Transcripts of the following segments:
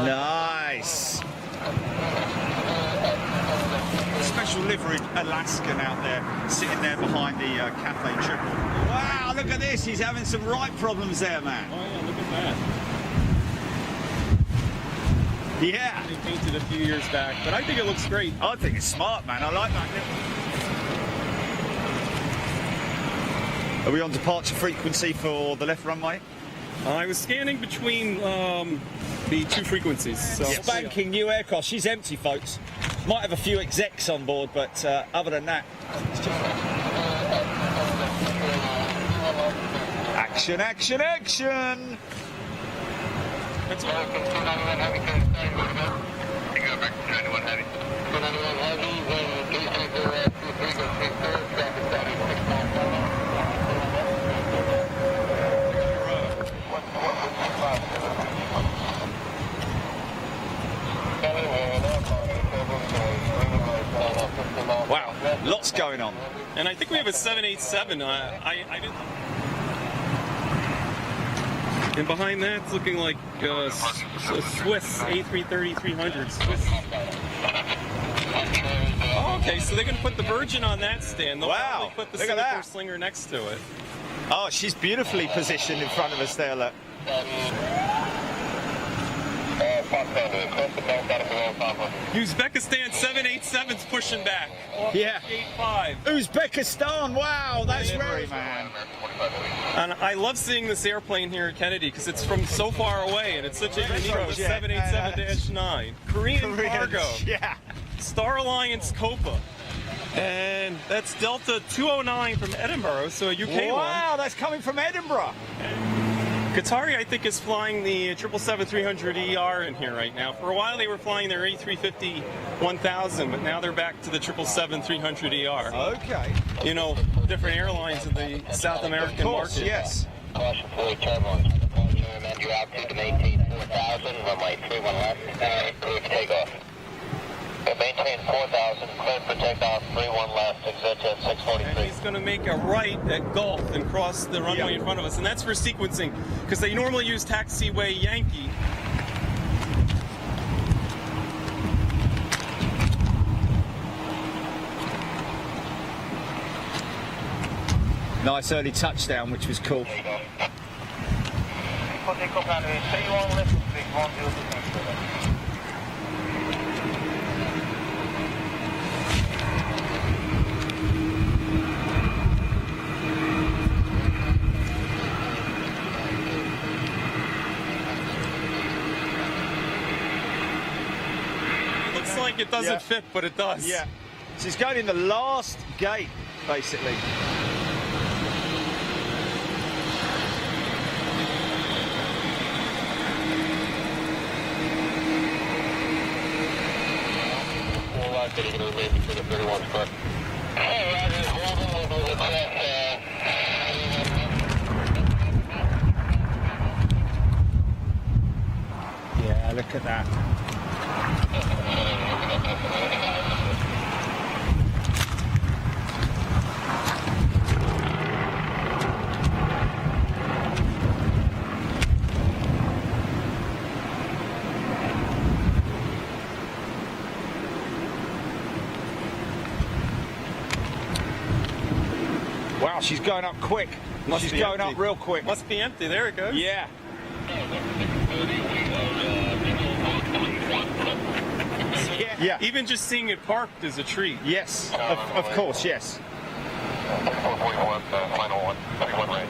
Nice. Special liveried Alaskan out there, sitting there behind the Cafe Triple. Wow, look at this. He's having some right problems there, man. Oh yeah, look at that. Yeah. They painted a few years back, but I think it looks great. I think it's smart, man. I like that. Are we on departure frequency for the left runway? I was scanning between the two frequencies. So Spanking new aircraft. She's empty, folks. Might have a few execs on board, but other than that, it's just... Action, action, action! That's all. Wow, lots going on. And I think we have a 787. I didn't. And behind that, it's looking like a Swiss A330-300 Swiss. Oh, okay, so they're going to put the Virgin on that stand. They'll probably put the Singapore Slinger next to it. Oh, she's beautifully positioned in front of us there, look. Uzbekistan 787's pushing back. Yeah. 85. Uzbekistan, wow, that's rare, man. And I love seeing this airplane here at Kennedy because it's from so far away and it's such a unique 787-9. Korean cargo. Yeah. Star Alliance Copa. And that's Delta 209 from Edinburgh, so a UK one. Wow, that's coming from Edinburgh. Qatari, I think, is flying the 777-300ER in here right now. For a while, they were flying their A350-1000, but now they're back to the 777-300ER. Okay. You know, different airlines in the South American market. Yes. Caution for turbulence. You're altitude to maintain 4,000, runway 31 left, clear for takeoff. Maintain 4,000, clear for takeoff, 31 left, exit at 643. And he's going to make a right at Gulf and cross the runway in front of us, and that's for sequencing, because they normally use taxiway Yankee. Nice early touchdown, which was cool. There you go. Take off on the say you want left, big 102. like it doesn't fit, but it does. Yeah. So he's going in the last gate, basically. Getting to the main for the 31 foot. Hey, Roger, hold on, we'll do the check. Yeah, look at that. Wow, she's going up quick. She's going up real quick. Must be empty. There it goes. Yeah. Yeah. Even just seeing it parked is a treat. Yes, of course, yes. 441, final one, 31 right.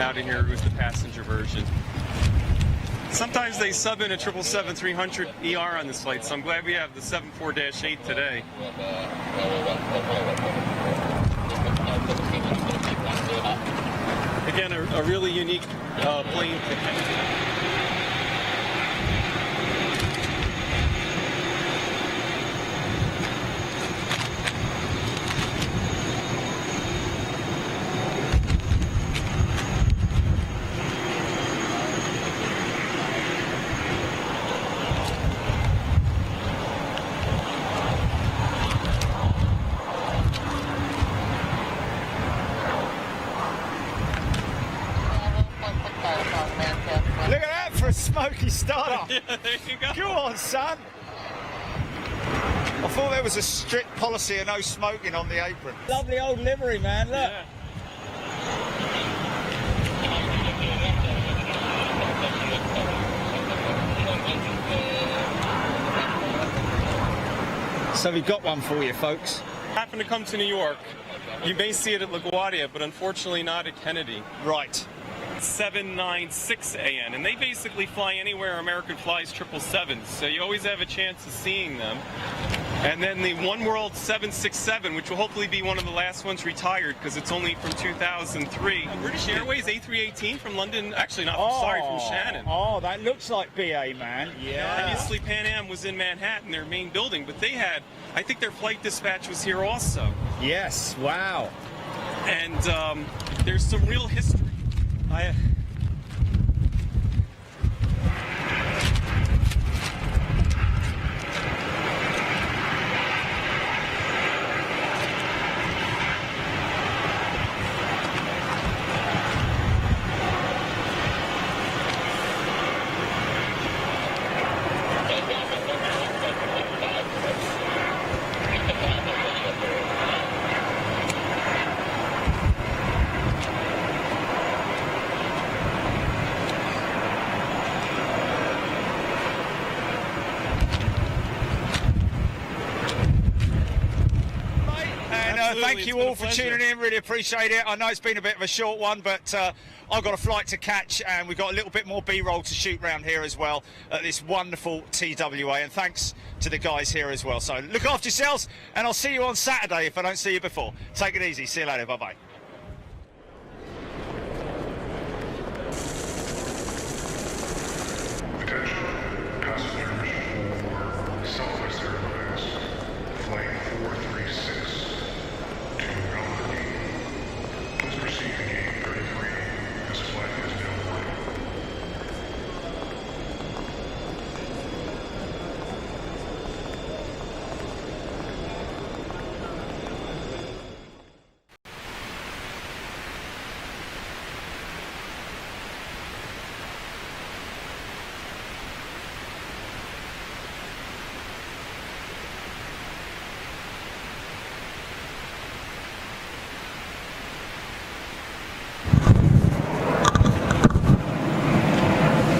Out of here was the passenger version. Sometimes they sub in a 777-300 ER on this flight, so I'm glad we have the 74-8 today. Again, a really unique plane to Look at that for a smoky starter. Yeah, there you go. Go on, son. I thought there was a strict policy of no smoking on the apron. Lovely old livery, man. Look. Yeah. So we got one for you, folks. Happen to come to New York, you may see it at LaGuardia, but unfortunately not at Kennedy. Right. 796 AN, and they basically fly anywhere American flies 777s, so you always have a chance of seeing them. And then the One World 767, which will hopefully be one of the last ones retired because it's only from 2003. British Airways A318 from London, actually not, sorry, from Shannon. Oh, that looks like BA, man. Yeah. Previously Pan Am was in Manhattan, their main building, but they had, I think their flight dispatch was here also. Yes, wow. And there's some real history. Thank you all for tuning in, really appreciate it. I know it's been a bit of a short one, but I've got a flight to catch and we've got a little bit more B-roll to shoot around here as well at this wonderful TWA, and thanks to the guys here as well. So look after yourselves and I'll see you on Saturday if I don't see you before. Take it easy, see you later, bye-bye. Attention, passengers for Southwest Airlines, Flight 436 to Melbourne. Please proceed to Gate 33. This flight is now boarding.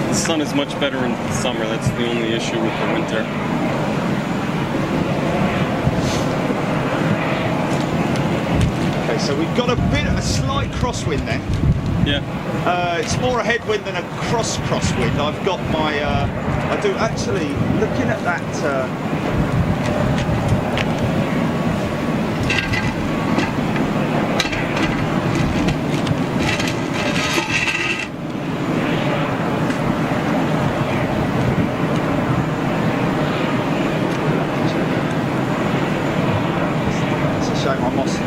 The sun is much better in summer. That's the only issue with the winter. so we've got a slight crosswind then. Yeah. It's more a headwind than a crosswind. I've got my, I do actually, looking at that, it's a shame I'm lost.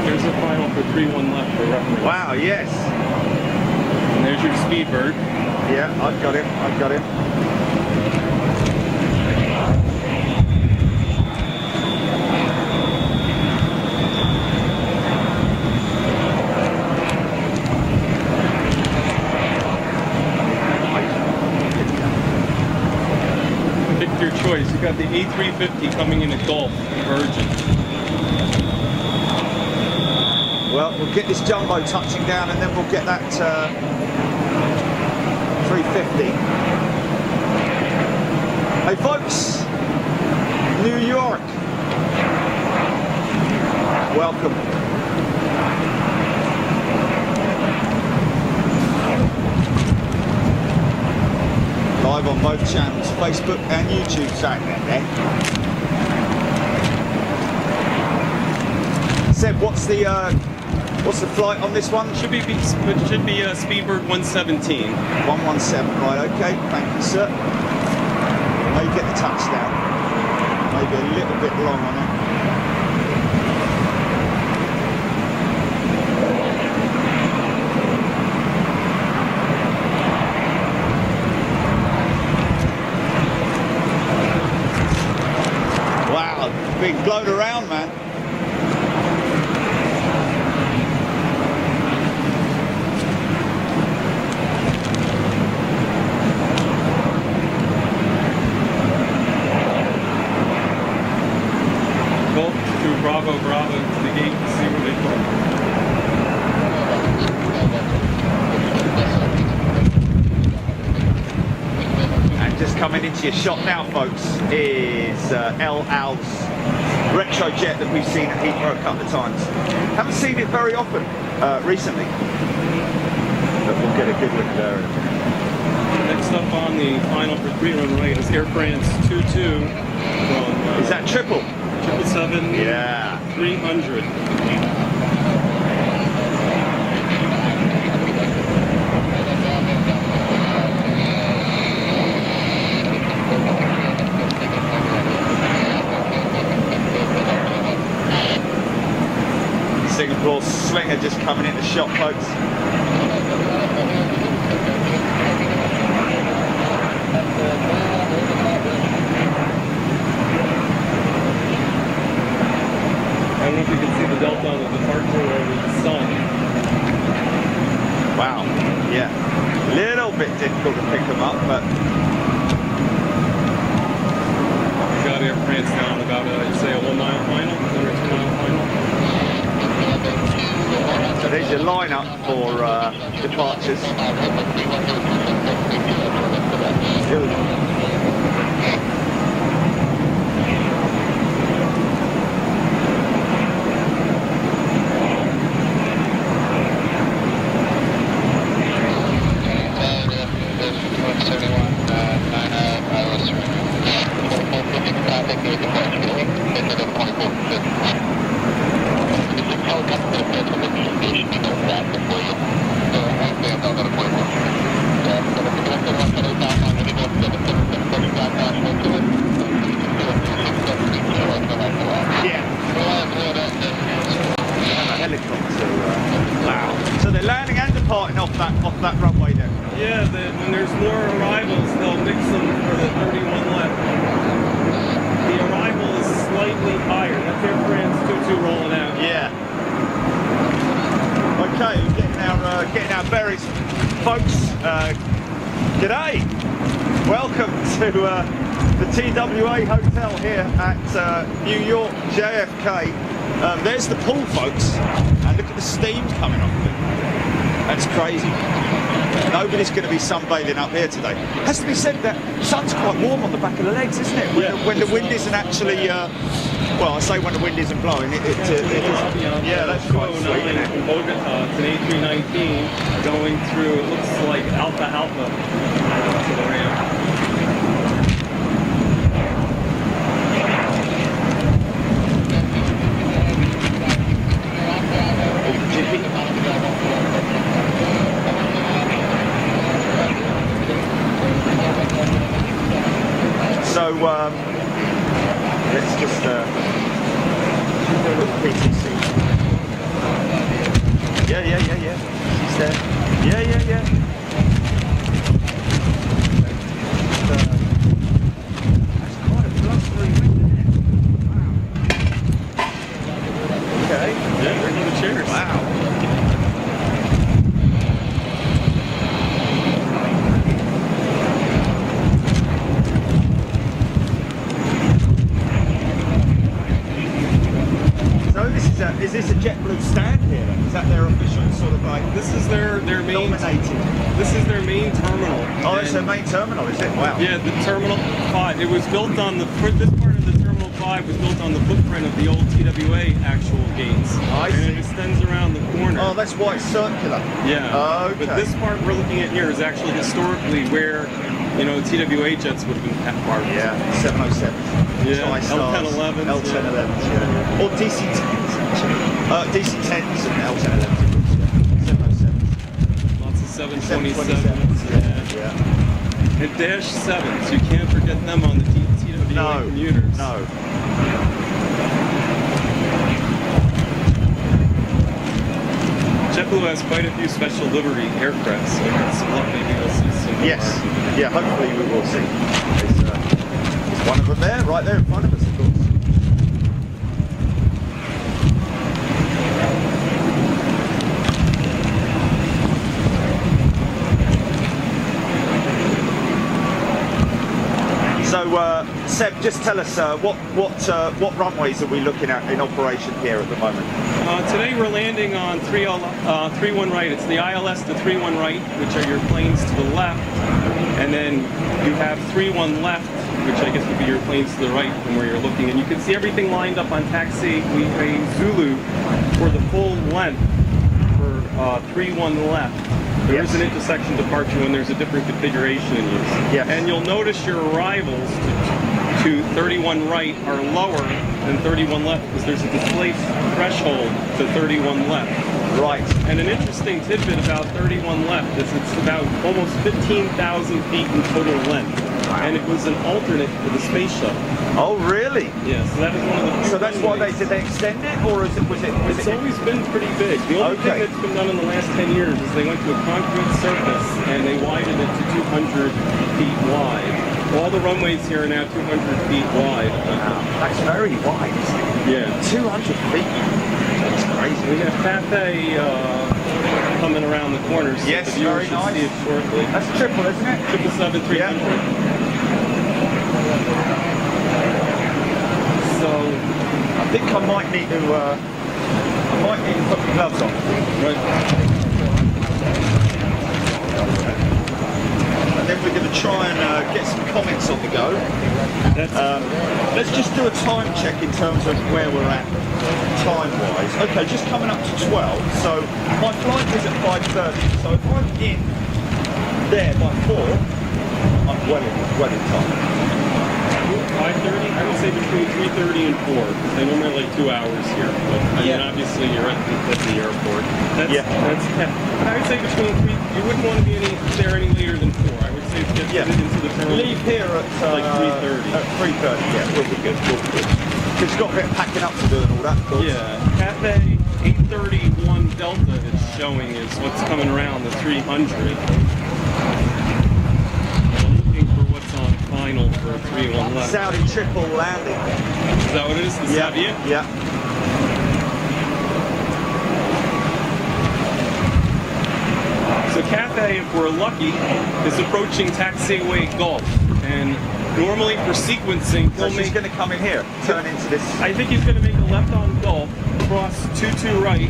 There's a final for 3-1 left for reference. Wow, yes. And there's your speedbird. Yeah, I've got him. I've got him. Pick your choice. You got the A350 coming in a Gulf Virgin. Well, we'll get this jumbo touching down and then we'll get that 350. Hey folks, New York, welcome. Live on both channels, Facebook and YouTube, saying that there. Seb, what's the flight on this one? Should be Speedbird 117. 117, right, okay, thank you, sir. May get the touchdown. Maybe a little bit long on it. Wow, being blown around, man. Bravo, Bravo to the gate to see where they go. And just coming into your shot now, folks, is El Al's retro jet that we've seen at Heathrow a couple of times. Haven't seen it very often recently, but we'll get a good look there in a minute. Next up on the final for 3-run right is Air France 22 from... is that triple? 777. Yeah. 300. Singapore Slinger just coming into shot, folks. I don't know if you can see the delta on the departure over the sun. Wow, yeah. Little bit difficult to pick them up, but... We got Air France down about, say, a 1 mile final, under 2 mile final. So there's your lineup for departures. Good. Off that runway there. Yeah, when there's more arrivals, they'll mix them for the 31 left. The arrival is slightly higher. That's Air France 22 rolling out. Yeah. Okay, getting our berries, folks. G'day. Welcome to the TWA Hotel here at New York JFK. There's the pool, folks, and look at the steam coming off of it. That's crazy. Nobody's going to be sunbathing up here today. Has to be said that sun's quite warm on the back of the legs, isn't it? When the wind isn't actually, well, I say when the wind isn't blowing, it is. Yeah, that's quite sweet, isn't it? From Bogota, it's an A319 going through, it looks like Alpha Alpha to the ramp. So, let's just do a little PTC. Yeah. She's there. Yeah. That's quite a blustery wind, isn't it? Wow. Okay. Yeah, bring the chairs. Wow. Is this a JetBlue stand here? Is that their official sort of like? This is their main. Dominated. This is their main terminal. Oh, it's their main terminal, is it? Wow. Yeah, the Terminal 5. It was built on this part of the Terminal 5 was built on the footprint of the old TWA actual gates. I and see. it extends around the corner. Oh, that's why it's circular. Yeah. Okay. But this part we're looking at here is actually historically where, TWA jets would have been parked. Yeah, 707. Yeah, L1011s. L1011s, yeah. Or DC-10s, actually. DC-10s and L1011s. 707s. Lots of 727s. 727s, yeah. And Dash 7s. You can't forget them on the TWA commuters. No. JetBlue has quite a few special livery aircraft, so some luck maybe we'll see some. Yes. Yeah, hopefully we will see. There's one of them there, right there in front of us, of course. So, Seb, just tell us what runways are we looking at in operation here at the moment? Today we're landing on 3-1 right. It's the ILS to 3-1 right, which are your planes to the left, and then you have 3-1 left, which I guess would be your planes to the right from where you're looking. And you can see everything lined up on taxiway Zulu for the full length for 3-1 left. There is an intersection departure when there's a different configuration in use. Yes. And you'll notice your arrivals to 31 right are lower than 31 left because there's a displaced threshold to 31 left. Right. And an interesting tidbit about 31 left is it's about almost 15,000 feet in total length. Wow. And it was an alternate for the space shuttle. Oh, really? Yeah, so that is one of the few So that's why runways. did they extend it, or was it? It's always been pretty big. The only thing Okay. that's been done in the last 10 years is they went to a concrete surface and they widened it to 200 feet wide. All the runways here are now 200 feet wide. Wow, that's very wide, isn't it? Yeah. 200 feet. That's crazy. We have Cathay coming around the corner, so Yes, the viewers very should nice. see it shortly. That's triple, isn't it? 777-300. So, I think I might need to put my gloves on. right. And then we're going to try and get some comments on the go. Let's just do a time check in terms of where we're at time-wise. Okay, just coming up to 12. So my flight is at 5:30. So if I'm in there by 4, I'm well in time. 5:30? I would say between 3:30 and 4. They normally like 2 hours here. But I mean, obviously you're at the airport. That's, Yeah. But I would say between 3. You wouldn't want to be there any later than 4. I would say get into the terminal. Leave here at like 3:30. At 3:30. Yeah, we'll be good. It's got a bit of packing up to do and all that. Of course. Yeah, Cathay 831 Delta is showing is what's coming around the 300. I'm looking for what's on final for 3-1 left. Saudi triple landing. Is that what it is? The Aviation? Yeah. So Cathay, if we're lucky, is approaching taxiway Gulf. And normally for sequencing, So he'll she's make, going to come in here, turn into this. I think he's going to make a left on Gulf, cross 22 right,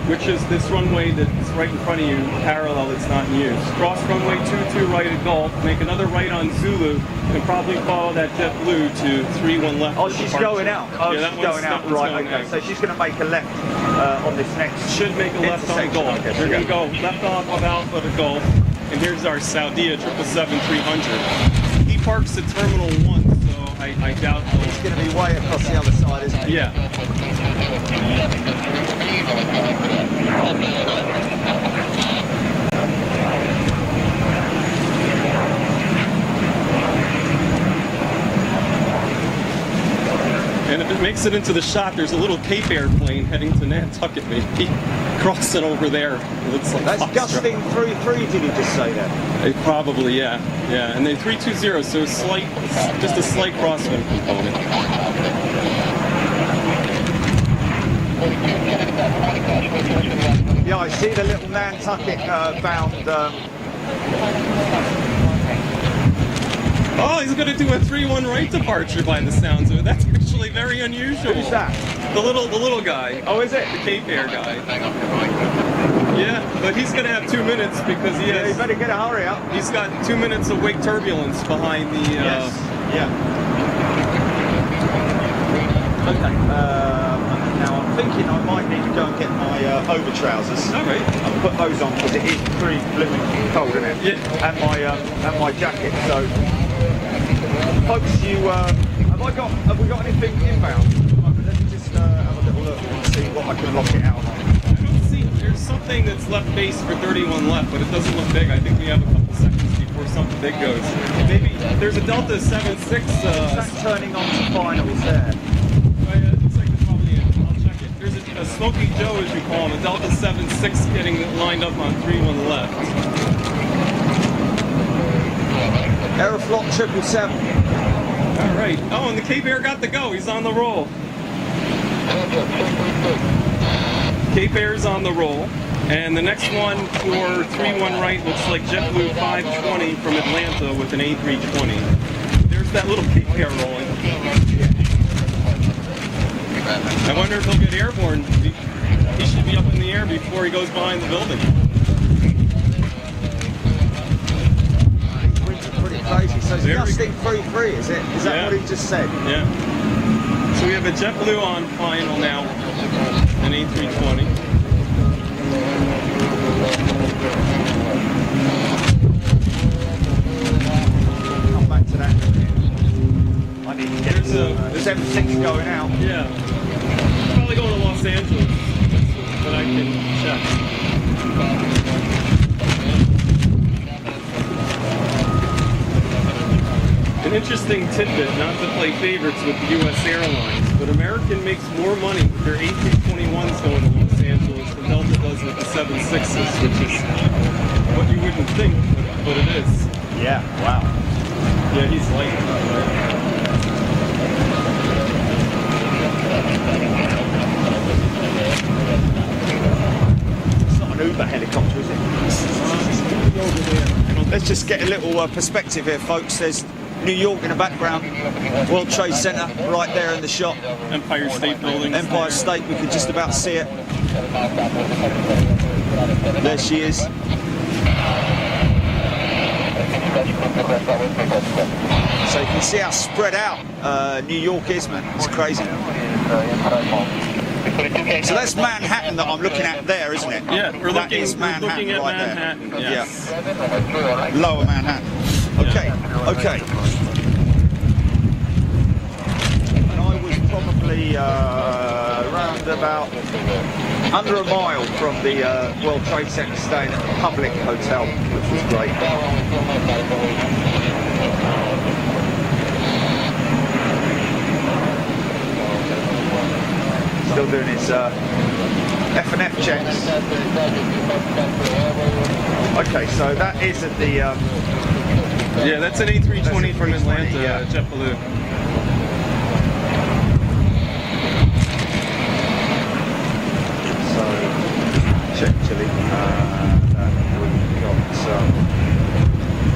which is this runway that's right in front of you, parallel, that's not in use. Cross runway 22 right at Gulf, make another right on Zulu, and probably follow that JetBlue to 31 left. Oh, she's going out. Oh, yeah, she's going out. Right, okay. So she's going to make a left on this next. Should make a left on the Gulf. They're going to go left off of Alpha to Gulf, and here's our Saudia 777-300. He parks at Terminal 1, so I doubt it's going to be way across the other side, isn't it? Yeah. And if it makes it into the shot, there's a little Cape airplane heading to Nantucket, maybe crossing over there. It looks like that's gusting 3-3. Did he just say that? It probably, yeah. And then 320, so just a slight crosswind component. Yeah, I see the little Nantucket bound. Oh, he's going to do a 3-1 right departure by the sounds of it. That's actually very unusual. Who's that? The little guy. Oh, is it? The Cape Air guy. Yeah, but he's going to have 2 minutes because he has. You better get a hurry up. He's got 2 minutes of wake turbulence behind the. Yes. Yeah. Okay. Now I'm thinking I might need to go and get my over trousers. All right. I'll put those on because it is pretty blooming cold, isn't it? Yeah. And my jacket. So, folks, have we got anything inbound? Let me just have a little look and see what I can lock it out on. I don't see. There's something that's left base for 31 left, but it doesn't look big. I think we have a couple seconds before something big goes. Maybe there's a Delta 76. Is that turning on to finals there? It looks like it's probably it. I'll check it. There's a Smoky Joe, as you call him, a Delta 76 getting lined up on 31 left. Aeroflot 777. All right. Oh, and the Cape Air got the go. He's on the roll. Cape Air's on the roll. And the next one for 3-1 right looks like JetBlue 520 from Atlanta with an A320. There's that little Cape Air rolling. I wonder if he'll get airborne. He should be up in the air before he goes behind the building. Pretty crazy. So it's gusting 3-3, is it? Is that what he just said? Yeah. So we have a JetBlue on final now, an A320. Come back to that. I need to get there's M6 going out. Yeah. Probably going to Los Angeles, but I can check. An interesting tidbit, not to play favorites with U.S. Airlines, but American makes more money with their A321s going to Los Angeles than Delta does with the 76s, which is what you wouldn't think, but it is. Yeah, wow. Yeah, he's light. Right? It's not an Uber helicopter, is it? Let's just get a little perspective here, folks. There's New York in the background, World Trade Center right there in the shot. Empire State Building. Empire State, we could just about see it. There she is. So you can see how spread out New York is, man. It's crazy. So that's Manhattan that I'm looking at there, isn't it? Yeah, we're looking at Manhattan right Manhattan, there. yes. Yeah. Lower Manhattan. Okay, okay. And I was probably around about under a mile from the World Trade Center, staying at the Public Hotel, which was great. Still doing his F&F checks. Okay, so that is at the... yeah, that's an A320 from Atlanta, yeah. JetBlue. So, check Chile. That we've got,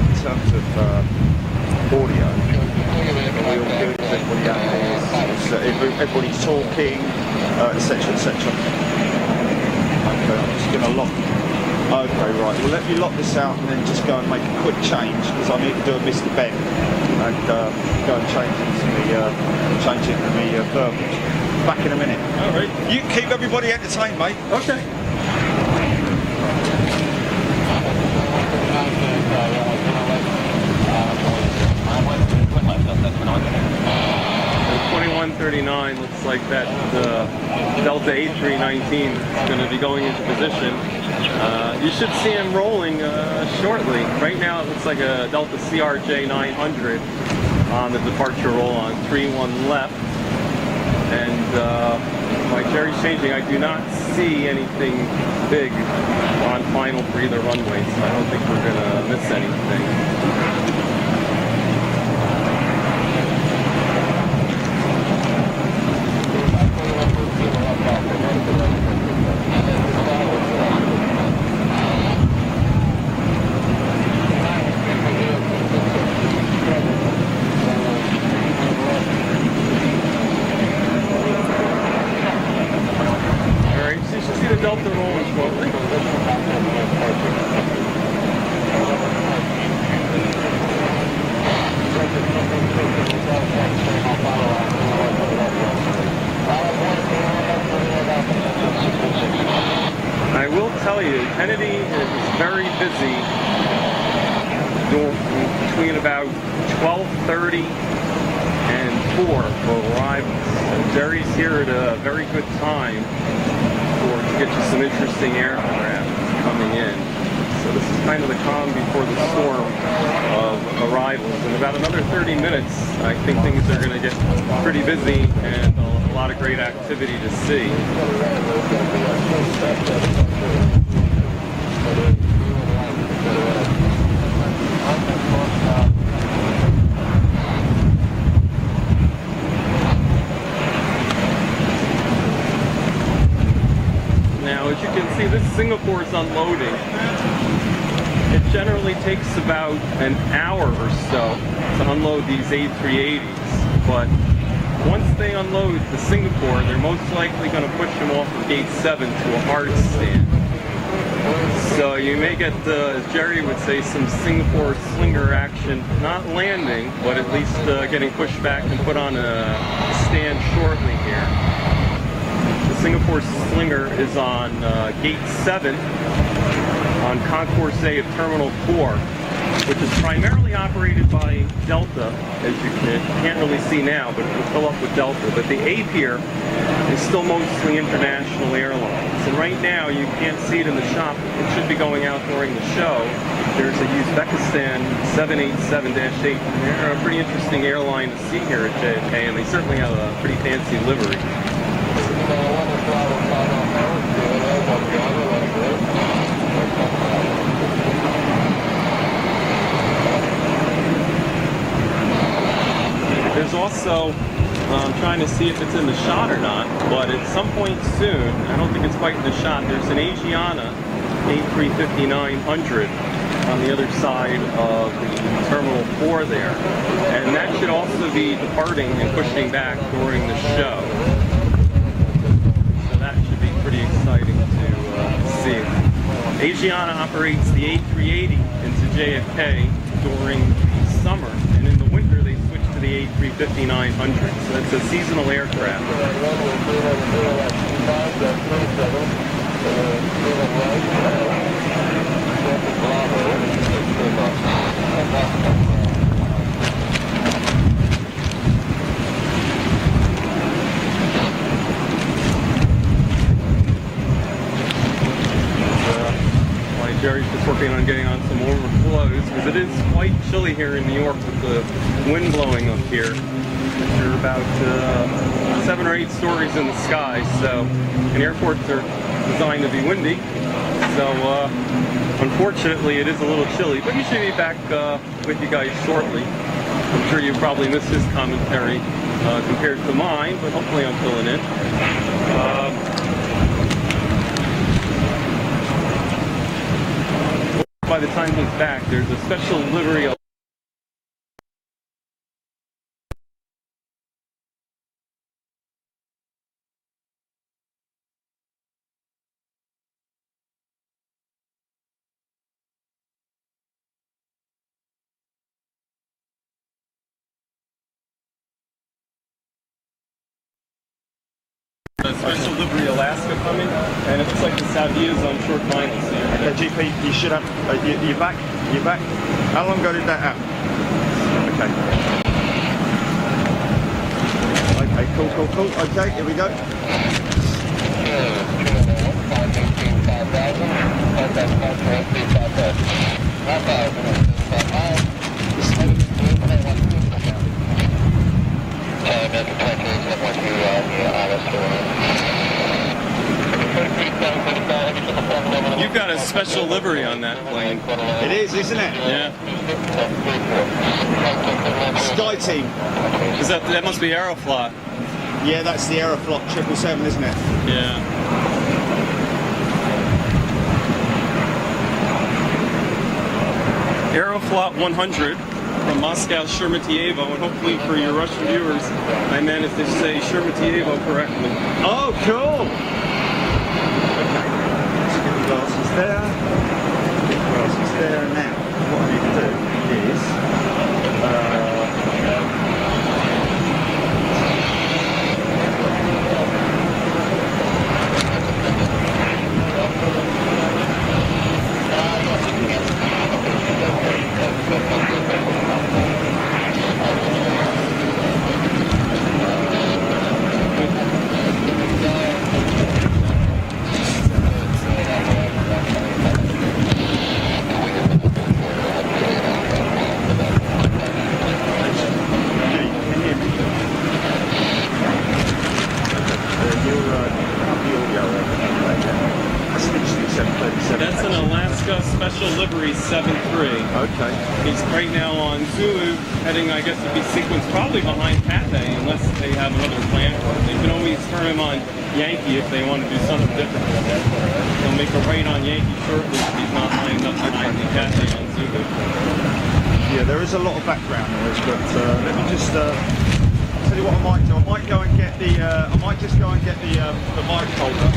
in terms of audio, are we all good? Everybody out there? Everybody's talking, etc., etc. Okay, I'm just going to lock. Okay, right. Well, let me lock this out and then just go and make a quick change because I need to do a Mr. Ben and go and change into the verbiage. Back in a minute. All right. You keep everybody entertained, mate. Okay. The 2139 looks like that Delta A319 is going to be going into position. You should see him rolling shortly. Right now it looks like a Delta CRJ 900 on the departure roll on 3-1 left. And my Jerry's changing. I do not see anything big on final for either runway, so I don't think we're going to miss anything. Delta rolling shortly. I will tell you, Kennedy is very busy between about 12:30 and 4 for arrivals. And Jerry's here at a very good time to get you some interesting aircraft coming in. So this is kind of the calm before the storm of arrivals. In about another 30 minutes, I think things are going to get pretty busy and a lot of great activity to see. Now, as you can see, this Singapore is unloading. It generally takes about an hour or so to unload these A380s, but once they unload the Singapore, they're most likely going to push them off of gate 7 to a hard stand. So you may get, as Jerry would say, some Singapore slinger action, not landing, but at least getting pushed back and put on a stand shortly here. Singapore Slinger is on gate 7 on Concourse A of Terminal 4, which is primarily operated by Delta, as you can't really see now, but it will fill up with Delta. But the A pier is still mostly international airlines. And right now, you can't see it in the shop. It should be going out during the show. There's a Uzbekistan 787-8. They're a pretty interesting airline to see here at JFK, and they certainly have a pretty fancy livery. There's also, I'm trying to see if it's in the shot or not, but at some point soon, I don't think it's quite in the shot, there's an Aviation A350-900 on the other side of the Terminal 4 there. And that should also be departing and pushing back during the show. So that should be pretty exciting to see. Aviation operates the A380 into JFK during the summer, and in the winter they switch to the A350-900. So that's a seasonal aircraft. Jerry's just working on getting on some overflows because it is quite chilly here in New York with the wind blowing up here. There are about 7 or 8 stories in the sky, so and airports are designed to be windy. So unfortunately it is a little chilly, but he should be back with you guys shortly. I'm sure you probably missed his commentary compared to mine, but hopefully I'm filling in. By the time he's back, there's a special livery a special livery Alaska coming, and it looks like the Savia's on short finals here. Okay, GP, you should have. You're back. You're back. How long ago did that happen? Okay. Okay, cool. Okay, here we go. You've got a special livery on that plane. It is, isn't it? Yeah. Sky Team. Is that must be Aeroflot? Yeah, that's the Aeroflot 777, isn't it? Yeah. Aeroflot 100 from Moscow Sheremetyevo, and hopefully for your Russian viewers, I managed to say Sheremetyevo correctly. Oh, cool. Okay. Let's get the glasses there. Glasses there. Now, what I need to do is. That's an Alaska Special Livery 7-3. Okay. He's right now on Zulu, heading, I guess, to be sequenced probably behind Cathay, unless they have another plan for it. They can always turn him on Yankee if they want to do something different. They'll make a right on Yankee shortly if he's not lined up behind the Cathay on Zulu. Yeah, there is a lot of background noise, but let me just tell you what I might do. I might go and get the. I might just go and get the mic holder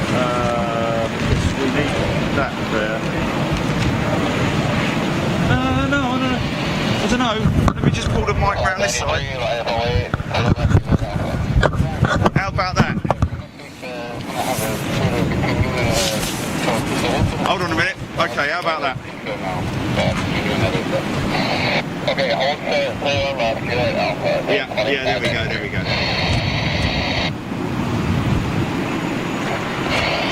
because we need that there. No, I don't know. Let me just pull the mic around this side. How about that? Hold on a minute. Okay, how about that? Okay, hold clear left, good Alpha. Yeah, there we go.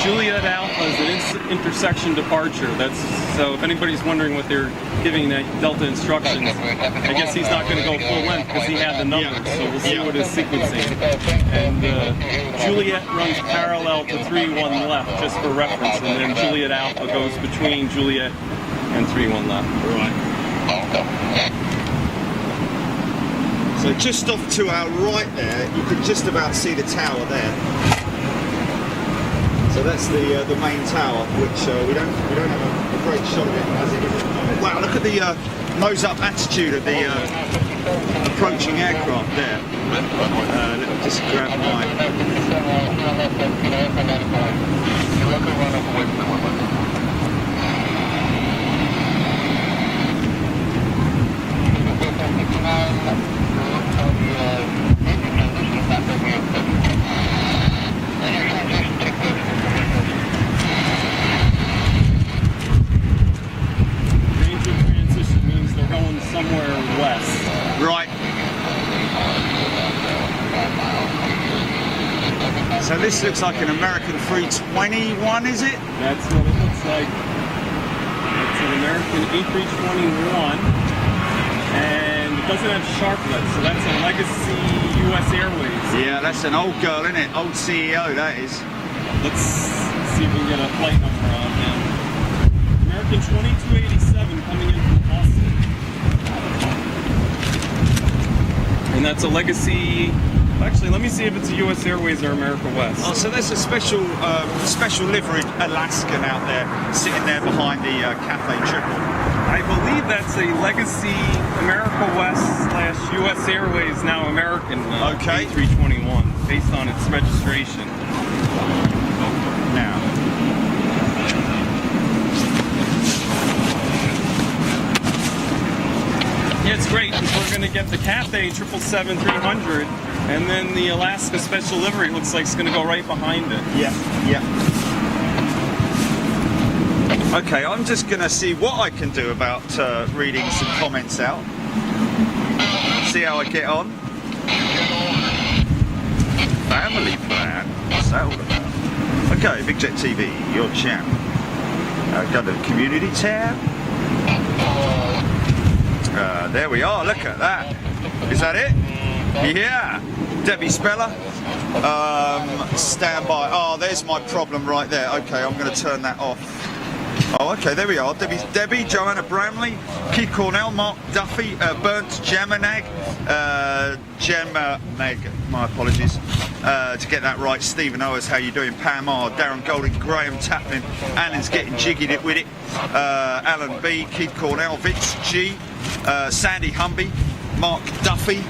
Juliet Alpha is an intersection departure. That's so if anybody's wondering what they're giving that Delta instructions, I guess he's not going to go full length because he had the numbers, so we'll see what his sequencing. And Juliet runs parallel to 3-1 left, just for reference, and then Juliet Alpha goes between Juliet and 3-1 left. Right. So just off to our right there, you can just about see the tower there. So that's the main tower, which we don't have a great shot of it as it is at the moment. Wow, look at the nose-up attitude of the approaching aircraft there. Let me just grab my. Somewhere west. Right. So this looks like an American 321, is it? That's what it looks like. It's an American A321, and it doesn't have sharplets, so that's a legacy U.S. Airways. Yeah, that's an old girl, isn't it? Old CEO, that is. Let's see if we can get a flight number on him. American 2287 coming in from Austin. And that's a legacy. Actually, let me see if it's a U.S. Airways or America West. Oh, so there's a special liveried Alaskan out there, sitting there behind the Cathay Triple. I believe that's a legacy America West / U.S. Airways, now American Okay. A321, based on its registration. Now. Yeah, it's great. We're going to get the Cathay 777-300 And then the Alaska Special Livery looks like it's going to go right behind it. Yeah, yeah. Okay, I'm just going to see what I can do about reading some comments out. See how I get on. Family plan. What's that all about? Okay, Big Jet TV, your channel. Go to the community tab. There we are, look at that. Is that it? Yeah. Debbie Speller. Stand by. Oh, there's my problem right there. Okay, I'm going to turn that off. Oh, okay, there we are. Debbie, Joanna Bramley, Keith Cornell, Mark Duffy, Burnt Jamanag, Jamanag, my apologies, to get that right. Stephen Owers, how you doing? Pam R, Darren Golding, Graham Taplin, Alan's getting jiggied it with it. Alan B, Keith Cornell, Vince G, Sandy Humby, Mark Duffy,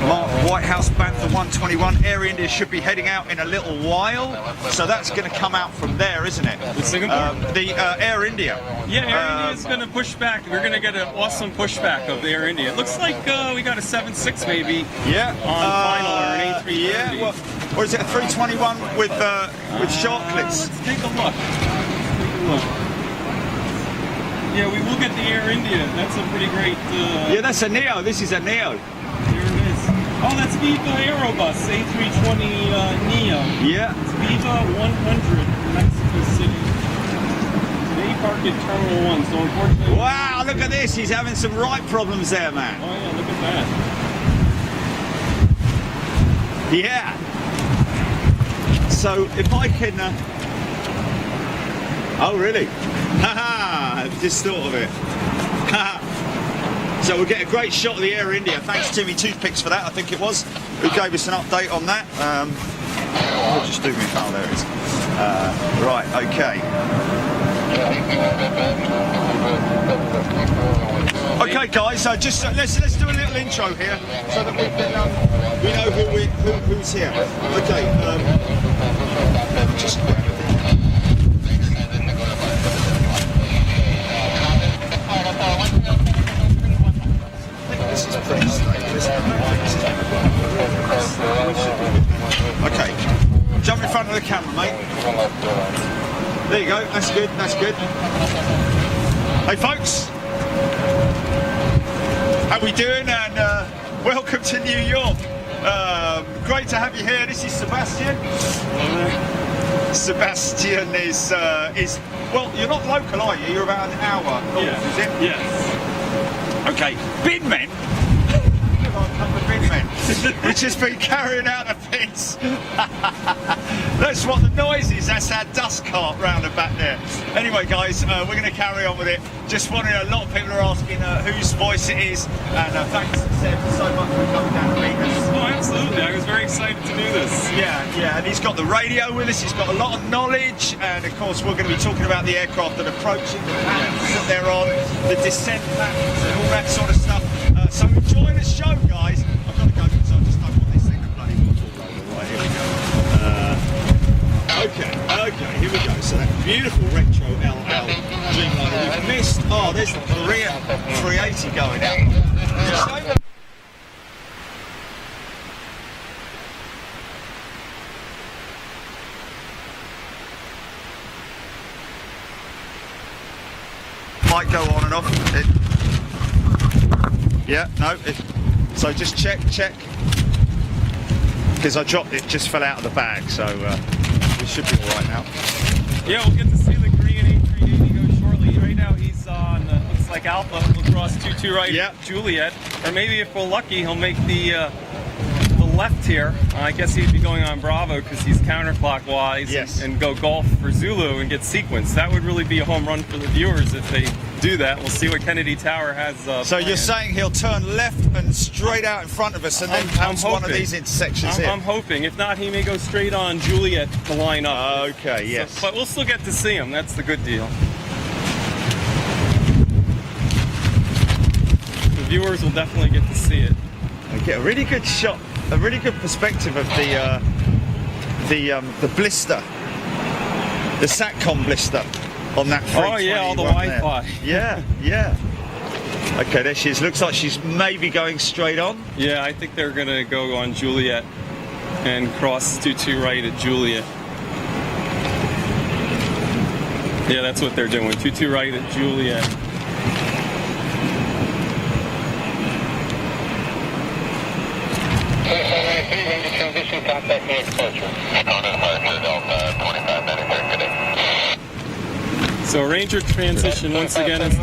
Mark Whitehouse, Bantha 121. Air India should be heading out in a little while, so that's going to come out from there, isn't it? The Air India. Yeah, Air India is going to push back. We're going to get an awesome pushback of the Air India. It looks like we got a 7.6 maybe. Yeah. On final or an A330. Yeah. Well, or is it a 321 with shark clips? Let's take a look. Yeah, we will get the Air India. That's a pretty great. Yeah, that's a Neo. This is a Neo. Here it is. Oh, that's Viva Aerobus A320 Neo. Yeah. It's Viva 100, Mexico City. They park at Terminal 1, so unfortunately. Wow, look at this. He's having some right problems there, man. Oh yeah, look at that. Yeah. So if I can. Oh, really? Haha, I've just thought of it. Haha. So we'll get a great shot of the Air India. Thanks Timmy Toothpicks for that, I think it was, who gave us an update on that. I'll just do me. Oh, there it is. Right, okay. Okay, guys. So just let's do a little intro here, so that we know who's here. Okay. Just. This is pretty straight. Okay, jump in front of the camera, mate. There you go. That's good. That's good. Hey, folks. How we doing? And welcome to New York. Great to have you here. This is Sebastian. Sebastian is well. You're not local, are you? You're about an hour north, is it? Yes. Okay, bin men. Bin men. Which has been carrying out a fence. That's what the noise is. That's our dust cart round the back there. Anyway, guys, we're going to carry on with it. Just wondering, a lot of people are asking whose voice it is, and thanks Seb so much for coming down to meet us. Oh, absolutely. I was very excited to do this. Yeah, and he's got the radio with us. He's got a lot of knowledge, and of course we're going to be talking about the aircraft that are approaching, the patterns that they're on, the descent patterns, and all that sort of stuff. So enjoy the show, guys. I've got to go because I just don't want this thing to bloody fall over. Right, here we go. Okay, here we go. So that beautiful retro LL Dreamliner we've missed. Oh, there's the Korea 380 going out. Might go on and off. So just check. Because I dropped it, just fell out of the bag, so we should be all right now. Yeah, we'll get to see the Korean A380 go shortly. Right now he's on, looks like Alpha, across 22 right, Juliet. Or maybe if we're lucky, he'll make the left here. I guess he'd be going on Bravo because he's counterclockwise and go Golf for Zulu and get sequenced. That would really be a home run for the viewers if they do that. We'll see what Kennedy Tower has. So you're saying he'll turn left and straight out in front of us and then comes one of these intersections here? I'm hoping. If not, he may go straight on Juliet to line up. Okay, yes. So, but we'll still get to see him. That's the good deal. The viewers will definitely get to see it. We get a really good shot, a really good perspective of the blister, the SATCOM blister on that. Oh yeah, all the Wi-Fi. Yeah. Okay, there she is. Looks like she's maybe going straight on. Yeah, I think they're gonna go on Juliet and cross 22 right at Juliet. Yeah, that's what they're doing. 22 right at Juliet. Transition, contact me exposure. So Ranger transition once again is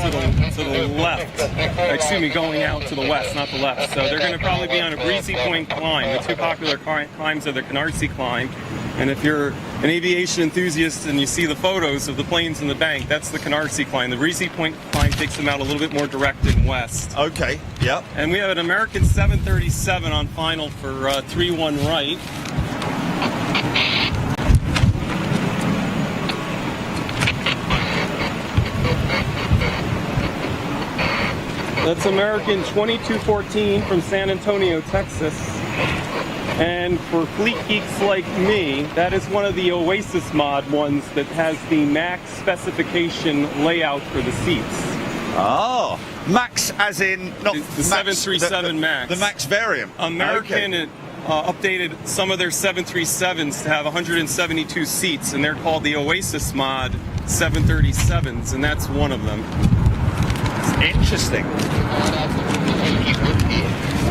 to the left. Excuse me, going out to the west, not the left. So they're going to probably be on a Breezy Point climb. The two popular climbs are the Canarsie climb, and if you're an aviation enthusiast and you see the photos of the planes in the bank, that's the Canarsie climb. The Breezy Point climb takes them out a little bit more direct and west. Okay, yep. And we have an American 737 on final for 3-1 right. That's American 2214 from San Antonio, Texas. And for fleet geeks like me, that is one of the Oasis mod ones that has the max specification layout for the seats. Oh, Max as in not The Max, 737 Max. The Max variant. American Okay. updated some of their 737s to have 172 seats, and they're called the Oasis mod 737s, and that's one of them. Interesting.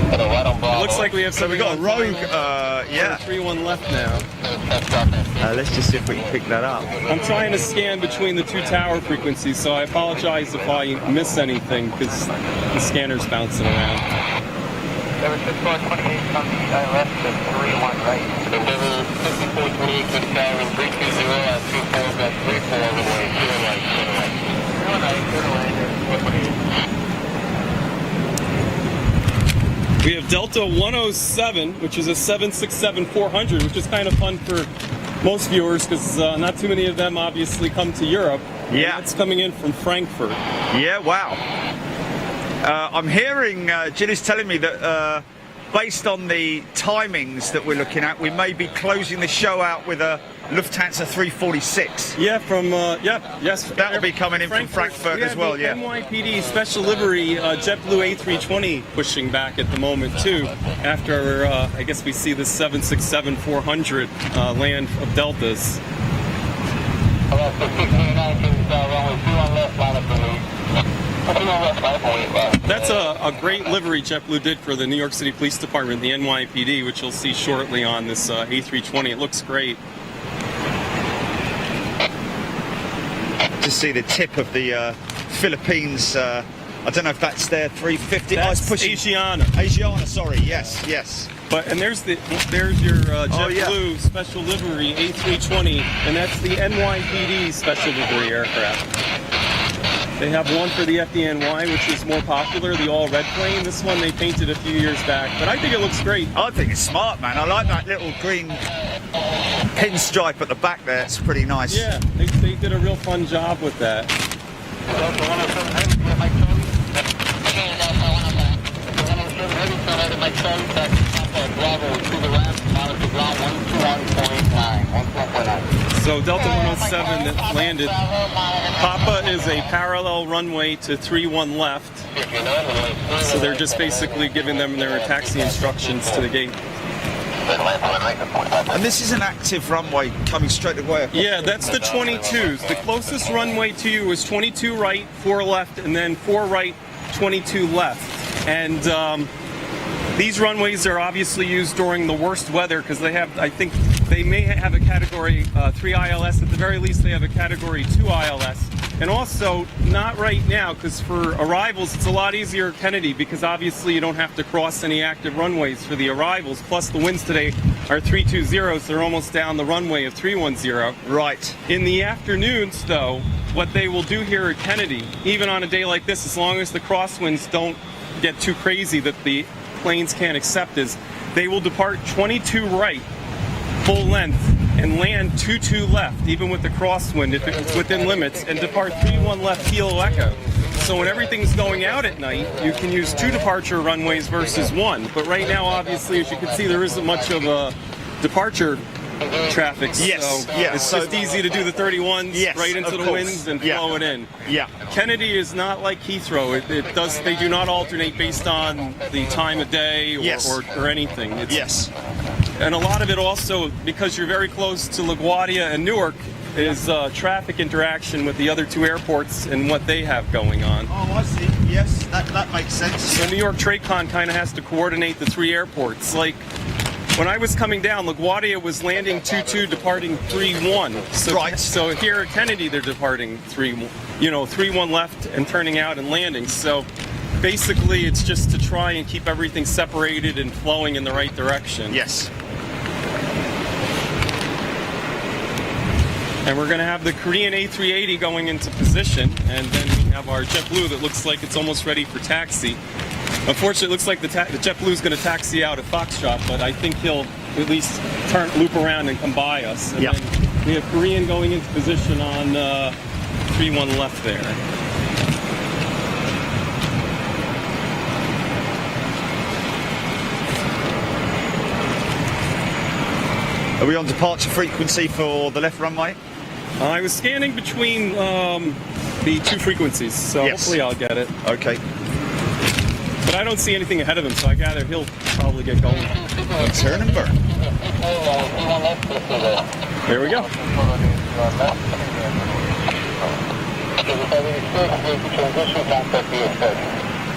It looks like we have So we got a rogue, yeah. 3-1 left now. Let's just see if we can pick that up. I'm trying to scan between the two tower frequencies, so I apologize if I miss anything because the scanner's bouncing around. 7428 comes left to 3-1 right. Deliver 5428 to the tower in 320 at 24.34 all the way. 0 right, 0 right. 0 right, 0 right. We have Delta 107, which is a 767-400, which is kind of fun for most viewers because not too many of them obviously come to Europe. Yeah. It's coming in from Frankfurt. Yeah, wow. I'm hearing, Jill is telling me that based on the timings that we're looking at, we may be closing the show out with a Lufthansa 346. Yeah, from, yes. That'll be coming in from Frankfurt as well, yeah. NYPD special livery JetBlue A320 pushing back at the moment, too, after, I guess we see the 767-400 land of Deltas. That's a great livery JetBlue did for the New York City Police Department, the NYPD, which you'll see shortly on this A320. It looks great. To see the tip of the Philippines, I don't know if that's their 350. That's it's pushing. Asiana. Asiana, sorry, yes. But and there's your JetBlue special livery A320, and that's the NYPD special livery aircraft. They have one for the FDNY, which is more popular, the all-red plane. This one they painted a few years back, but I think it looks great. I think it's smart, man. I like that little green pinstripe at the back there. It's pretty nice. Yeah, they did a real fun job with that. So Delta 107 that landed. Papa is a parallel runway to 3-1 left. So they're just basically giving them their taxi instructions to the gate. And this is an active runway coming straight away. Yeah, that's the 22s. The closest runway to you is 22 right, 4 left, and then 4 right, 22 left. And these runways are obviously used during the worst weather because they have, I think, they may have a Category 3 ILS. At the very least, they have a Category 2 ILS. And also, not right now, because for arrivals, it's a lot easier at Kennedy because obviously you don't have to cross any active runways for the arrivals. Plus, the winds today are 320, so they're almost down the runway of 310. Right. In the afternoons, though, what they will do here at Kennedy, even on a day like this, as long as the crosswinds don't get too crazy that the planes can't accept, is they will depart 22 right, full length, and land 22 left, even with the crosswind, if it's within limits, and depart 31 left Kilo Echo. So when everything's going out at night, you can use 2 departure runways versus 1. But right now, obviously, as you can see, there isn't much of a departure traffic. Yes, so yeah, it's so- just easy to do the 31s Yes, right into of the course. winds and Yeah. flow it in. Yeah. Kennedy is not like Heathrow. It does. They do not alternate based on the time of day or, Yes. or anything. It's, Yes. And a lot of it also, because you're very close to LaGuardia and Newark, is traffic interaction with the other two airports and what they have going on. Oh, I see. Yes, that makes sense. So New York TradeCon kind of has to coordinate the three airports. Like when I was coming down, LaGuardia was landing 22, departing 31. So, Right. So here at Kennedy, they're departing 31 left and turning out and landing. So basically, it's just to try and keep everything separated and flowing in the right direction. Yes. And we're going to have the Korean A380 going into position, and then we have our JetBlue that looks like it's almost ready for taxi. Unfortunately, it looks like the JetBlue is going to taxi out at Foxtrot, but I think he'll at least loop around and come by us. And Yeah. then we have Korean going into position on 31 left there. Are we on departure frequency for the left runway? I was scanning between the two frequencies, so Yes. hopefully I'll get it. Okay. But I don't see anything ahead of him, so I gather he'll probably get going. Turn and burn. There we go.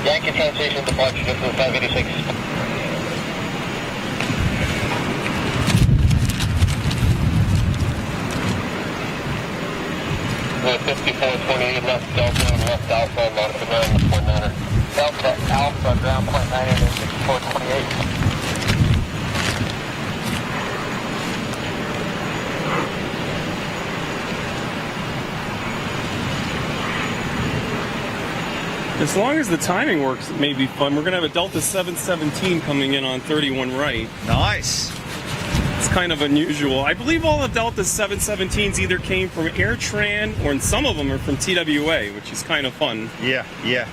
Yankee transition departure to 586. 5428 left Delta and left Alpha, lost the ground to 49er. Delta Alpha, ground point 9 and 5428. As long as the timing works, it may be fun. We're going to have a Delta 717 coming in on 31 right. Nice. It's kind of unusual. I believe all the Delta 717s either came from AirTran or some of them are from TWA, which is kind of fun. Yeah, yeah.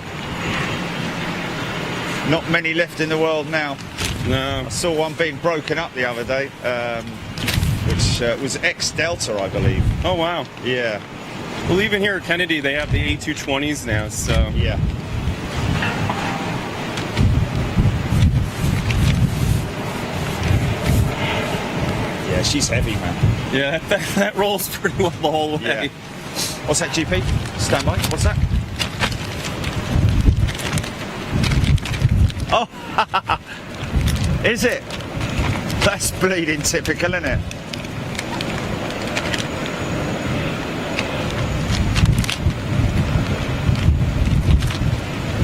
Not many left in the world now. No. I saw one being broken up the other day, which was ex-Delta, I believe. Oh, wow. Yeah, Well, even here at Kennedy, they have the A220s now, so. yeah. Yeah, she's heavy, man. Yeah, that rolls pretty well the whole way. Yeah. What's that, GP? Stand by. What's that? Oh, is it? That's bleeding typical, isn't it?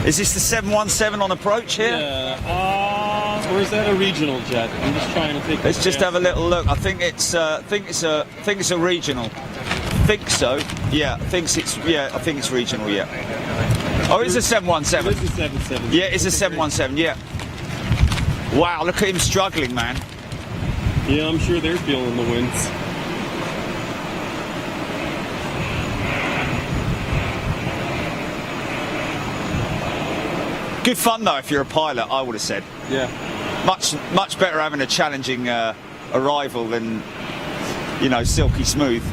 Is this the 717 on approach here? Yeah. Or is that a regional jet? I'm just trying to take. Let's just have a little look. I think it's a regional. Think so. Yeah, I think it's regional. Yeah. Oh, it's a 717. This is 77. Yeah, it's a 717. Yeah. Wow, look at him struggling, man. Yeah, I'm sure they're feeling the winds. Good fun though, if you're a pilot, I would have said. Yeah. Much better having a challenging arrival than, silky smooth.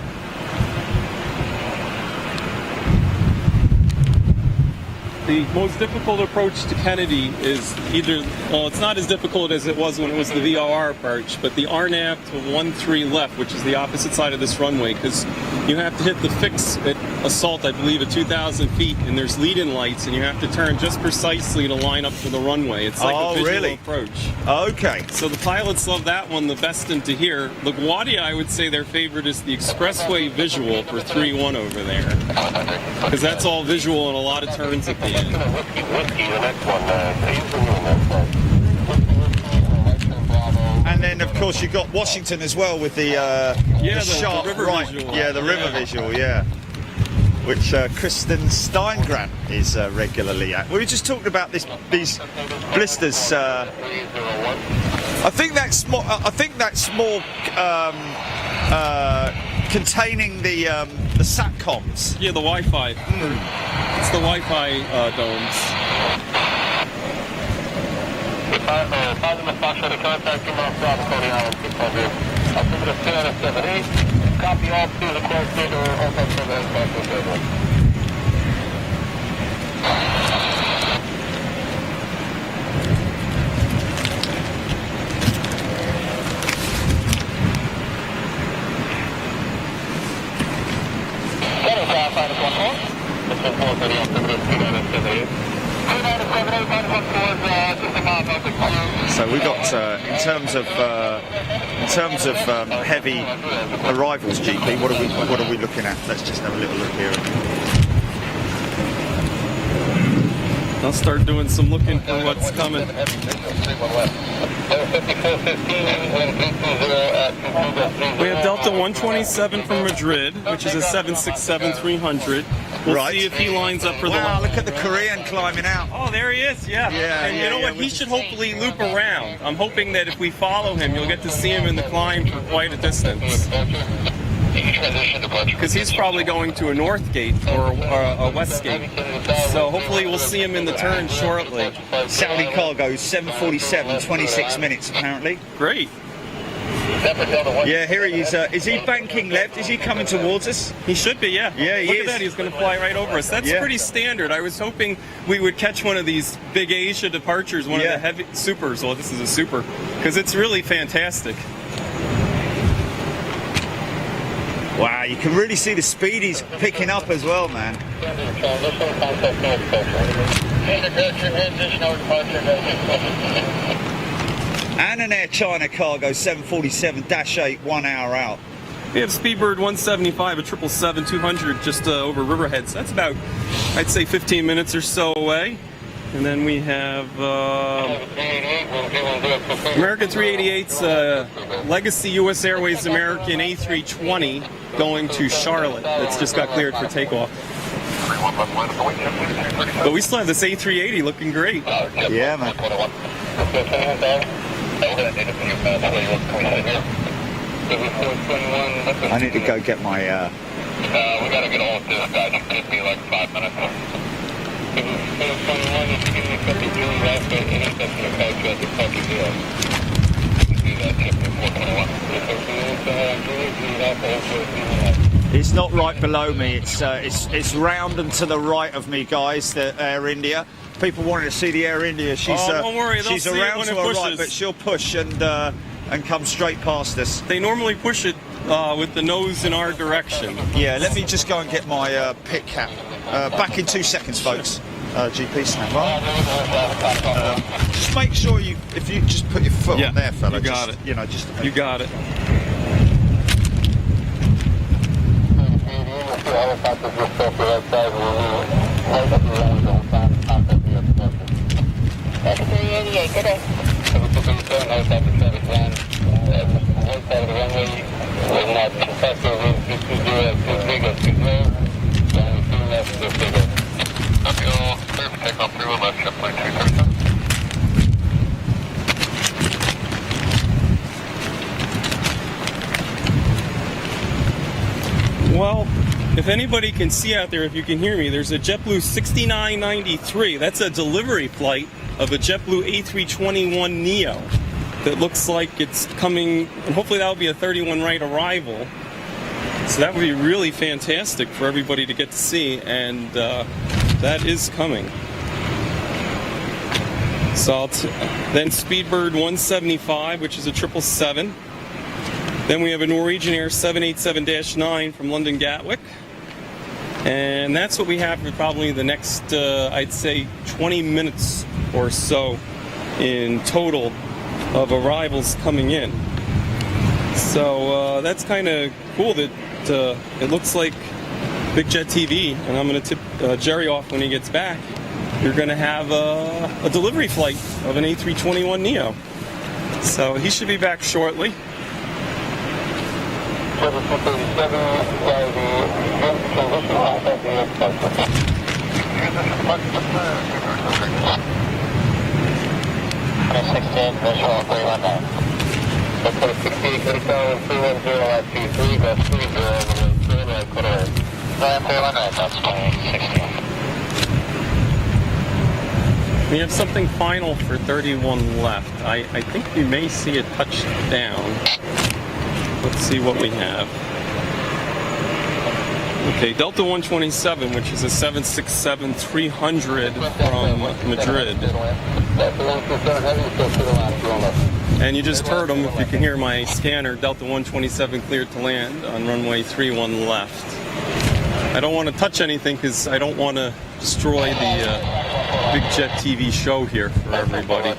The most difficult approach to Kennedy is it's not as difficult as it was when it was the VRR approach, but the RNAV to 13 left, which is the opposite side of this runway, because you have to hit the fix at assault, I believe, at 2,000 feet, and there's lead-in lights, and you have to turn just precisely to line up to the runway. It's like a visual approach. Okay. So the pilots love that one the best into here. LaGuardia, I would say their favorite is the expressway visual for 3-1 over there, because that's all visual and a lot of turns at the end. Whiskey, the next one, And then, of course, you've got Washington as well with the sharp river right. visual. Yeah, the river visual. Yeah, which Kristen Steingran is regularly at. We were just talking about these blisters. I think that's more. Containing the satcoms. Yeah, the Wi-Fi. It's the Wi-Fi domes. Positive Foxtrot, contact him off Bravo, Coney Island, 600. Altimeter 278. Copy all to the close figure, Hotel 78, So we got in terms of heavy arrivals, GP. What are we looking at? Let's just have a little look here. I'll start doing some looking for what's coming. We have Delta 127 from Madrid, which is a 767-300. We'll Right. see if he lines up for the Wow, look at the Korean climbing out. Oh, there he is, yeah. And you know what? He should hopefully loop around. I'm hoping that if we follow him, you'll get to see him in the climb for quite a distance. Because he's probably going to a north gate or a west gate. So hopefully we'll see him in the turn shortly. Saudi cargo, 7:47, 26 minutes apparently. Great. Yeah, here he is. Is he banking left? Is he coming towards us? He should be, yeah. Yeah, he Look is. at that, he's going to fly right over us. That's Yeah. pretty standard. I was hoping we would catch one of these big Asia departures, one of the heavy supers. Well, this is a super, because it's really fantastic. Wow, you can really see the speed he's picking up as well, man. And an Air China cargo, 747-8, 1 hour out. We have Speedbird 175, a 777-200 just over Riverhead. So that's about, I'd say, 15 minutes or so away. And then we have American 388's Legacy US Airways American A320 going to Charlotte. That's just got cleared for takeoff. But we still have this A380 looking great. Yeah, man. I need to go get my... we gotta get all of this, guys. It could be like 5 minutes. It's not right below me. It's round and to the right of me, guys. The Air India. People wanted to see the Air India. She's don't worry, they'll she's see it around when to it our pushes. right, but she'll push and come straight past us. They normally push it with the nose in our direction. Yeah, let me just go and get my pit cap. Back in 2 seconds, folks. GP, stand by. Just make sure if you just put your foot on there, fella. You got it. You know, just You got it. Well, if anybody can see out there, if you can hear me, there's a JetBlue 6993. That's a delivery flight of a JetBlue A321neo that looks like it's coming, and hopefully that'll be a 31 right arrival. So that would be really fantastic for everybody to get to see, and that is coming. So then Speedbird 175, which is a 777. Then we have a Norwegian Air 787-9 from London Gatwick. And that's what we have for probably the next, I'd say, 20 minutes or so in total of arrivals coming in. So that's kind of cool that it looks like Big Jet TV, and I'm going to tip Jerry off when he gets back. You're going to have a delivery flight of an A321neo. So he should be back shortly. We have something final for 31 left. I think you may see it touch down. Let's see what we have. Okay, Delta 127, which is a 767-300 from Madrid. And you just heard them, if you can hear my scanner, Delta 127 cleared to land on runway 31 left. I don't want to touch anything because I don't want to destroy the Big Jet TV show here for everybody.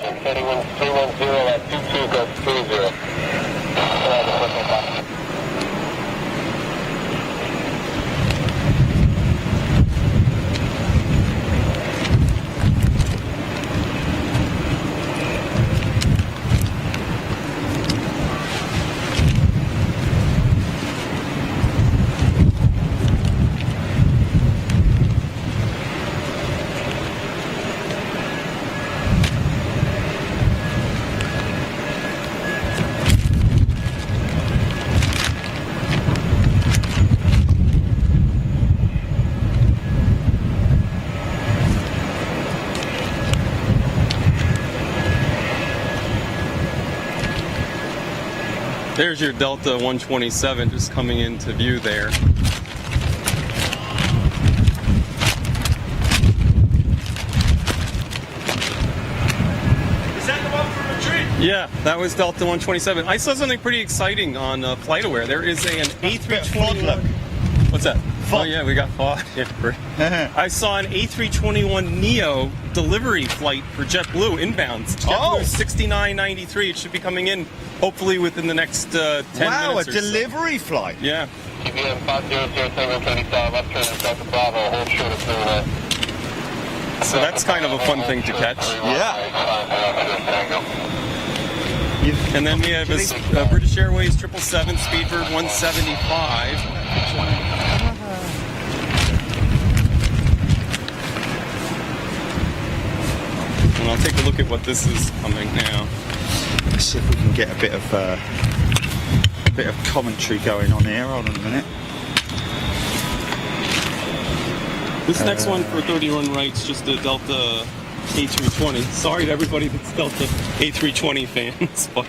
There's your Delta 127 just coming into view there. Is that the one from Madrid? Yeah, that was Delta 127. I saw something pretty exciting on FlightAware. There is an A321. What's that? Oh yeah, we got fog. Yeah, I saw an A321neo delivery flight for JetBlue inbounds. JetBlue 6993. It should be coming in hopefully within the next 10 minutes. Wow, a or delivery so. flight. Yeah. So that's kind of a fun thing to catch. Yeah. And then we have a British Airways 777 Speedbird 175. And I'll take a look at what this is coming now. Let's see if we can get a bit of commentary going on here. Hold on a minute. This next one for 31 right's just a Delta A320. Sorry to everybody that's Delta A320 fans, but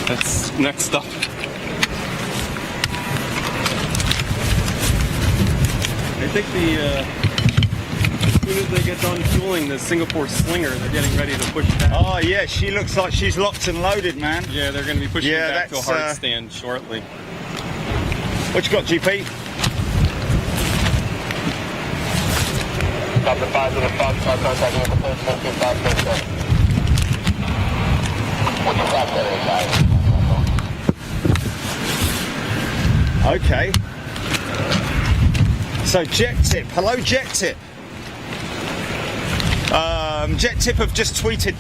that's next up. I think as soon as they get done fueling the Singapore Slinger, they're getting ready to push back. Oh yeah, she looks like she's locked and loaded, man. Yeah, they're going to be pushing back to a hard that's, stand shortly. What you got, GP? Okay. So Jet Tip, hello Jet Tip. Jet Tip have just tweeted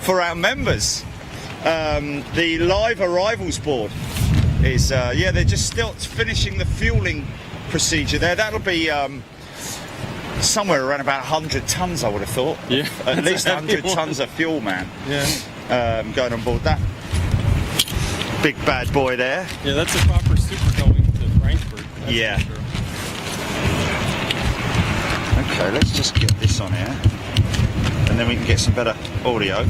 for our members. The live arrivals board is yeah, they're just still finishing the fueling procedure there. That'll be somewhere around about 100 tons, I would have thought. Yeah, at least 100 tons of fuel, man. Yeah. Going on board that big bad boy there. Yeah, that's a proper super going to Frankfurt. That's Yeah. for sure. Okay, let's just get this on here, and then we can get some better audio.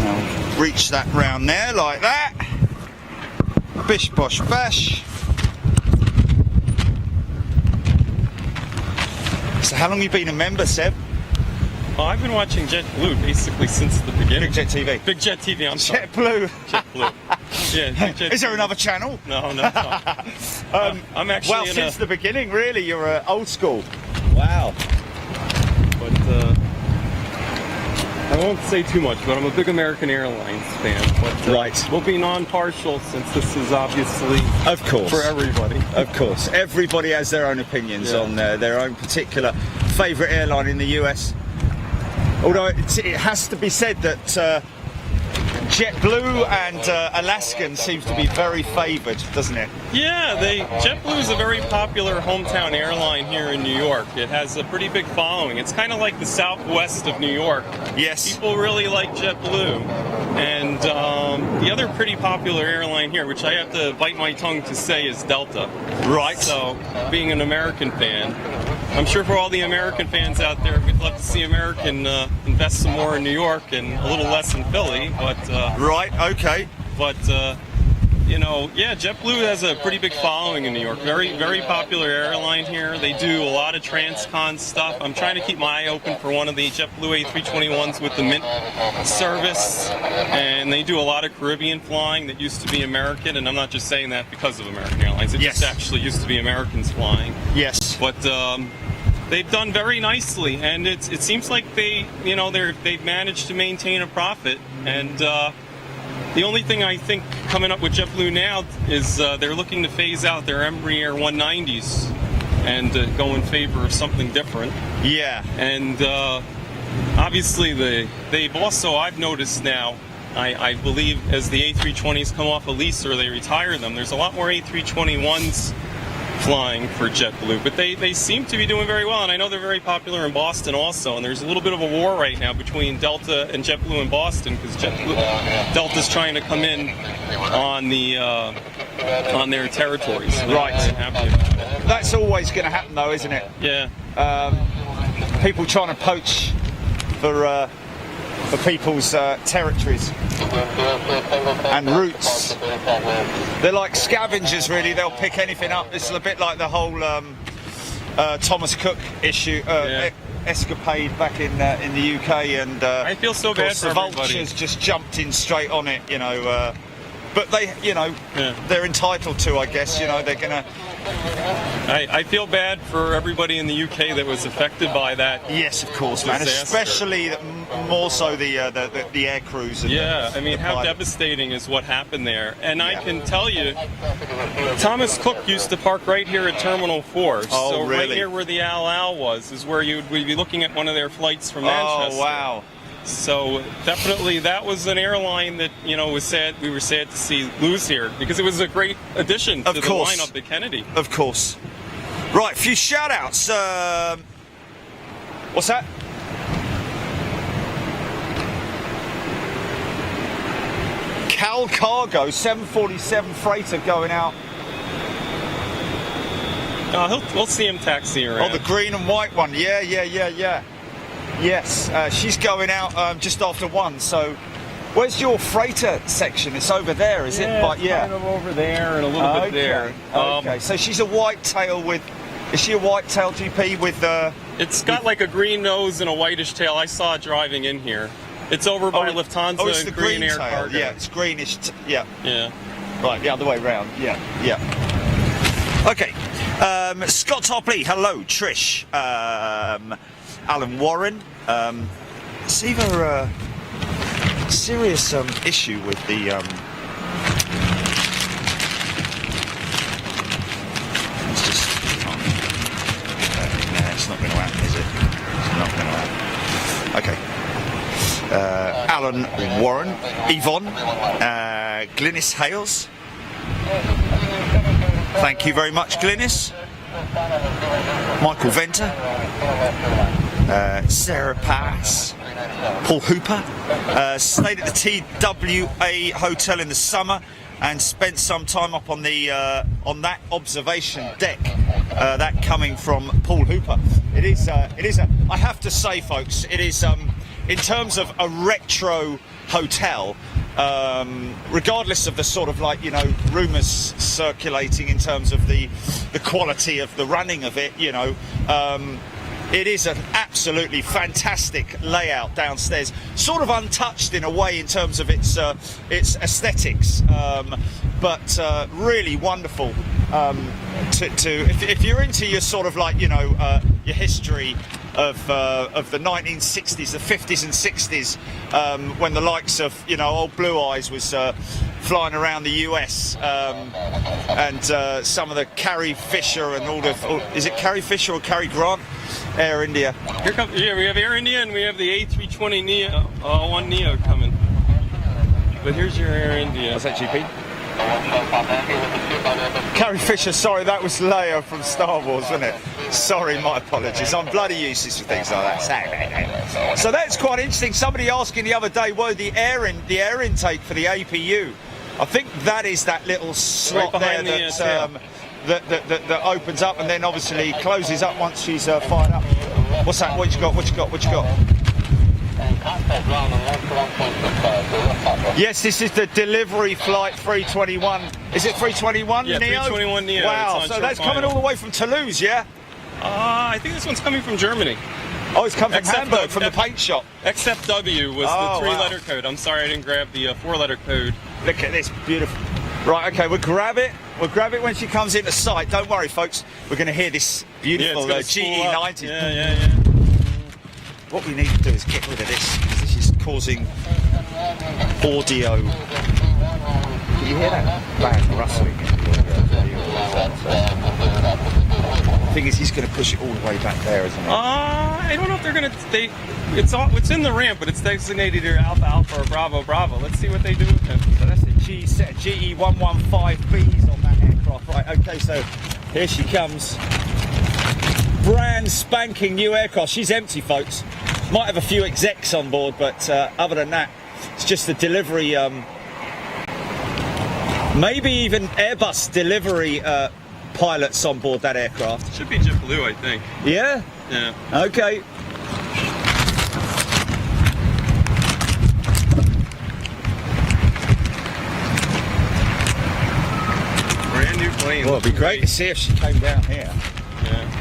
Now, reach that round there like that. Bish bosh bash. So how long have you been a member, Seb? Oh, I've been watching JetBlue basically since the beginning. Big Jet TV. Big Jet TV, I'm sorry. JetBlue. JetBlue. Yeah, Big Jet Is there TV. another channel? No, no. I'm actually Well, in since a, the beginning, really, you're old school. Wow. but I won't say too much, but I'm a big American Airlines fan. But, Right. We'll be non-partial since this is obviously Of course. for everybody. Of course. Everybody has their own opinions on their own particular favourite airline in the US. Although it has to be said that JetBlue and Alaskan seems to be very favoured, doesn't it? Yeah, JetBlue is a very popular hometown airline here in New York. It has a pretty big following. It's kind of like the Southwest of New York. Yes. People really like JetBlue. And the other pretty popular airline here, which I have to bite my tongue to say, is Delta. Right. So, being an American fan, I'm sure for all the American fans out there, we'd love to see American invest some more in New York and a little less in Philly. But right, okay. But you know, yeah, JetBlue has a pretty big following in New York. Very, very popular airline here. They do a lot of transcon stuff. I'm trying to keep my eye open for one of the JetBlue A321s with the Mint service, and they do a lot of Caribbean flying that used to be American. And I'm not just saying that because of American Airlines. It just actually used to be Americans flying. Yes. But they've done very nicely, and it seems like they've managed to maintain a profit. And the only thing I think coming up with JetBlue now is they're looking to phase out their Embraer 190s and go in favor of something different. Yeah. And obviously they've also, I've noticed now, I believe as the A320s come off a lease or they retire them, there's a lot more A321s flying for JetBlue, but they seem to be doing very well, and I know they're very popular in Boston also, and there's a little bit of a war right now between Delta and JetBlue in Boston, because Delta's trying to come in on their territories. Right. That's always going to happen though, isn't it? Yeah. People trying to poach for people's territories and routes. They're like scavengers, really. They'll pick anything up. It's a bit like the whole Thomas Cook issue, escapade back in the UK, and I feel so bad for the everybody. vultures just jumped in straight on it, you know. But they, you know, they're entitled to, I guess. You know, they're gonna. I feel bad for everybody in the UK that was affected by that. Yes, of course, man. Disaster. Especially more so the air crews. And I mean, how devastating is what happened there? And I can tell you, Thomas Cook used to park right here at Terminal 4. Oh, so really? right here where the Al Al was is where we'd be looking at one of their flights from Manchester. Oh, wow. So definitely that was an airline that, you know, was sad. We were sad to see lose here because it was a great addition to the lineup at Kennedy. Of course. Right, a few shout outs. What's that? Cal Cargo 747 freighter going out. We'll see him taxi around. Oh, the green and white one. Yeah. Yes, she's going out just after 1. So, where's your freighter section? It's over there, is it? But kind of over there and a little bit there. Okay, so she's a whitetail with. Is she a whitetail GP with? It's got like a green nose and a whitish tail. I saw it driving in here. It's over by Lufthansa. Oh, it's the green Air tail. Cargo. Yeah, it's greenish. Yeah. Right, the other way round. Yeah. Okay. Scott Topley, hello. Trish. Alan Warren. It's either a serious issue with the it's just it's not going to happen, is it? It's not going to happen. Okay. Alan Warren, Yvonne, Glynis Hales. Thank you very much, Glynis. Michael Venter. Sarah Pass, Paul Hooper, stayed at the TWA Hotel in the summer and spent some time up on the on that observation deck. That coming from Paul Hooper. It is a. I have to say, folks, it is in terms of a retro hotel. Regardless of the sort of rumours circulating in terms of the quality of the running of it, it is an absolutely fantastic layout downstairs, sort of untouched in a way in terms of its aesthetics, but really wonderful. If you're into your sort of your history of the 1960s, the 50s and 60s, when the likes of old Blue Eyes was flying around the US, and some of the Carrie Fisher and all the is it Carrie Fisher or Carrie Grant? Air India. Here comes, we have Air India and we have the A320 Neo, 1 Neo coming. But here's your Air India. What's that, GP? Carrie Fisher, sorry, that was Leia from Star Wars, wasn't it? Sorry, my apologies. I'm bloody useless with things like that. So that's quite interesting. Somebody asking the other day, what the air intake for the APU? I think that is that little slot right there that that opens up and then obviously closes up once she's fired up. What's that? What you got? What you got? What you got? Yes, this is the delivery flight 321. Is it 321 Yeah, Neo? 321 Neo. Wow, It's on so that's short coming final. all the way from Toulouse, yeah? I think this one's coming from Germany. Oh, it's come from Except Hamburg, the- from the paint shop. Except W was Oh, the wow. 3-letter code. I'm sorry I didn't grab the 4-letter code. Look at this, beautiful. Right, okay, we'll grab it. We'll grab it when she comes into sight. Don't worry, folks. We're going to hear this Yeah, beautiful it's gonna spool up. GE90. Yeah. What we need to do is get rid of this, because this is causing audio. Can you hear that? Bang, rustling. The thing is, he's going to push it all the way back there, isn't he? I don't know if they're gonna. It's in the ramp, but it's designated either Alpha Alpha or Bravo Bravo. Let's see what they do with him. So that's the GE115Bs on that aircraft. Right, okay, so here she comes. Brand spanking new aircraft. She's empty, folks. Might have a few execs on board, but other than that, it's just the delivery. Maybe even Airbus delivery pilots on board that aircraft. Should be JetBlue, I think. Yeah? Yeah. Okay. Brand new plane. Well, it'd be great to see if she came down here. Yeah.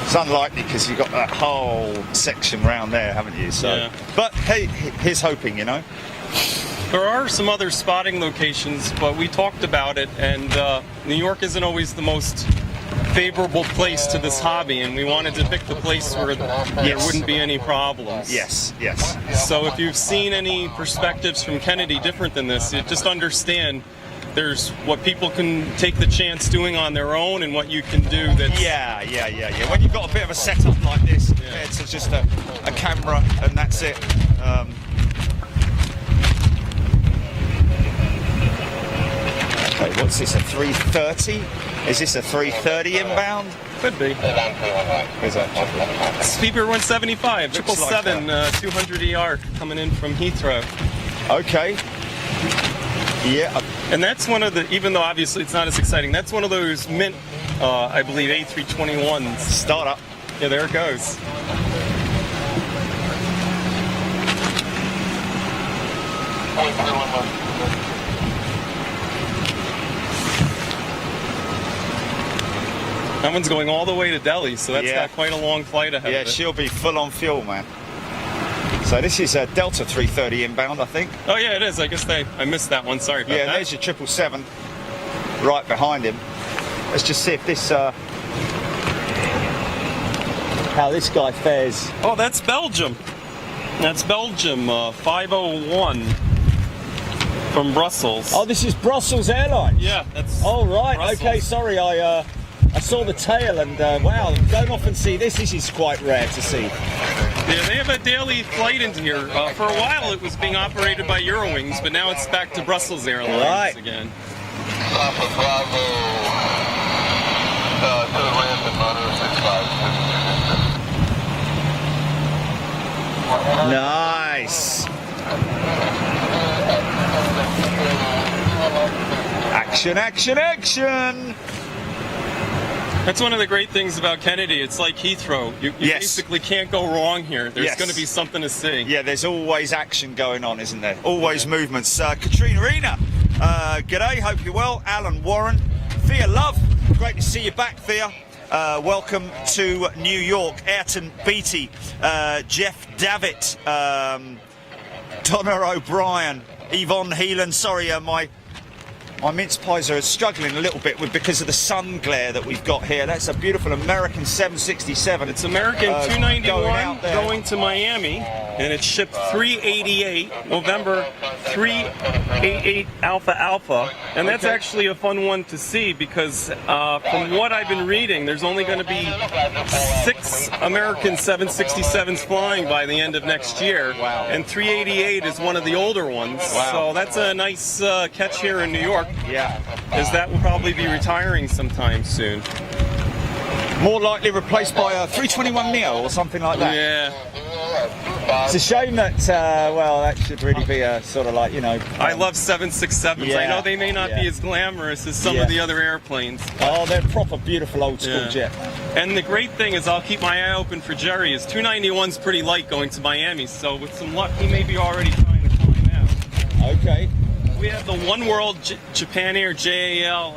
It's unlikely because you've got that whole section round there, haven't you? So, Yeah. But hey, here's hoping, you know. There are some other spotting locations, but we talked about it, and New York isn't always the most favorable place to this hobby, and we wanted to pick the place where there wouldn't be any problems. Yes. So if you've seen any perspectives from Kennedy different than this, you just understand there's what people can take the chance doing on their own and what you can do that's... Yeah. When you've got a bit of a setup like this, compared to just a camera and that's it. Okay, what's this, a 330? Is this a 330 inbound? Could be. Is that Speedbird 175, Looks like 777, 200 ER coming in from Heathrow. okay. Yeah. And that's one of the, even though obviously it's not as exciting, that's one of those mint, I believe, A321s. Start up. Yeah, there it goes. That one's going all the way to Delhi, so that's got quite a long flight ahead Yeah, of it. she'll be full on fuel, man. So this is a Delta 330 inbound, I think. Oh yeah, it is. I guess I missed that one. Sorry about Yeah, that. there's your 777 right behind him. Let's just see if this, how this guy fares. Oh, that's Belgium. That's Belgium, 501 from Brussels. Oh, this is Brussels Airlines. yeah, that's. Oh, right. Brussels. Okay, sorry. I saw the tail and wow, don't often see this. This is quite rare to see. Yeah, they have a daily flight into here. For a while, it was being operated by Eurowings, but now it's back to Brussels Airlines Right. again. Alpha Bravo, to the ramp and monitor 65. Nice. Action, action, action. That's one of the great things about Kennedy. It's like Heathrow. You Yes. basically can't go wrong here. There's Yes. going to be something to see. Yeah, there's always action going on, isn't there? Always movements. Katrina Arena, g'day, hope you're well. Alan Warren, Thea Love, great to see you back, Thea. Welcome to New York. Ayrton Beatty, Jeff Davitt, Donna O'Brien, Yvonne Heelan. Sorry, my mince pies are struggling a little bit because of the sun glare that we've got here. That's a beautiful American 767. It's American going 291 out there. going to Miami, and it's shipped 388, November 388 Alpha Alpha. And that's actually a fun one to see because from what I've been reading, there's only going to be 6 American 767s flying by the end of next year. Wow. And 388 is one of the older ones. Wow. So that's a nice catch here in New York, Yeah. as that will probably be retiring sometime soon. More likely replaced by a 321 Neo or something like that. Yeah. It's a shame that, well, that should really be a sort of like, you know. I love 767s. Yeah, I know they may not be as glamorous as some of the other airplanes. Oh, they're proper beautiful old school jet. And the great thing is, I'll keep my eye open for Jerry. His 291's pretty light going to Miami, so with some luck, he may be already trying to climb out. Okay. We have the One World Japan Air JAL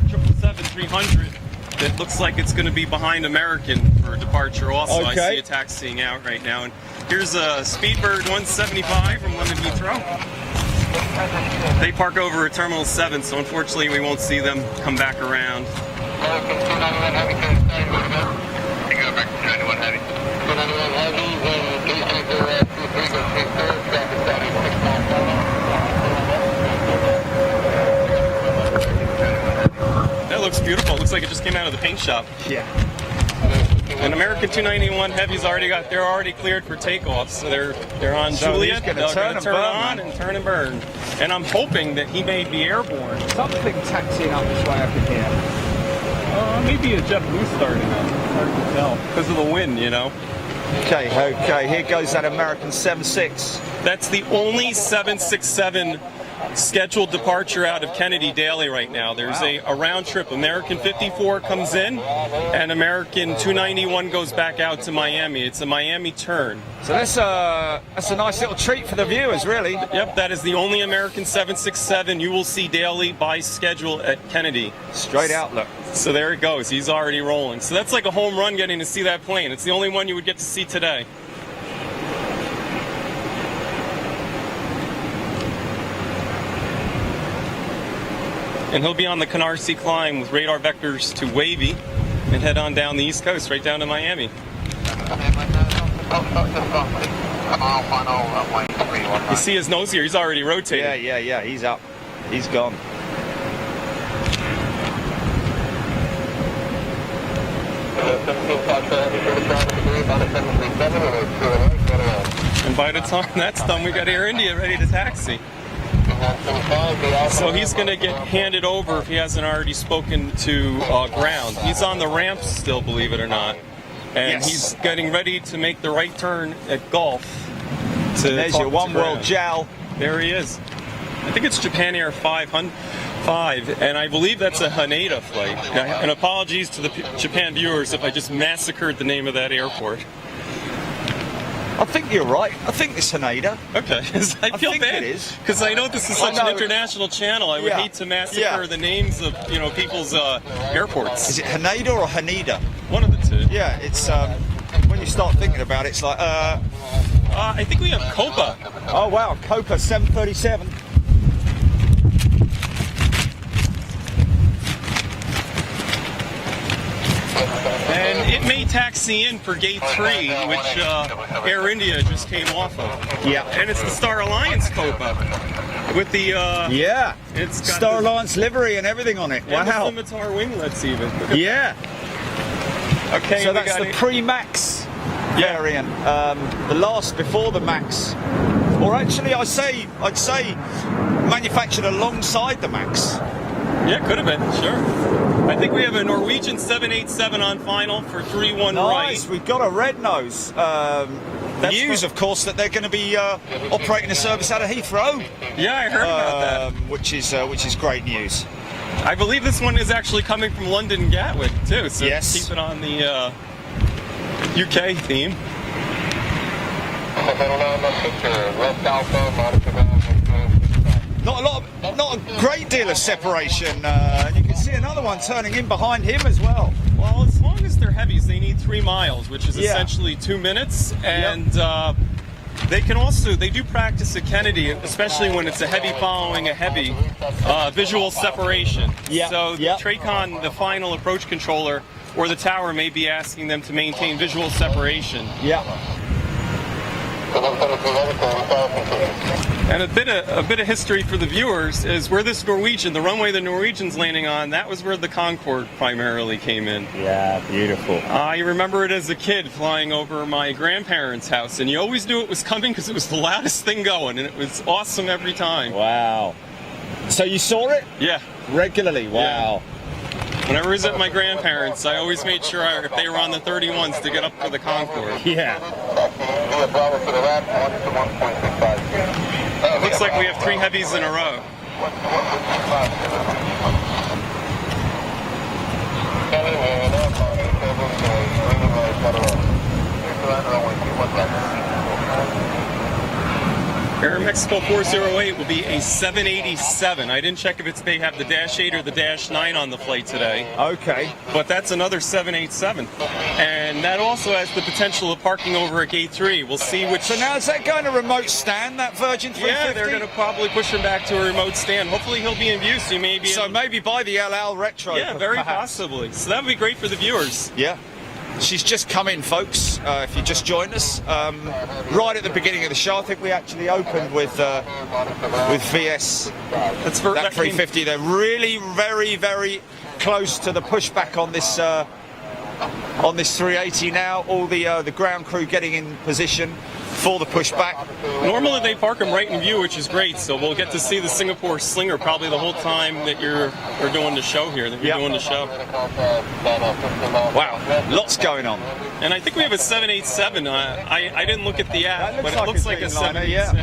777-300 that looks like it's going to be behind American for departure also. I see it taxiing out right now. And here's a Speedbird 175 from London Heathrow. They park over at Terminal 7, so unfortunately we won't see them come back around. That looks beautiful. It looks like it just came out of the paint shop. Yeah. An American 291 Heavy's they're already cleared for takeoff, so they're on Juliet. They're going to turn on and turn and burn. And I'm hoping that he may be airborne. Something taxiing up this way up in here. Maybe a JetBlue starting up. Hard to tell because of the wind, you know. Okay. Here goes that American 76. That's the only 767 scheduled departure out of Kennedy daily right now. There's a round trip. American 54 comes in, and American 291 goes back out to Miami. It's a Miami turn. So that's a nice little treat for the viewers, really. Yep, that is the only American 767 you will see daily by schedule at Kennedy. Straight outlook. So there it goes. He's already rolling. So that's like a home run getting to see that plane. It's the only one you would get to see today. And he'll be on the Canarsie climb with radar vectors to Wavy and head on down the East Coast, right down to Miami. You see his nose here, he's already rotating. Yeah, he's up. He's gone. And by the time that's done, we got Air India ready to taxi. So he's going to get handed over if he hasn't already spoken to ground. He's on the ramp still, believe it or not. And he's getting ready to make the right turn at Gulf. There's your One World JAL. There he is. I think it's Japan Air 5, and I believe that's a Haneda flight. And apologies to the Japan viewers if I just massacred the name of that airport. I think you're right. I think it's Haneda. Okay. I feel think bad it is. because I know this is such an international channel. I would hate to massacre the names of people's airports. Is it Haneda or Haneda? One of the two. Yeah, it's when you start thinking about it, it's like I think we have Copa. Oh wow, Copa 737. And it may taxi in for Gate 3, which Air India just came off of. Yeah. And it's the Star Alliance Copa with the it's got Star Alliance livery and everything on it. And wow. the scimitar winglets even. Yeah. Okay. So that's the pre-Max variant. The last before the Max, or actually, I'd say manufactured alongside the Max. Yeah, could have been, sure. I think we have a Norwegian 787 on final for 31 nice. right. We've got a red nose. News, of course, that they're going to be operating a service out of Heathrow. Yeah, I heard about that. Which is great news. I believe this one is actually coming from London Gatwick too. So keep it on the UK theme. Not a great deal of separation. You can see another one turning in behind him as well. Well, as long as they're heavies, they need 3 miles, which is essentially 2 minutes. And they do practice at Kennedy, especially when it's a heavy following a heavy, visual separation. So the TRACON, the final approach controller, or the tower may be asking them to maintain visual separation. And a bit of history for the viewers is where this Norwegian, the runway the Norwegian's landing on, that was where the Concorde primarily came in. Yeah, beautiful. I remember it as a kid flying over my grandparents' house, and you always knew it was coming because it was the loudest thing going, and it was awesome every time. Wow. So you saw it? Yeah. Regularly? Wow. Whenever I was at my grandparents, I always made sure if they were on the 31s to get up for the Concorde. Yeah. It looks like we have 3 heavies in a row. Aeromexico 408 will be a 787. I didn't check if they have the Dash 8 or the Dash 9 on the flight today. Okay. But that's another 787. And that also has the potential of parking over at Gate 3. We'll see which... So now is that going to remote stand, that Virgin 350? Yeah, they're going to probably push him back to a remote stand. Hopefully he'll be in view, so you may be... So maybe buy the LL Retro. Yeah, very perhaps. possibly. So that would be great for the viewers. Yeah. She's just come in, folks, if you just joined us. Right at the beginning of the show, I think we actually opened with VS. That's for that 350. They're really very, very close to the pushback on this 380 now. All the ground crew getting in position for the pushback. Normally they park them right in view, which is great. So we'll get to see the Singapore Slinger probably the whole time that we're doing the show here. That you're doing the show. Wow, lots going on. And I think we have a 787. I didn't look at the app, but it looks like a 787. Yeah.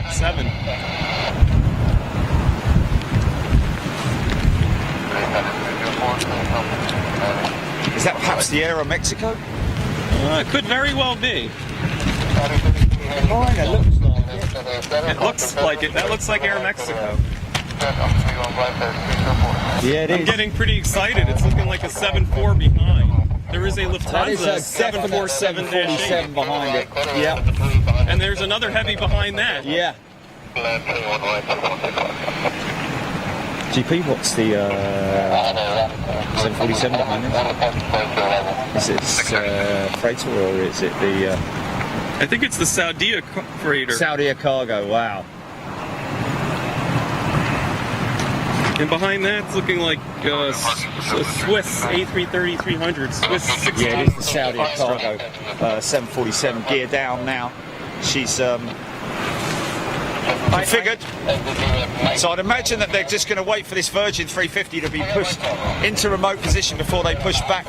Is that perhaps the Aero Mexico? It could very well be. It looks like it. That looks like Air Mexico. Yeah, it is. I'm getting pretty excited. It's looking like a 7-4 behind. There is a Lufthansa 747-8 behind it. Yeah. And there's another heavy behind that. Yeah. GP, what's the 747 behind it? Is it freighter or is it the... I think it's the Saudia freighter. Saudia cargo, wow. And behind that, it's looking like a Swiss A330-300, Swiss 60. Yeah, it is the Saudia cargo 747 gear down now. She's configured. So I'd imagine that they're just going to wait for this Virgin 350 to be pushed into remote position before they push back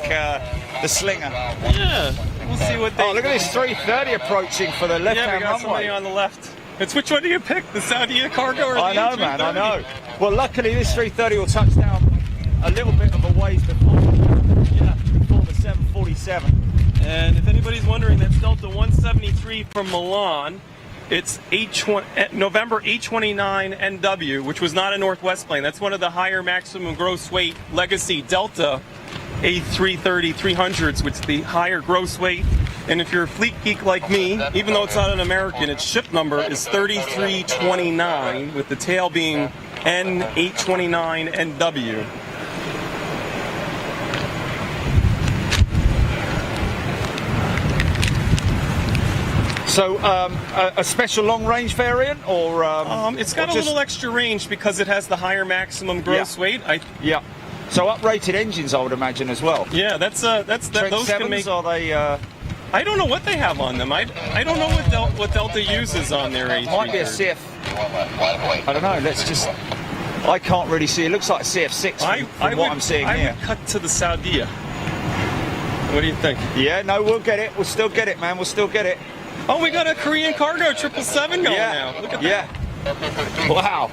the Slinger. Yeah, we'll see what they... Oh, look at this 330 approaching for the left-hand runway. Yeah, we got somebody on the left. It's which one do you pick, the Saudia cargo or the I know, A330? man, I know. Well, luckily this 330 will touch down a little bit of a ways before the 747. And if anybody's wondering, that's Delta 173 from Milan. It's November 829 NW, which was not a Northwest plane. That's one of the higher maximum gross weight legacy Delta A330-300s, which is the higher gross weight. And if you're a fleet geek like me, even though it's not an American, its ship number is 3329, with the tail being N829NW. So a special long-range variant, or it's got a little extra range because it has the higher maximum gross weight. Yeah. So uprated engines, I would imagine, as well. Yeah, that's Trent those 7s, can make. Are they? I don't know what they have on them. I don't know what Delta uses on their A330. Might be a CF. I don't know. Let's just. I can't really see. It looks like CF6 from what I'm seeing here. I would cut to the Saudia. What do you think? Yeah, no, we'll get it. We'll still get it, man. We'll still get it. Oh, we got a Korean cargo 777 going now. Look at that. Wow.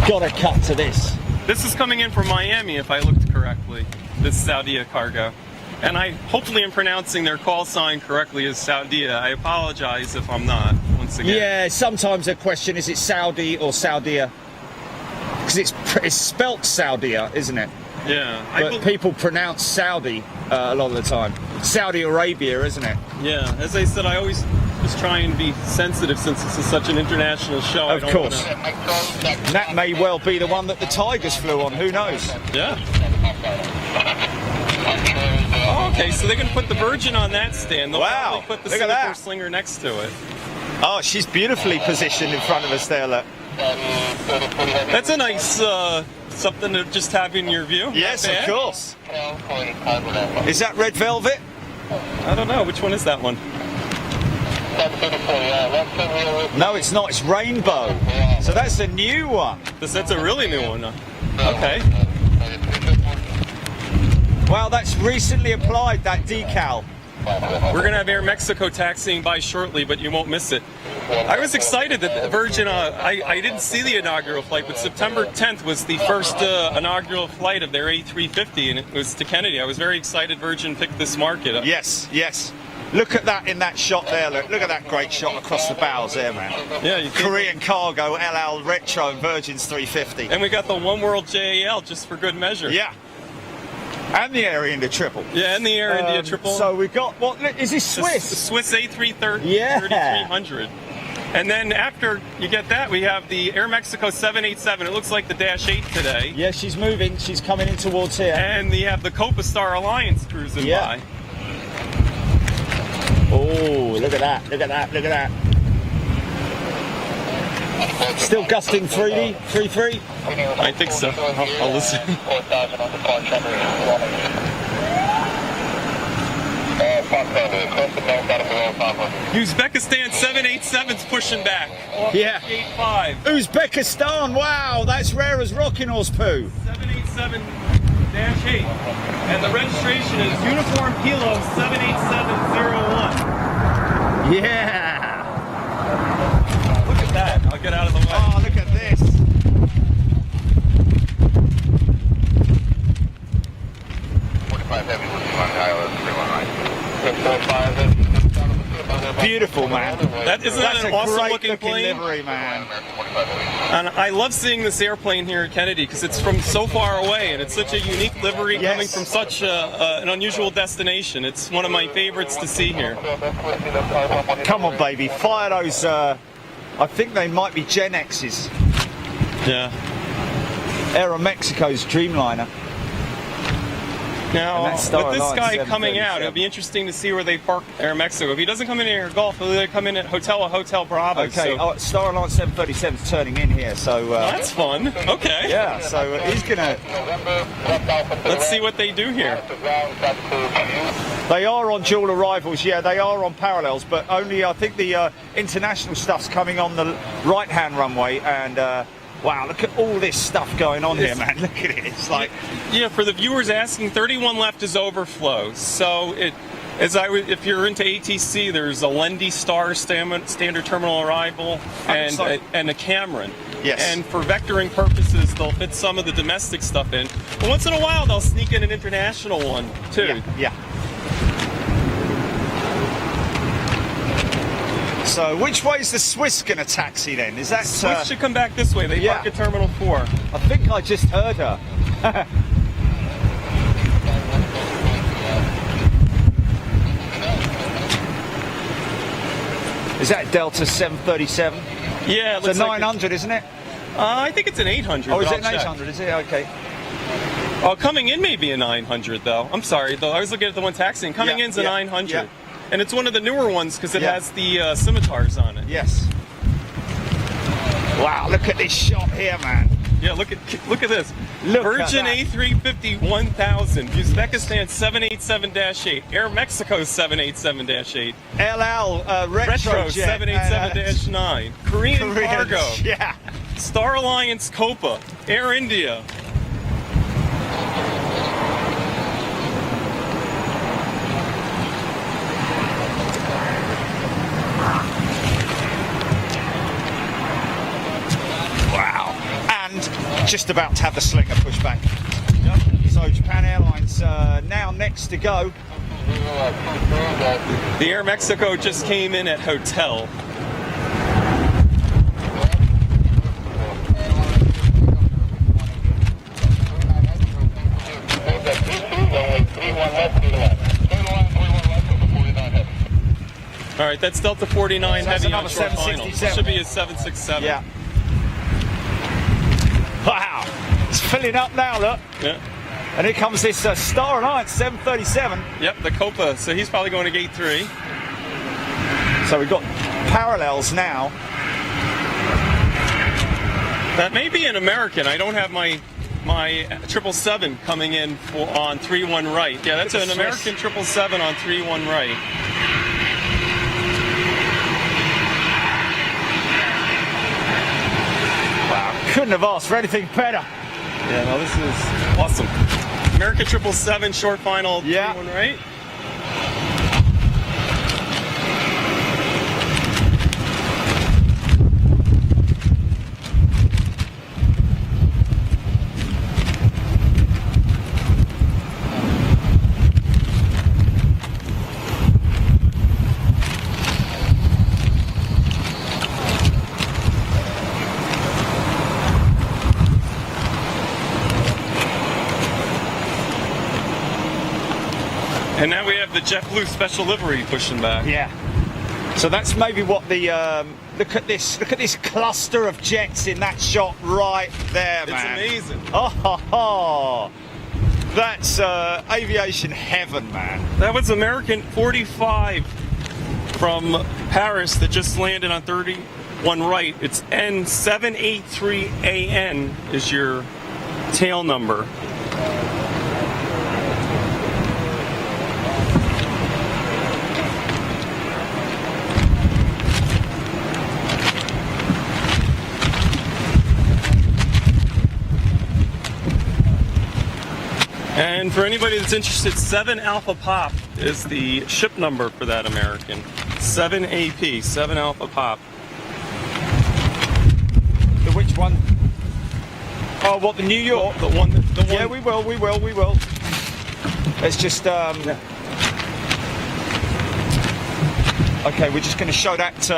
Gotta cut to this. This is coming in from Miami, if I looked correctly. This Saudia cargo. And I hopefully am pronouncing their call sign correctly as Saudia. I apologize if I'm not, once again. Yeah, sometimes a question, is it Saudi or Saudia? Because it's spelt Saudia, isn't it? Yeah. But people pronounce Saudi a lot of the time. Saudi Arabia, isn't it? Yeah. As I said, I always just try and be sensitive since this is such an international show. Of course. That may well be the one that the Tigers flew on. Who knows? Yeah. Oh, okay, so they're going to put the Virgin on that stand. They'll probably put the Singapore Slinger next to it. Oh, she's beautifully positioned in front of us there, look. That's a nice something to just have in your view. Yes, of course. Is that red velvet? I don't know. Which one is that one? No, it's not. It's rainbow. So that's a new one. That's a really new one. Okay. Wow, that's recently applied, that decal. We're going to have Air Mexico taxiing by shortly, but you won't miss it. I was excited that Virgin, I didn't see the inaugural flight, but September 10th was the first inaugural flight of their A350, and it was to Kennedy. I was very excited Virgin picked this market up. Yes, yes. Look at that in that shot there. Look at that great shot across the bows there, man. Yeah, you can. Korean Cargo, LL Retro, and Virgin's 350. And we got the One World JAL just for good measure. Yeah. And the Air India triple. Yeah, and the Air India triple. So we've got, what, is this Swiss? The Swiss A330, Yeah. 3300. And then after you get that, we have the Air Mexico 787. It looks like the Dash 8 today. Yeah, she's moving. She's coming in towards here. And we have the Copa Star Alliance cruising by. Oh, look at that. Look at that. Look at that. Still gusting 3D? 3-3? I think so. I'll listen. Uzbekistan 787's pushing back. Yeah. 85. Uzbekistan, wow, that's rare as rocking horse poo. 787-8. And the registration is Uniform Kilo 78701. Yeah. Look at that. I'll get out of the way. Oh, look at this. Beautiful, man. Isn't that an awesome looking plane? Livery, man. And I love seeing this airplane here at Kennedy because it's from so far away and it's such a unique livery coming from such an unusual destination. It's one of my favorites to see here. Come on, baby. Fire those, I think they might be Gen X's. Yeah. Aeromexico's Dreamliner. Now, with this guy coming out, it'll be interesting to see where they park Air Mexico. If he doesn't come in Air Gulf, he'll come in at Hotel Bravo. Okay, so. Star Alliance 737's turning in here, so... that's fun. Okay. Yeah, so he's going to... Let's see what they do here. They are on dual arrivals, yeah, they are on parallels, but only, I think the international stuff's coming on the right-hand runway, and... wow, look at all this stuff going on here, man. Look at it. It's like... Yeah, for the viewers asking, 31 left is overflow. So if you're into ATC, there's a Lendy Star standard terminal arrival and a Cameron. Yes. And for vectoring purposes, they'll fit some of the domestic stuff in. But once in a while, they'll sneak in an international one, too. Yeah. So which way is the Swiss going to taxi then? Is that Swiss should come back this way. They park at Terminal 4. I think I just heard her. Is that Delta 737? Yeah, it it's looks a 900, like isn't it? I think it's an 800. Oh, is it an 800? Is it? Okay. Oh, coming in may be a 900 though. I'm sorry though. I was looking at the one taxiing. Coming in's a 900. Yeah. And it's one of the newer ones because it has the scimitars on it. Yes. Wow, look at this shot here, man. Yeah, look at this. Virgin A350 1000, Uzbekistan 787-8, Air Mexico 787-8, LL Retro 787-9, Korean Cargo, Star Alliance Copa, Air India. Just about to have the slinger push back. Yep. So Japan Airlines now next to go. The Air Mexico just came in at Hotel. All right, that's Delta 49 so heavy on short final. Should be a 767. Yeah. Wow, it's filling up now, look. Yeah. And here comes this Star Alliance 737. Yep, the Copa. So he's probably going to gate 3. So we've got parallels now. That may be an American. I don't have my 777 coming in on 31 right. Yeah, that's an American 777 on 31 right. Couldn't have asked for anything better. Yeah, no, this is awesome. American 777 short final. Yeah. 1, right? And now we have the JetBlue special livery pushing back. Yeah. So that's maybe what the look at this cluster of jets in that shot right there, man. It's amazing. Oh, ho, ho. That's aviation heaven, man. That was American 45 from Paris that just landed on 31 right. It's N783AN is your tail number. And for anybody that's interested, 7 Alpha Pop is the ship number for that American. 7 AP, 7 Alpha Pop. The which one? Oh, what, the New York? The one. Yeah, we will. It's just okay, we're just going to show that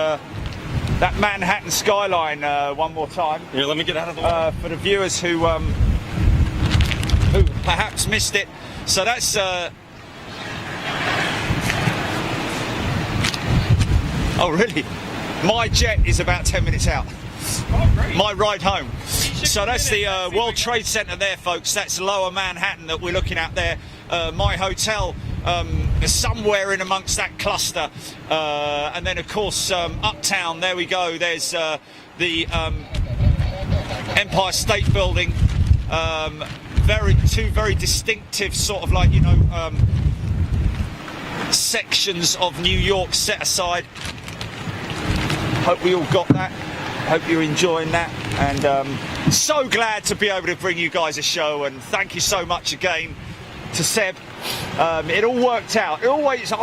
Manhattan skyline one more time. Here, let me get out of the way. For the viewers who perhaps missed it. So that's oh really? My jet is about 10 minutes out. Oh, great. My ride home. So that's the World Trade Center there, folks. That's Lower Manhattan that we're looking at there. My hotel is somewhere in amongst that cluster. And then, of course, uptown, there we go. There's the Empire State Building. Two very distinctive sort of like, you know, sections of New York set aside. Hope we all got that. Hope you're enjoying that. And so glad to be able to bring you guys a show. And thank you so much again to Seb. It all worked out. I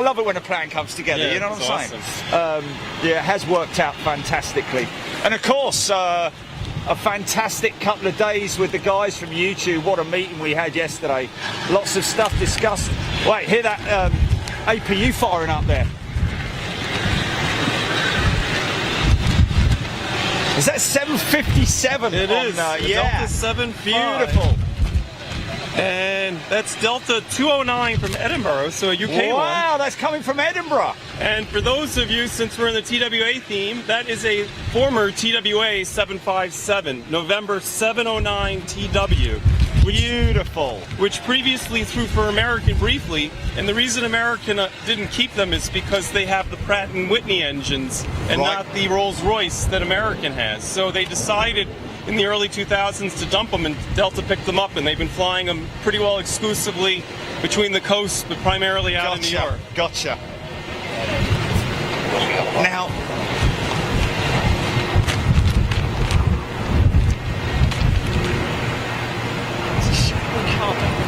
love it when a plan comes together. Yeah, you know what I'm awesome. saying? Yeah, it has worked out fantastically. And of course, a fantastic couple of days with the guys from YouTube. What a meeting we had yesterday. Lots of stuff discussed. Wait, hear that APU firing up there? Is that 757? It is. Yeah. Delta 75. Beautiful. And that's Delta 209 from Edinburgh, so a UK one. Wow, that's coming from Edinburgh. And for those of you, since we're in the TWA theme, that is a former TWA 757, November 709 TW. Beautiful. Which previously flew for American briefly, and the reason American didn't keep them is because they have the Pratt & Whitney engines and not the Rolls-Royce that American has. So they decided in the early 2000s to dump them, and Delta picked them up, and they've been flying them pretty well exclusively between the coasts, but primarily out in New York. Gotcha. Now,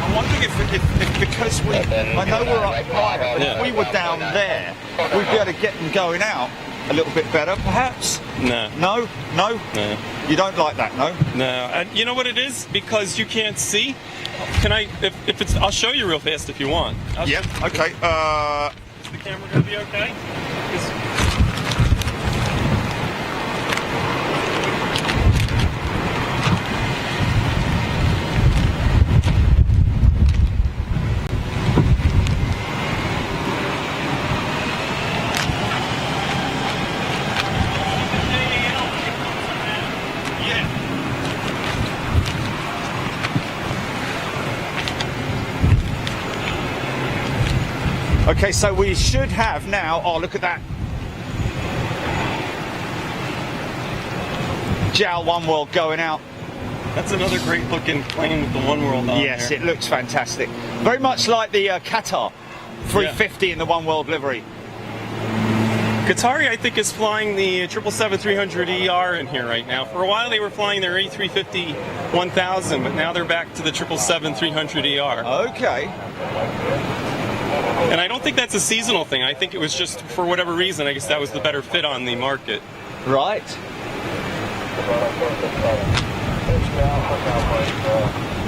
I'm wondering if because I know we're up higher, but if we were down there, we'd be able to get them going out a little bit better, perhaps? No. No? No? No. You don't like that, no? No. And you know what it is? Because you can't see. Can I, if it's, I'll show you real fast if you want. Yeah, okay. Is the camera going to be okay? Okay, so we should have now, oh, look at that. JAL One World going out. That's another great looking plane with the One World on Yes, there. it looks fantastic. Very much like the Qatar 350 in the One World livery. Qatari, I think, is flying the 777-300ER in here right now. For a while, they were flying their A350-1000, but now they're back to the 777-300ER. Okay. And I don't think that's a seasonal thing. I think it was just, for whatever reason, I guess that was the better fit on the market. Right.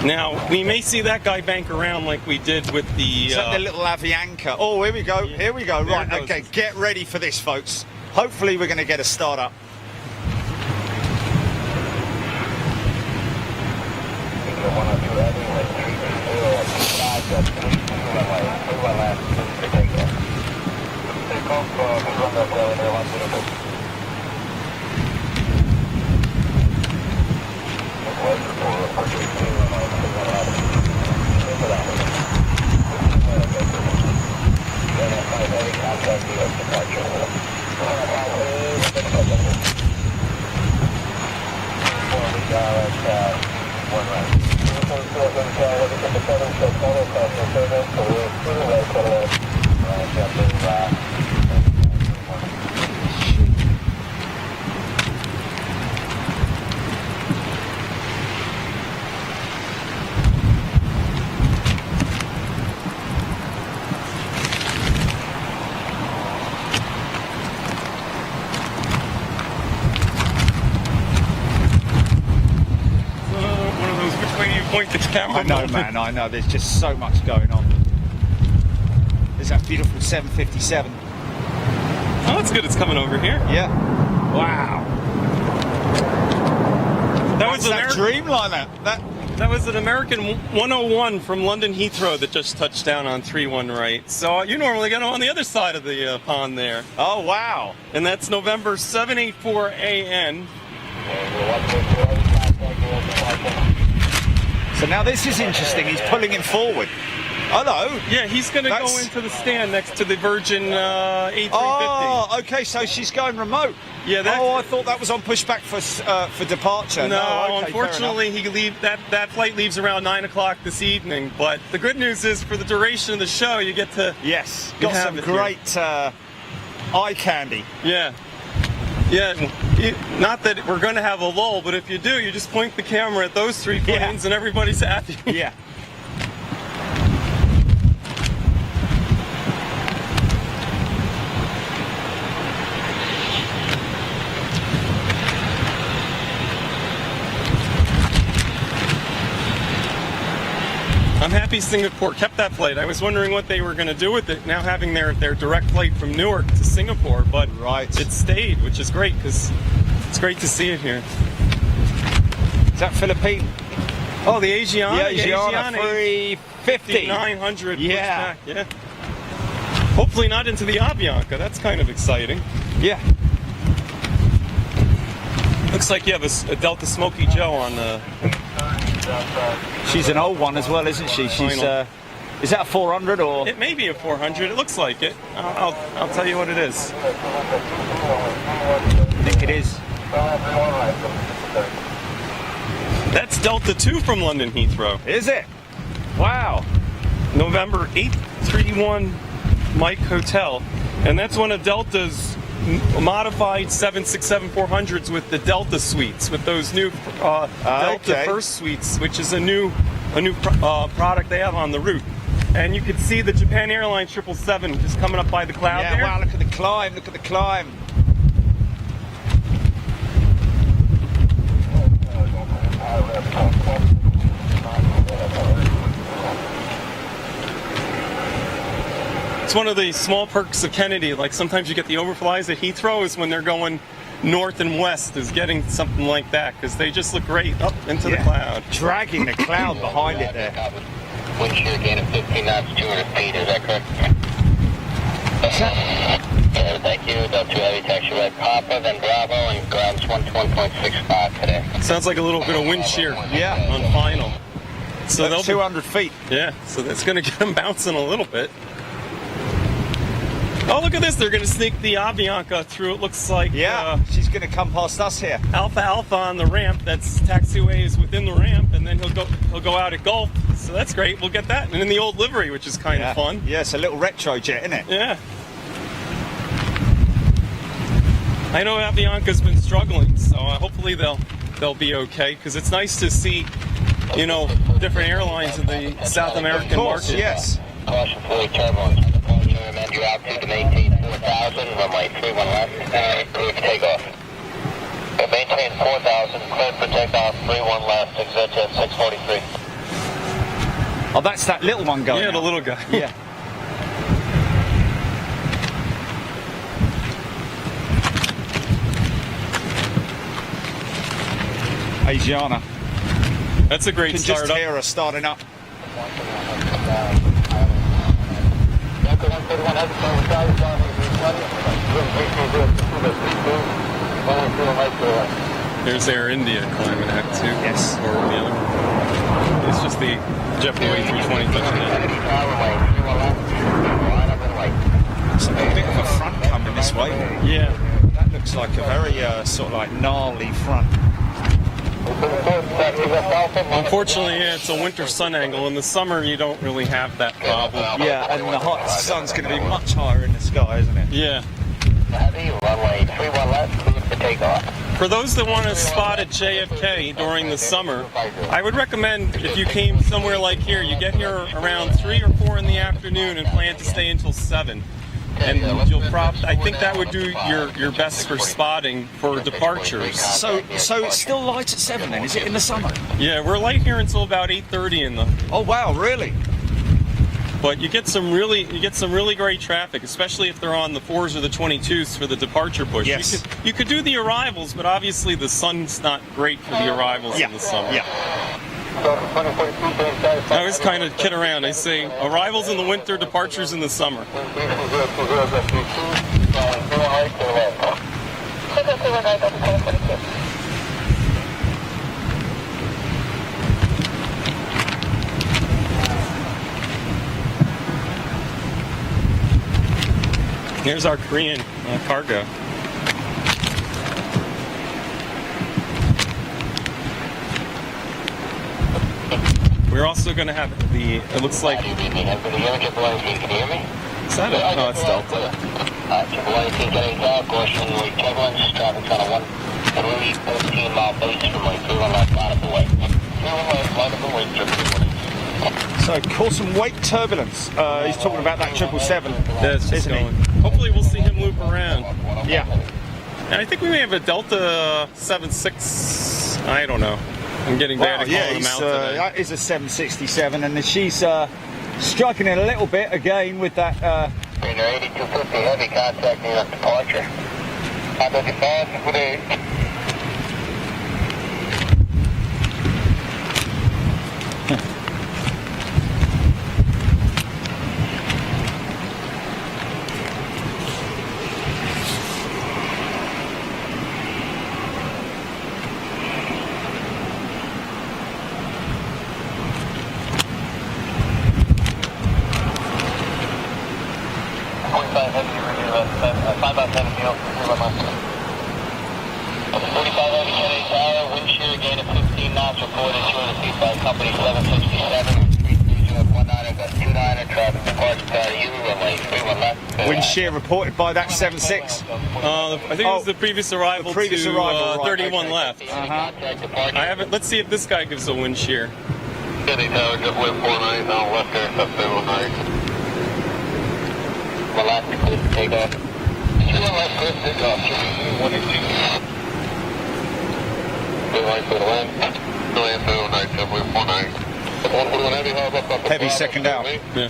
Now, we may see that guy bank around like we did with the... Is that the little Avianca? Oh, here we go. Yeah. Here we go. There Right, it goes. okay. Get ready for this, folks. Hopefully we're going to get a start up. one of those, which way do you point the camera? I know, man. I know. There's just so much going on. There's that beautiful 757. Oh, that's good. It's coming over here. Yeah. Wow. That was That's that Dreamliner. That was an American 101 from London Heathrow that just touched down on 3-1 right. So you normally get on the other side of the pond there. Oh, wow. And that's November 784 AN. So now this is interesting. He's pulling him forward. Hello. Yeah, he's going to go That's- into the stand next to the Virgin A350. Oh, okay. So she's going remote. Yeah, that's- Oh, I thought that was on pushback for departure. No, okay, unfortunately, that flight leaves around 9 o'clock this evening. But the good news is, for the duration of the show, you get to... Yes, You got have some it here. great eye candy. Yeah. Yeah, not that we're going to have a lull, but if you do, you just point the camera at those three planes and everybody's happy. Yeah. I'm happy Singapore kept that flight. I was wondering what they were going to do with it, now having their direct flight from Newark to Singapore, but Right. it stayed, which is great because it's great to see it here. Is that Philippine? Oh, the Asiana? Yeah, Asiana 350. 900 Yeah. pushback, yeah. Hopefully not into the Avianca. That's kind of exciting. Yeah. Looks like you have a Delta Smoky Joe on the... She's an old one as well, isn't she? She's Final. is that a 400 or? It may be a 400. It looks like it. I'll tell you what it is. I think it is. That's Delta 2 from London Heathrow. Is it? Wow. November 831 Mike Hotel. And that's one of Delta's modified 767-400s with the Delta suites, with those new Delta Okay. First suites, which is a new product they have on the route. And you can see the Japan Airlines 777 just coming up by the cloud Yeah, there. wow, look at the climb, look at the climb. It's one of the small perks of Kennedy. Like sometimes you get the overflies at Heathrow is when they're going north and west, is getting something like that because they just look great up into the cloud. Dragging the cloud behind it there. Wind shear gain of 15 knots, 200 feet, is that correct? Thank you. Delta 2 Heavy taxi right Papa, then Bravo, and ground's 121.65 today. Sounds like a little bit of wind shear Yeah. on final. So That's they'll 200 feet. yeah, so that's going to get them bouncing a little bit. Oh, look at this. They're going to sneak the Avianca through. It looks like Yeah, she's going to come past us here. Alpha Alpha on the ramp. That's taxiways within the ramp, and then he'll go out at Gulf. So that's great. We'll get that. And in the old livery, which is kind of fun. Yeah, it's a little retro jet, isn't it? Yeah. I know Avianca's been struggling, so hopefully they'll be okay, because it's nice to see, you know, different airlines in the South American market. Yes. Caution fully turbulence. Recommend you altitude to maintain 4,000, runway 31 left, clear for takeoff. Maintain 4,000, clear for takeoff, 31 left, exit at 643. Oh, that's that little one going. Yeah, the out. little guy. Yeah. Asiana. That's a great You can just startup. hear her starting up. There's Air India climbing out too. Yes. Or the other one. It's just the JetBlue A320 touching down. It's a bit of a front coming this way. Yeah. That looks like a very sort of like gnarly front. Unfortunately, yeah, it's a winter sun angle. In the summer, you don't really have that problem. Yeah, and the hot sun's going to be much higher in the sky, isn't it? Yeah. Runway 31 left, clear for takeoff. For those that want to spot at JFK during the summer, I would recommend if you came somewhere like here, you get here around 3 or 4 in the afternoon and plan to stay until 7. And you'll I think that would do your best for spotting for departures. So it's still light at 7 then, is it in the summer? Yeah, we're light here until about 8:30 in the. Oh wow, really? But you get some really great traffic, especially if they're on the 4s or the 22s for the departure push. Yes. You could do the arrivals, but obviously the sun's not great for the arrivals in the summer. Yeah. I always kind of kid around. I say arrivals in the winter, departures in the summer. Here's our Korean cargo. We're also going to have it looks like, is that it? No, it's Delta. Traffic's on a 1-3-14-mile base from like 31 left out of the way. 31 left, So cause some wake turbulence. He's talking about that 777. Yeah, it's just isn't going. he? Hopefully we'll see him loop around. Yeah. And I think we may have a Delta 76. I don't know. I'm getting bad at calling them out today. That is a 767, and she's struggling a little bit again with that. 8250 heavy contact near departure. 55 for the Wind shear reported by that 76. I think it was the previous arrival right, 31 okay. left. I haven't. Let's see if this guy gives a wind shear. City Tower, just wait 49 now, left there, up 719. Galactic, please take off. Left, please take off. 182. Good line for the land. No answer, 09, just wait 49. Heavy second out. Yeah.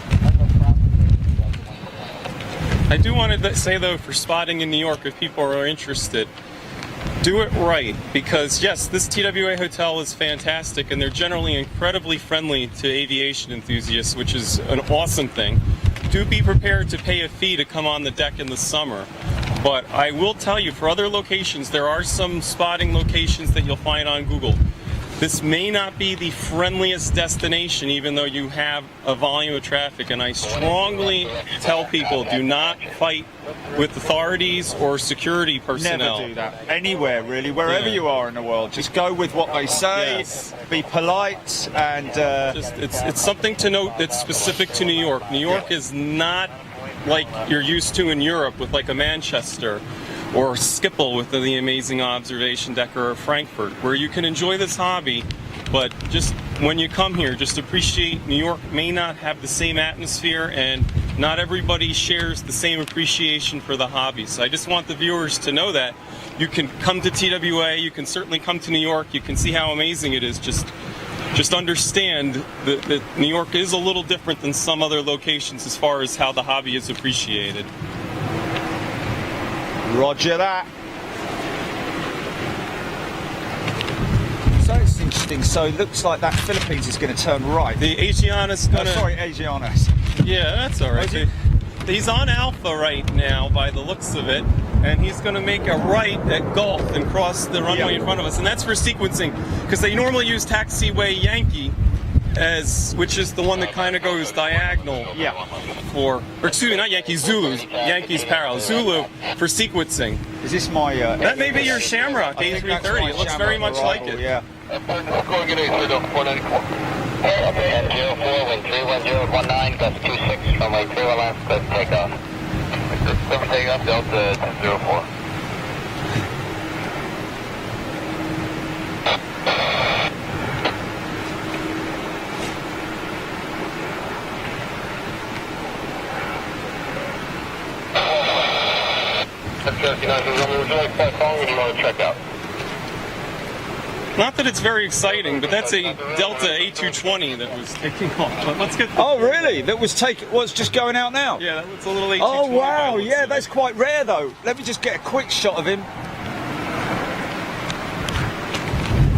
I do want to say though, for spotting in New York, if people are interested, do it right, because yes, this TWA Hotel is fantastic and they're generally incredibly friendly to aviation enthusiasts, which is an awesome thing. Do be prepared to pay a fee to come on the deck in the summer. But I will tell you, for other locations, there are some spotting locations that you'll find on Google. This may not be the friendliest destination, even though you have a volume of traffic, and I strongly tell people, do not fight with authorities or security personnel. Never do that. Anywhere, really, wherever you are in the world. Just go with what they say, be polite, and... It's something to note that's specific to New York. New York is not like you're used to in Europe with like a Manchester, or Schiphol with the amazing observation deck, or Frankfurt, where you can enjoy this hobby, but just when you come here, just appreciate New York may not have the same atmosphere, and not everybody shares the same appreciation for the hobby. So I just want the viewers to know that you can come to TWA, you can certainly come to New York, you can see how amazing it is. Just understand that New York is a little different than some other locations as far as how the hobby is appreciated. Roger that. So it's interesting. So it looks like that Philippines is going to turn right. The Asiana's gonna... sorry, Asianas. Yeah, that's all right. He's on Alpha right now by the looks of it, and he's going to make a right at Gulf and cross the runway in front of us, and that's for sequencing, because they normally use taxiway Yankee, which is the one that kind of goes diagonal or excuse me, not Yankee, Zulu. Yankee's parallel. Zulu for sequencing. Is this my... that may be your Shamrock A330. It looks very much like it. Yeah. And 04, wind 31019, gust 26, runway 31 left, good takeoff. Clear for takeoff, Delta 04. Not that it's very exciting, but that's a Delta A220 that was taking off. But let's get. Oh, really? That was just going out now? Yeah, that was a little A220. Oh, wow. Yeah, that's quite rare, though. Let me just get a quick shot of him.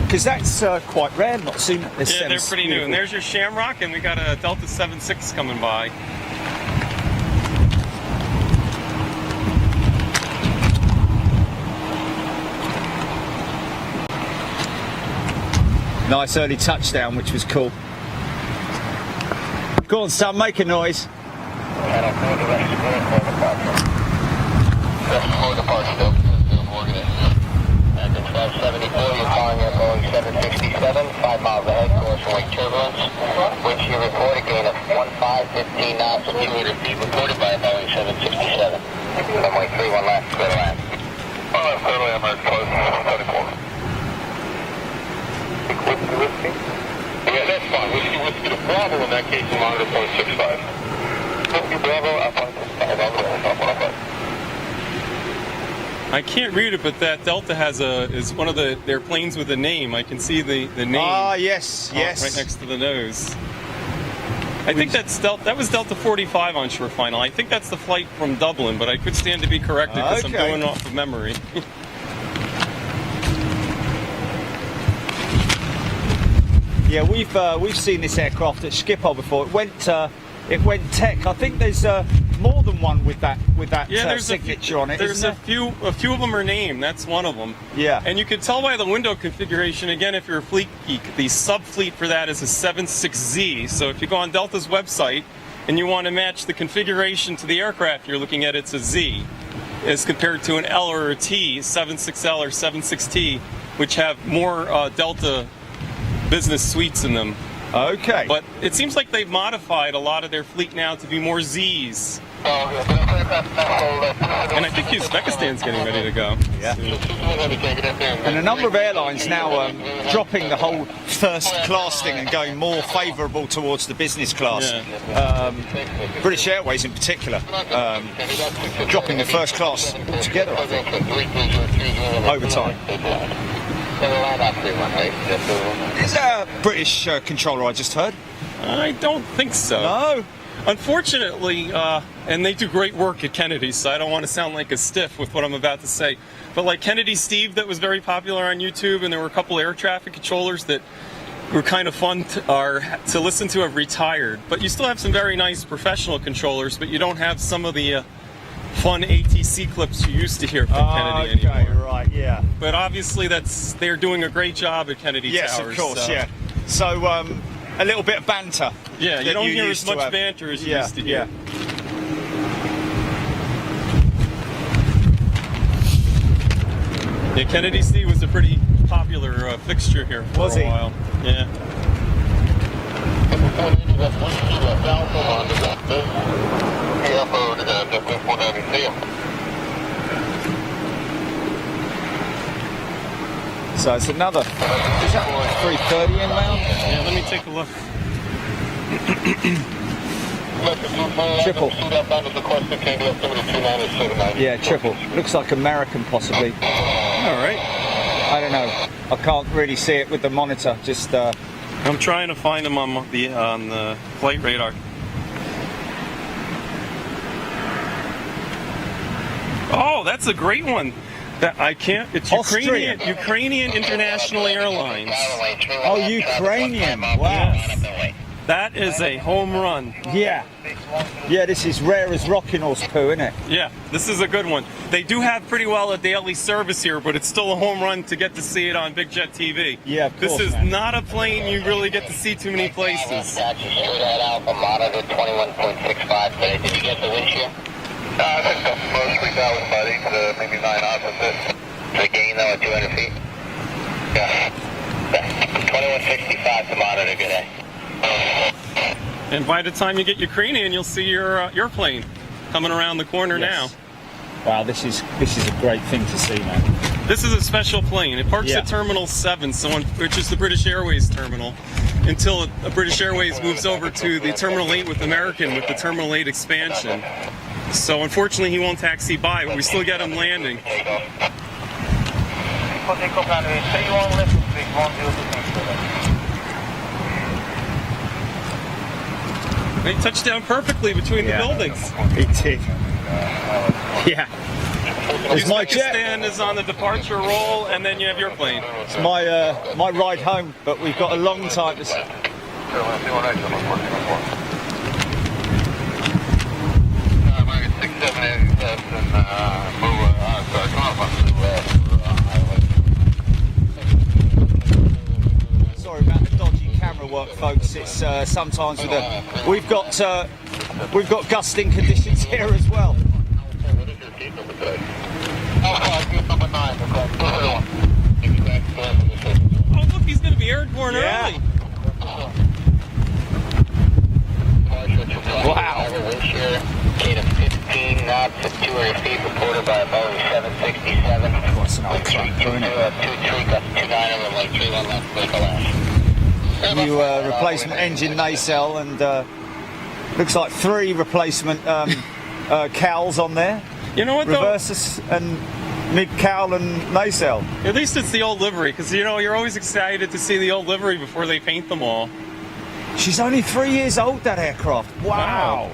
Because that's quite rare, not seen. Yeah, they're pretty new. And there's your Shamrock, and we got a Delta 76 coming by. Nice early touchdown, which was cool. Go on, son, make a noise. At the 1274, you're calling at Boeing 767, 5 miles ahead, course wing turbulence. Wind shear reported gain of 15 knots at 200 feet, reported by Boeing 767. Runway 31 left, clear to land. Clear to land, close, 74. Yeah, that's fine. Whiskey to Bravo, in that case, you monitor 0.65. Whiskey Bravo, up 1.65. I can't read it, but that Delta is one of their planes with a name. I can see the name. Ah, yes, yes. Right next to the nose. I think that was Delta 45 on shore final. I think that's the flight from Dublin, but I could stand to be corrected because I'm going off of memory. Yeah, we've seen this aircraft at Schiphol before. It went tech. I think there's more than one with that signature on it. There's a few of them are named. That's one of them. Yeah. And you can tell by the window configuration. Again, if you're a fleet geek, the sub-fleet for that is a 76Z. So if you go on Delta's website and you want to match the configuration to the aircraft you're looking at, it's a Z, as compared to an L or a T, 76L or 76T, which have more Delta business suites in them. Okay. But it seems like they've modified a lot of their fleet now to be more Zs. And I think Uzbekistan's getting ready to go. Yeah. And a number of airlines now dropping the whole first class thing and going more favourable towards the business class. Yeah. British Airways in particular, dropping the first class altogether, I think, over time. Is that a British controller I just heard? I don't think so. No? Unfortunately, and they do great work at Kennedy, so I don't want to sound like a stiff with what I'm about to say, but like Kennedy Steve, that was very popular on YouTube, and there were a couple air traffic controllers that were kind of fun to listen to, have retired. But you still have some very nice professional controllers, but you don't have some of the fun ATC clips you used to hear from Kennedy anymore. Right, yeah. But obviously they're doing a great job at Kennedy Towers. Yes, of course, yeah. So a little bit of banter. Yeah, you don't hear as much banter as you used to hear. Yeah, Kennedy C was a pretty popular fixture here for a while. Yeah. So it's another. Is that 330 inbound? Yeah, let me take a look. Triple. Yeah, triple. Looks like American, possibly. All right. I don't know. I can't really see it with the monitor. Just. I'm trying to find them on the flight radar. Oh, that's a great one. That I can't. It's Ukrainian International Airlines. Oh, Ukrainian! Wow. Yes. That is a home run. Yeah. Yeah, this is rare as rocking horse poo, isn't it? Yeah, this is a good one. They do have pretty well a daily service here, but it's still a home run to get to see it on Big Jet TV. Yeah, of course, this is man. not a plane you really get to see too many places. Alpha monitor 21.65 today. Did you get the wind shear? I think the most 3,000 about 8 to maybe 9 knots of this. The gain though at 200 feet? Yeah. 2165 to monitor, good day. And by the time you get Ukrainian, you'll see your plane coming around the corner now. Wow, this is a great thing to see, man. This is a special plane. It parks at Terminal 7, which is the British Airways terminal, until British Airways moves over to the Terminal 8 with American with the Terminal 8 expansion. So unfortunately, he won't taxi by, but we still get him landing. They touched down perfectly between the buildings. He did. Yeah. It's my jet. Uzbekistan is on the departure roll, and then you have your plane. It's my ride home, but we've got a long time to. Sorry about the dodgy camera work, folks. It's sometimes with we've got gusting conditions here as well. Oh, look, he's going to be airborne early. Wow. Gate of 15 knots at 200 feet, reported by Boeing 767. What's an old truck, isn't it? 23 gust 29 over like 31 left, break a last. New replacement engine nacelle, and looks like 3 replacement cowls on there. You know what, though? Reverses and mid cowl and nacelle. At least it's the old livery, because, you know, you're always excited to see the old livery before they paint them all. She's only 3 years old, that aircraft. Wow.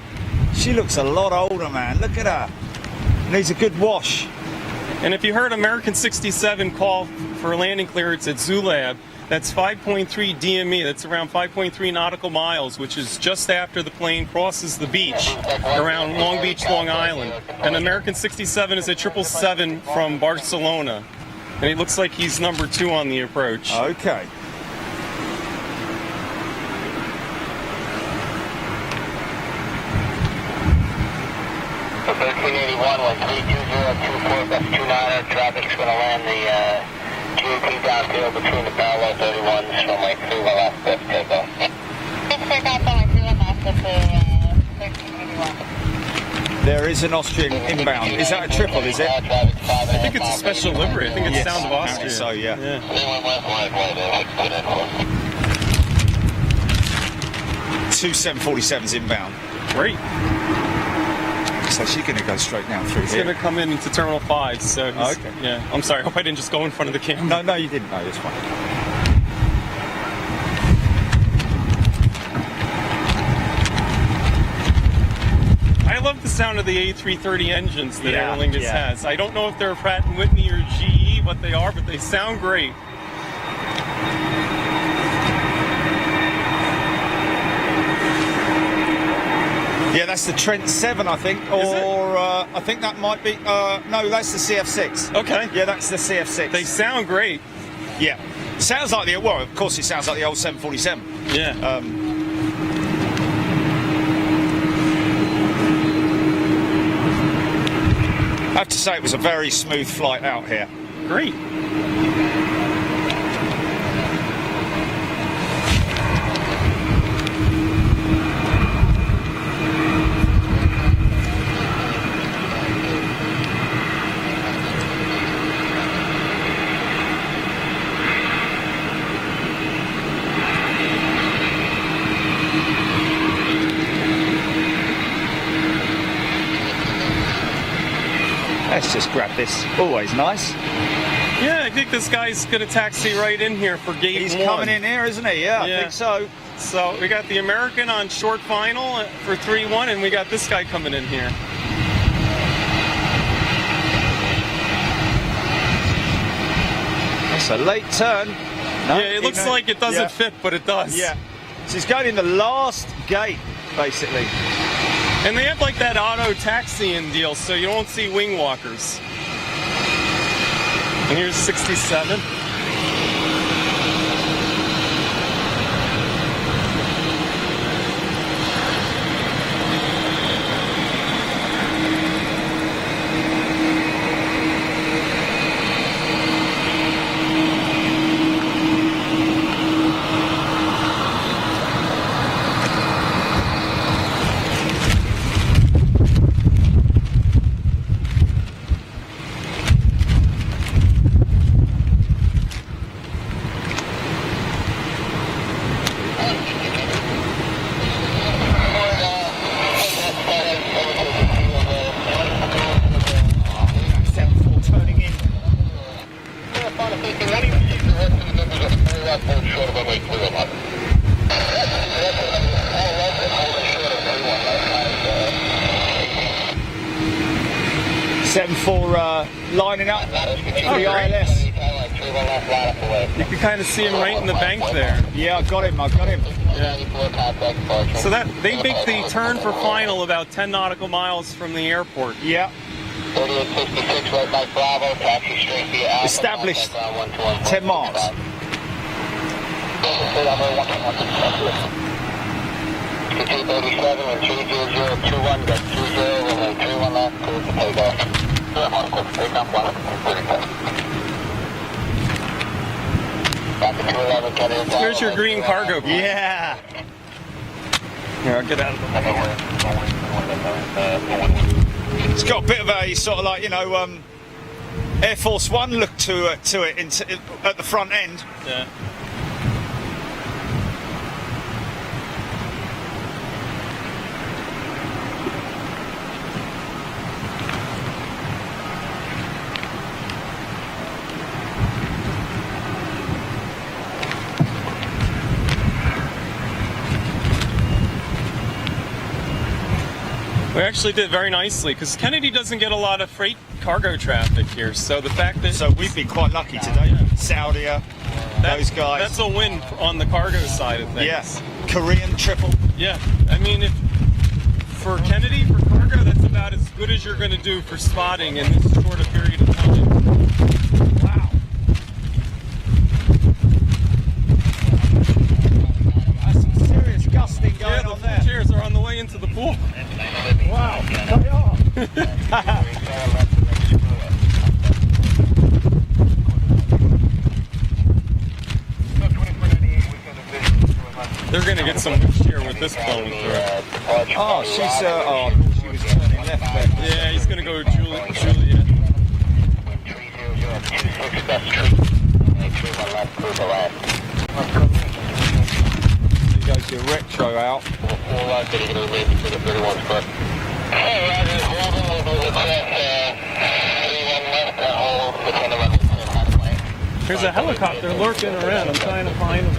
She looks a lot older, man. Look at her. Needs a good wash. And if you heard American 67 call for landing clearance at Zulab, that's 5.3 DME. That's around 5.3 nautical miles, which is just after the plane crosses the beach around Long Beach, Long Island. And American 67 is a 777 from Barcelona. And it looks like he's number 2 on the approach. Okay. So 1381, 32024, that's 29er. Traffic's going to land the GAP downfield between the parallel 31s from like 3 left to takeoff. There is an Austrian inbound. Is that a triple, is it? I think it's a special livery. I think it's Sound of Austria. So, yeah. 2 747s inbound. Great. So she's going to go straight down through He's here. going to come into Terminal 5. So he's, Okay. Yeah. I'm sorry. I hope I didn't just go in front of the camera. No, you didn't. No, it's fine. I love the sound of the A330 engines that Yeah, Aer Lingus yeah. has. I don't know if they're Pratt & Whitney or GE, what they are, but they sound great. Yeah, that's the Trent 7, I think. Or I think that might be... no, that's the CF6. Okay. Yeah, that's the CF6. They sound great. Yeah. Sounds like the... Well, of course it sounds like the old 747. Yeah. I have to say it was a very smooth flight out here. Great. Let's just grab this. Always nice. Yeah, I think this guy's going to taxi right in here for gate He's 1. coming in here, isn't he? Yeah, I think so. So we got the American on short final for 3-1, and we got this guy coming in here. That's a late turn. No, Yeah, it looks like it doesn't fit, but it does. Yeah. So he's going in the last gate, basically. And they have like that auto taxiing deal, so you won't see wing walkers. And here's 67. Lining up for the ILS. You can kind of see him right in the bank there. Yeah, I got him. Yeah. So that they make the turn for final about 10 nautical miles from the airport. Yeah. 4856 right by Bravo, taxi straight via Alpha. Established 10 marks. 237 with 30021, got 30, runway 31 left, clear for takeoff. Here's your green cargo plane. Yeah. Here, I'll get out of the way. It's got a bit of a sort of like, you know, Air Force One look to it at the front end. Yeah. We actually did very nicely because Kennedy doesn't get a lot of freight cargo traffic here. So the fact that we've been quite lucky today. Saudia, those guys. That's a win on the cargo side of things. Yes. Korean triple. Yeah. I mean, for Kennedy, for cargo, that's about as good as you're going to do for spotting in this short a period of time. Wow. That's some serious gusting going on there. The chairs are on the way into the pool. Wow, they are. They're going to get some wind shear with this blowing through. Oh, she was turning left there. Yeah, he's going to go Julia. There goes your retro out. There's a helicopter lurking around. I'm trying to find him.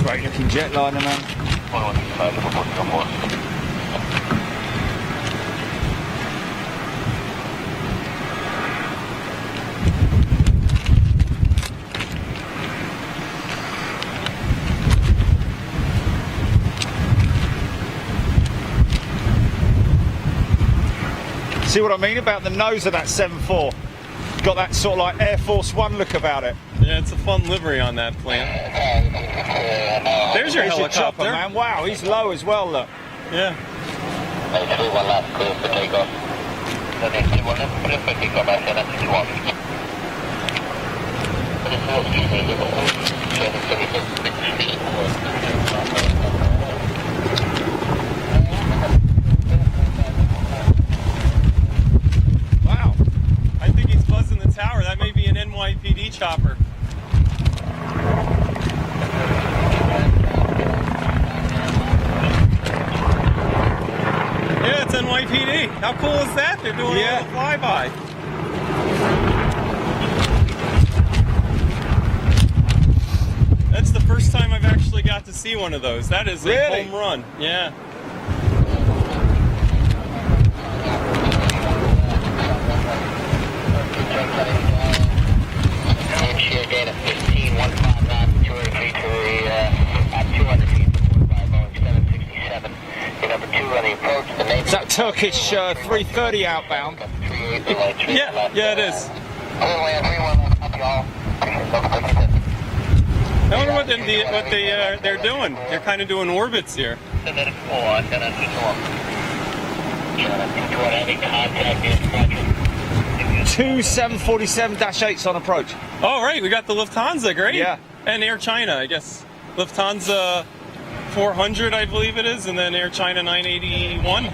Great looking jetliner, man. See what I mean about the nose of that 7.4? Got that sort of like Air Force One look about it. Yeah, it's a fun livery on that plane. There's your helicopter. Chopper, man. Wow, he's low as well, look. Yeah. NYPD chopper. Yeah, it's NYPD. How cool is that? They're doing a little flyby. That's the first time I've actually got to see one of those. That is a home run. Yeah. Shear data 15,159, 200 feet to the, at 200 feet to 45, Boeing 767. Your number 2 on the approach, the name. Is that Turkish 330 outbound? Yeah, it is. I wonder what they're doing. They're kind of doing orbits here. 2 747-8s on approach. Oh, right. We got the Lufthansa. Great. Yeah. And Air China, I guess. Lufthansa 400, I believe it is, and then Air China 981.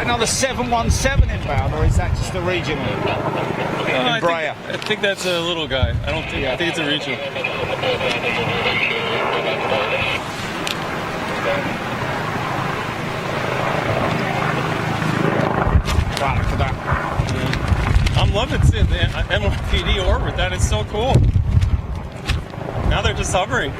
Another 717 inbound, or is that just a regional? Embraer. I think that's a little guy. I think it's a regional. Wow, look at that. Yeah. I'm loving seeing the NYPD orbit. That is so cool. Now they're just hovering.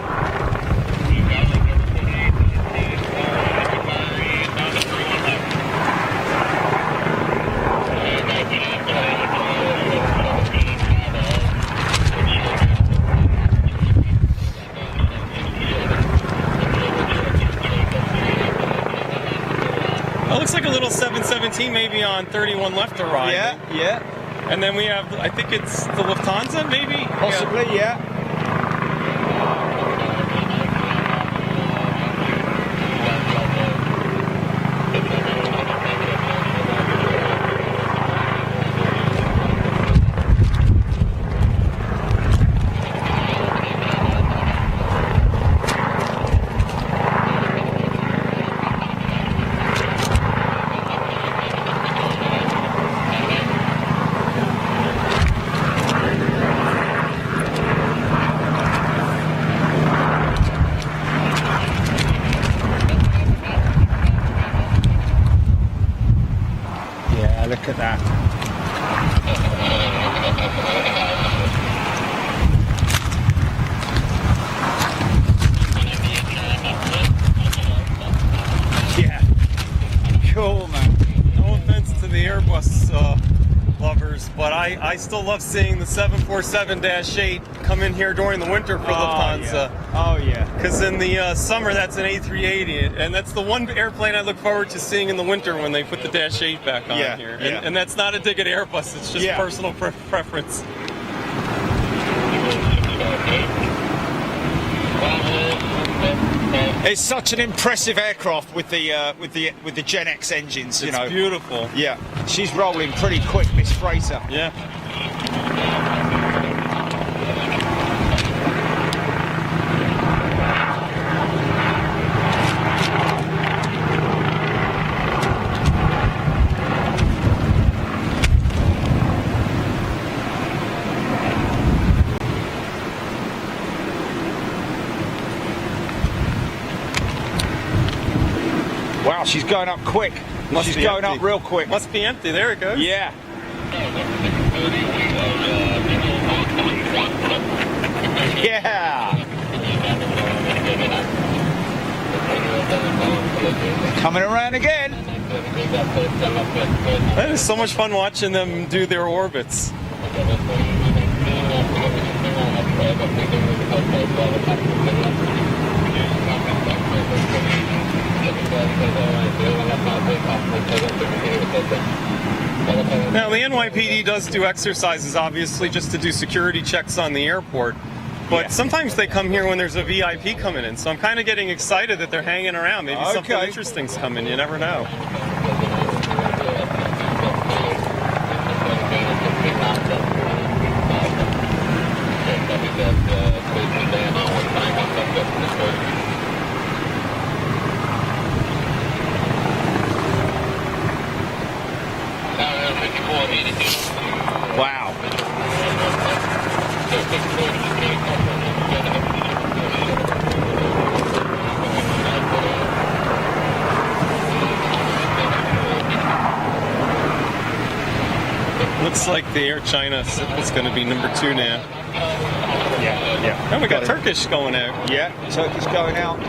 It looks like a little 717 maybe on 31 left to right. Yeah. And then we have, I think it's the Lufthansa maybe? Possibly, yeah. Look at that. Yeah. Cool, man. No offense to the Airbus lovers, but I still love seeing the 747-8 come in here during the winter for Lufthansa. Oh, yeah. Because in the summer, that's an A380, and that's the one airplane I look forward to seeing in the winter when they put the Dash 8 back on here. And that's not a dig at Airbus, it's just personal preference. It's such an impressive aircraft with the Gen X engines. It's beautiful. Yeah, she's rolling pretty quick, Miss Freighter. Yeah. Wow, she's going up quick. She's going up real quick. Must be empty. There it goes. Yeah. Yeah. Coming around again. That is so much fun watching them do their orbits. Now, the NYPD does do exercises, obviously, just to do security checks on the airport. But sometimes they come here when there's a VIP coming in. So I'm kind of getting excited that they're hanging around. Maybe something interesting's coming. You never know. Wow. Looks like the Air China is going to be number 2 now. Yeah. And we got Turkish going out. Yeah, Turkish going out.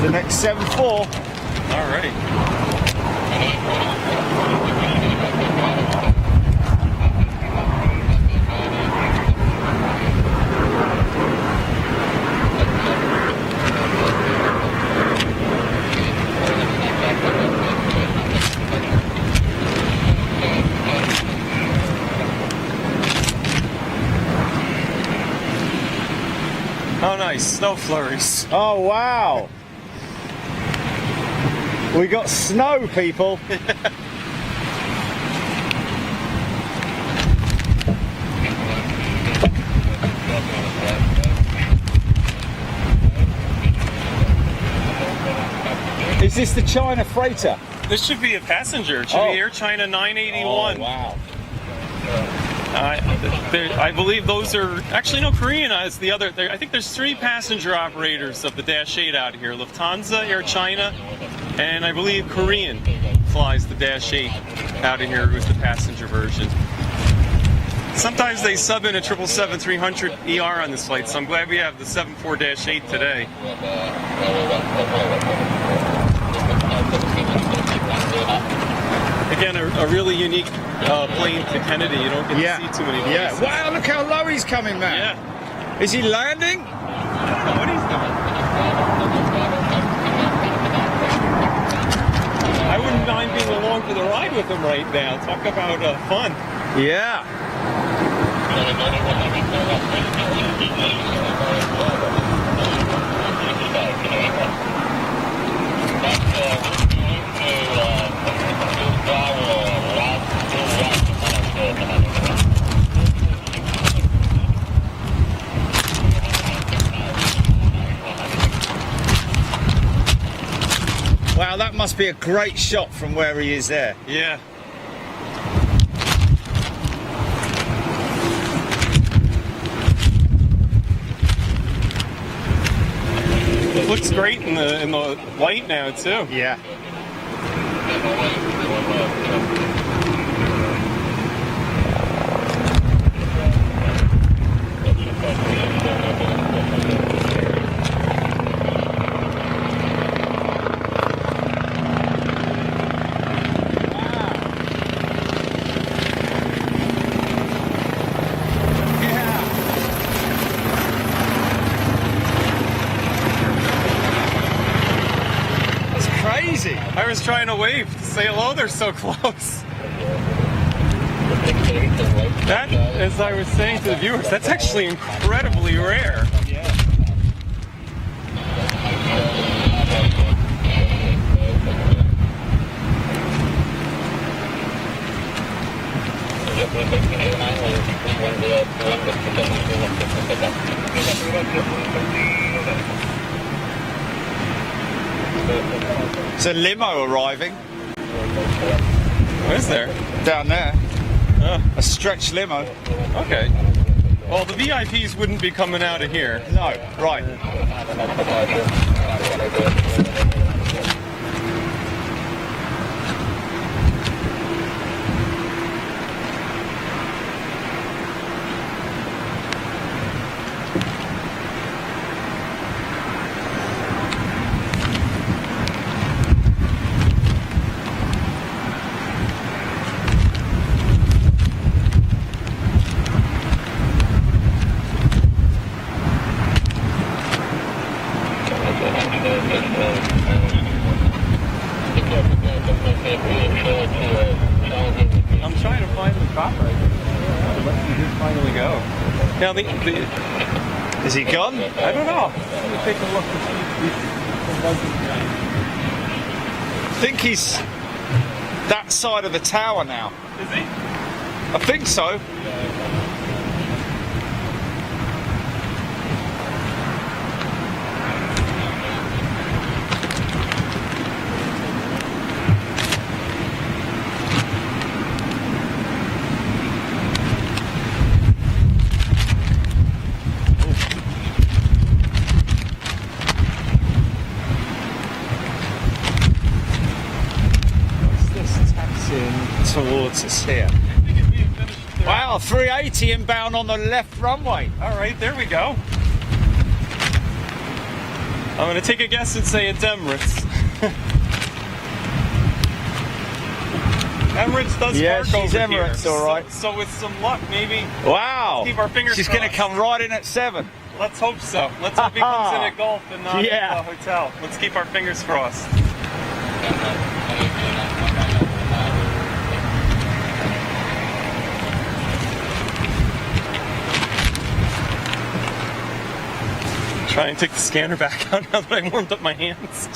The next 7-4. All right. Oh, nice. Snow flurries. Oh, wow. We got snow, people. Is this the China freighter? This should be a passenger. It should be Air China 981. Oh, wow. I believe those are actually no Korean. Is the other. I think there's 3 passenger operators of the Dash 8 out here: Lufthansa, Air China, and I believe Korean flies the Dash 8 out of here, who's the passenger version. Sometimes they sub in a 777-300 ER on this flight, so I'm glad we have the 74-8 today. Again, a really unique plane to Kennedy. You don't get to see too many places. Yeah. Wow, look how low he's coming, man. Yeah. Is he landing? I don't know what he's doing. I wouldn't mind being along for the ride with him right now. Talk about fun. Yeah. Wow, that must be a great shot from where he is there. Yeah. It looks great in the light now too. Yeah. I was trying to wave to say hello, they're so close. That, as I was saying to the viewers, that's actually incredibly rare. There's a limo arriving Where's there? down there. Oh, A stretch limo. okay. Well, the VIPs wouldn't be coming out of here. No, right. I'm trying to find the cop right here. Let's see who finally go. Now, Is he gone? I don't know. Let me take a look to see. I think he's that side of the tower now. Is he? I think so. Towards us here. Wow, 380 inbound on the left runway. All right, there we go. I'm going to take a guess and say it's Emirates. Emirates does Yeah, park she's over Emirates, here. all right. So with some luck, maybe. Wow. Keep our fingers She's going to crossed. come right in at 7. Let's hope so. Let's hope he comes in at Gulf and not Yeah. at the hotel. Let's keep our fingers crossed. Try and take the scanner back out now that I warmed up my hands.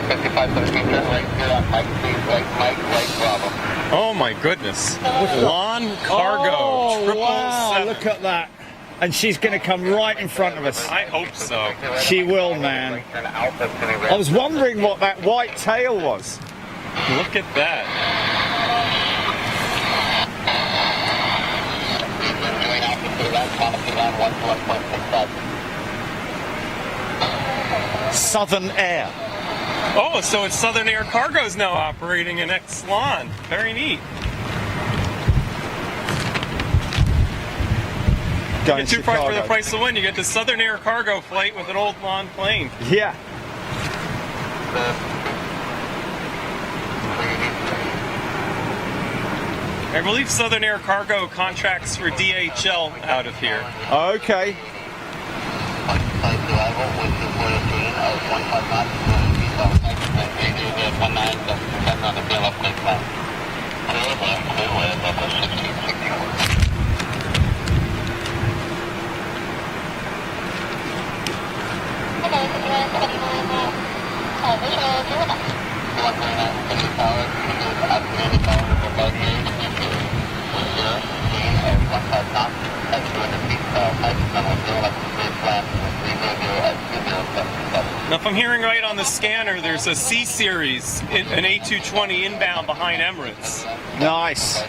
55 for the future, right here on Mike, please, Mike, Bravo. Oh my goodness. Lawn Cargo, Oh, 777. wow, look at that. And she's going to come right in front of us. I hope so. She will, man. I was wondering what that white tail was. Look at that. Southern Air. Oh, so it's Southern Air Cargo's now operating in Ex-Lawn. Very neat. Going Get two to parts for the Chicago. price of one. You get the Southern Air Cargo flight with an old lawn plane. Yeah. I believe Southern Air Cargo contracts for DHL out of here. Okay. Now, if I'm hearing right on the scanner, there's a C series, an A220 inbound behind Emirates. Nice.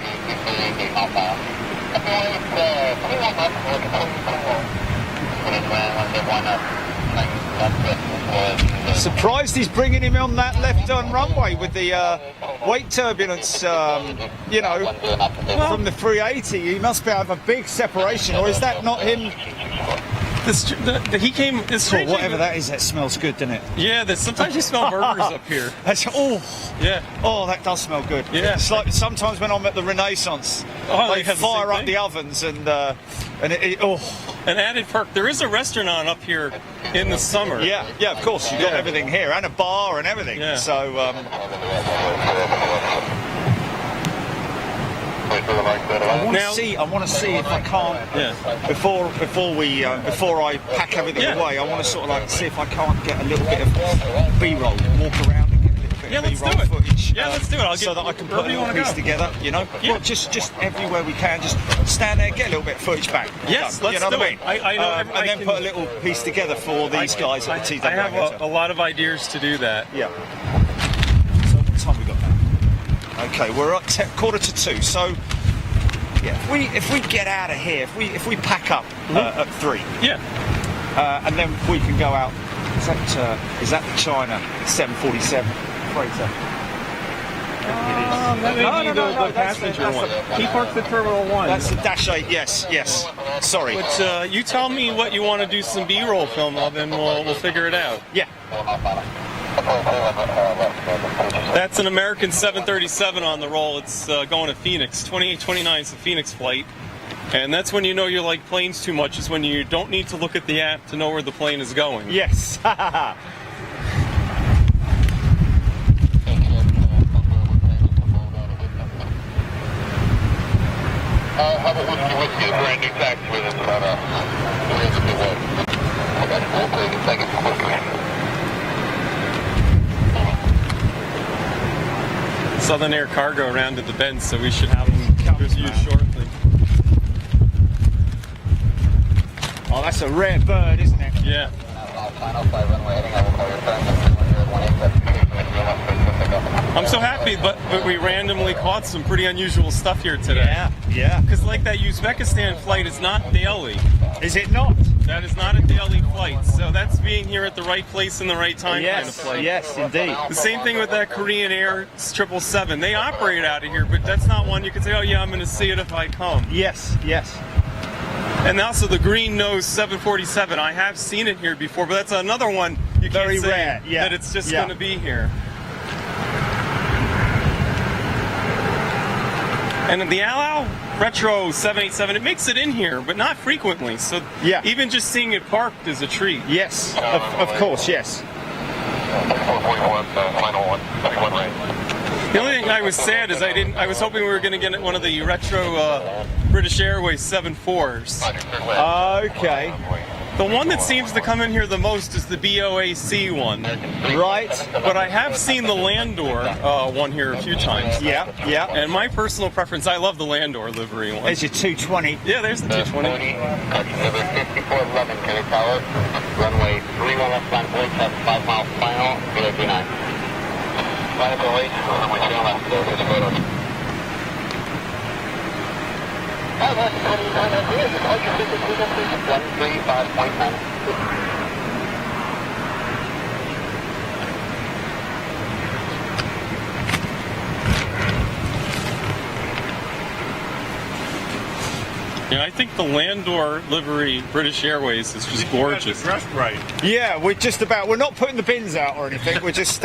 Surprised he's bringing him on that left-turn runway with the weight turbulence, you know, from the 380. He must be have a big separation, or is that not him? He came. It's Or whatever that is, that smells good, doesn't it? Yeah, sometimes you smell burgers up here. That's, oh, Yeah. oh, that does smell good. Yeah. It's like sometimes when I'm at the Renaissance, Oh, they they have the fire same up thing? the ovens and oh, An added perk. There is a restaurant up here in the summer. yeah, of course, you got Yeah. everything here and a bar and everything. Yeah. So, I want to see if I can't Yeah. before I pack everything Yeah. away. I want to sort of like see if I can't get a little bit of B-roll, walk around and get a little bit Yeah, of let's let's B-roll do it. footage. Yeah, let's do it. I'll so get that I can wherever put a you little wanna piece go. together. You know, Yeah. well, just everywhere we can, just stand there, get a little bit of footage back. Yes, Done. let's you know do what I it. mean? I know and then put a little piece together for these guys at the TWA I have Hotel. a lot of ideas to do that. Yeah. So what time we got now? Okay, we're at 2:45. So yeah, if we get out of here, if we pack up at 3, Yeah. and then we can go out. Is that the China 747 freighter? That may No, be no, no, the that's passenger the- one. He parked at Terminal 1. That's the Dash 8. Yes. Sorry. But you tell me what you want to do some B-roll film of, and we'll figure it out. Yeah. That's an American 737 on the roll. It's going to Phoenix. 2829 is the Phoenix flight. And that's when you know you like planes too much, is when you don't need to look at the app to know where the plane is going. Yes. How about whiskey, brand new tax with us about 300 away. Okay, we'll take it. Thank you for whiskey. Southern Air Cargo rounded the bend, so we should have them with you shortly. Oh, that's a rare bird, isn't it? Yeah. I'm so happy, but we randomly caught some pretty unusual stuff here today. Yeah. Because like that Uzbekistan flight is not daily. Is it not? That is not a daily flight. So that's being here at the right place in the right time kind of flight. Yes, indeed. The same thing with that Korean Air 777. They operate out of here, but that's not one you can say, oh yeah, I'm going to see it if I come. Yes. And also the green nose 747. I have seen it here before, but that's another one you Very can't say rare, yeah. that it's just Yeah. going to be here. And the Al Retro 787, it makes it in here, but not frequently. So Yeah. even just seeing it parked is a treat. Yes. Of course. Yes. 441, final one. 31 right. The only thing I was sad is I was hoping we were going to get one of the retro British Airways 74s. Okay. The one that seems to come in here the most is the BOAC one. Right. But I have seen the Landor one here a few times. Yeah. And my personal preference, I love the Landor livery one. There's your 220. Yeah, there's the 220. Number 5411, Kenny Tower. Runway 31 left line, voice, have 5 mile final, 039. Final go 8, runway 3 left, there's photo. That's 135.9. Yeah, I think the Landor livery British Airways is just gorgeous. Dressed right. Yeah, we're not putting the bins out or anything. We're just.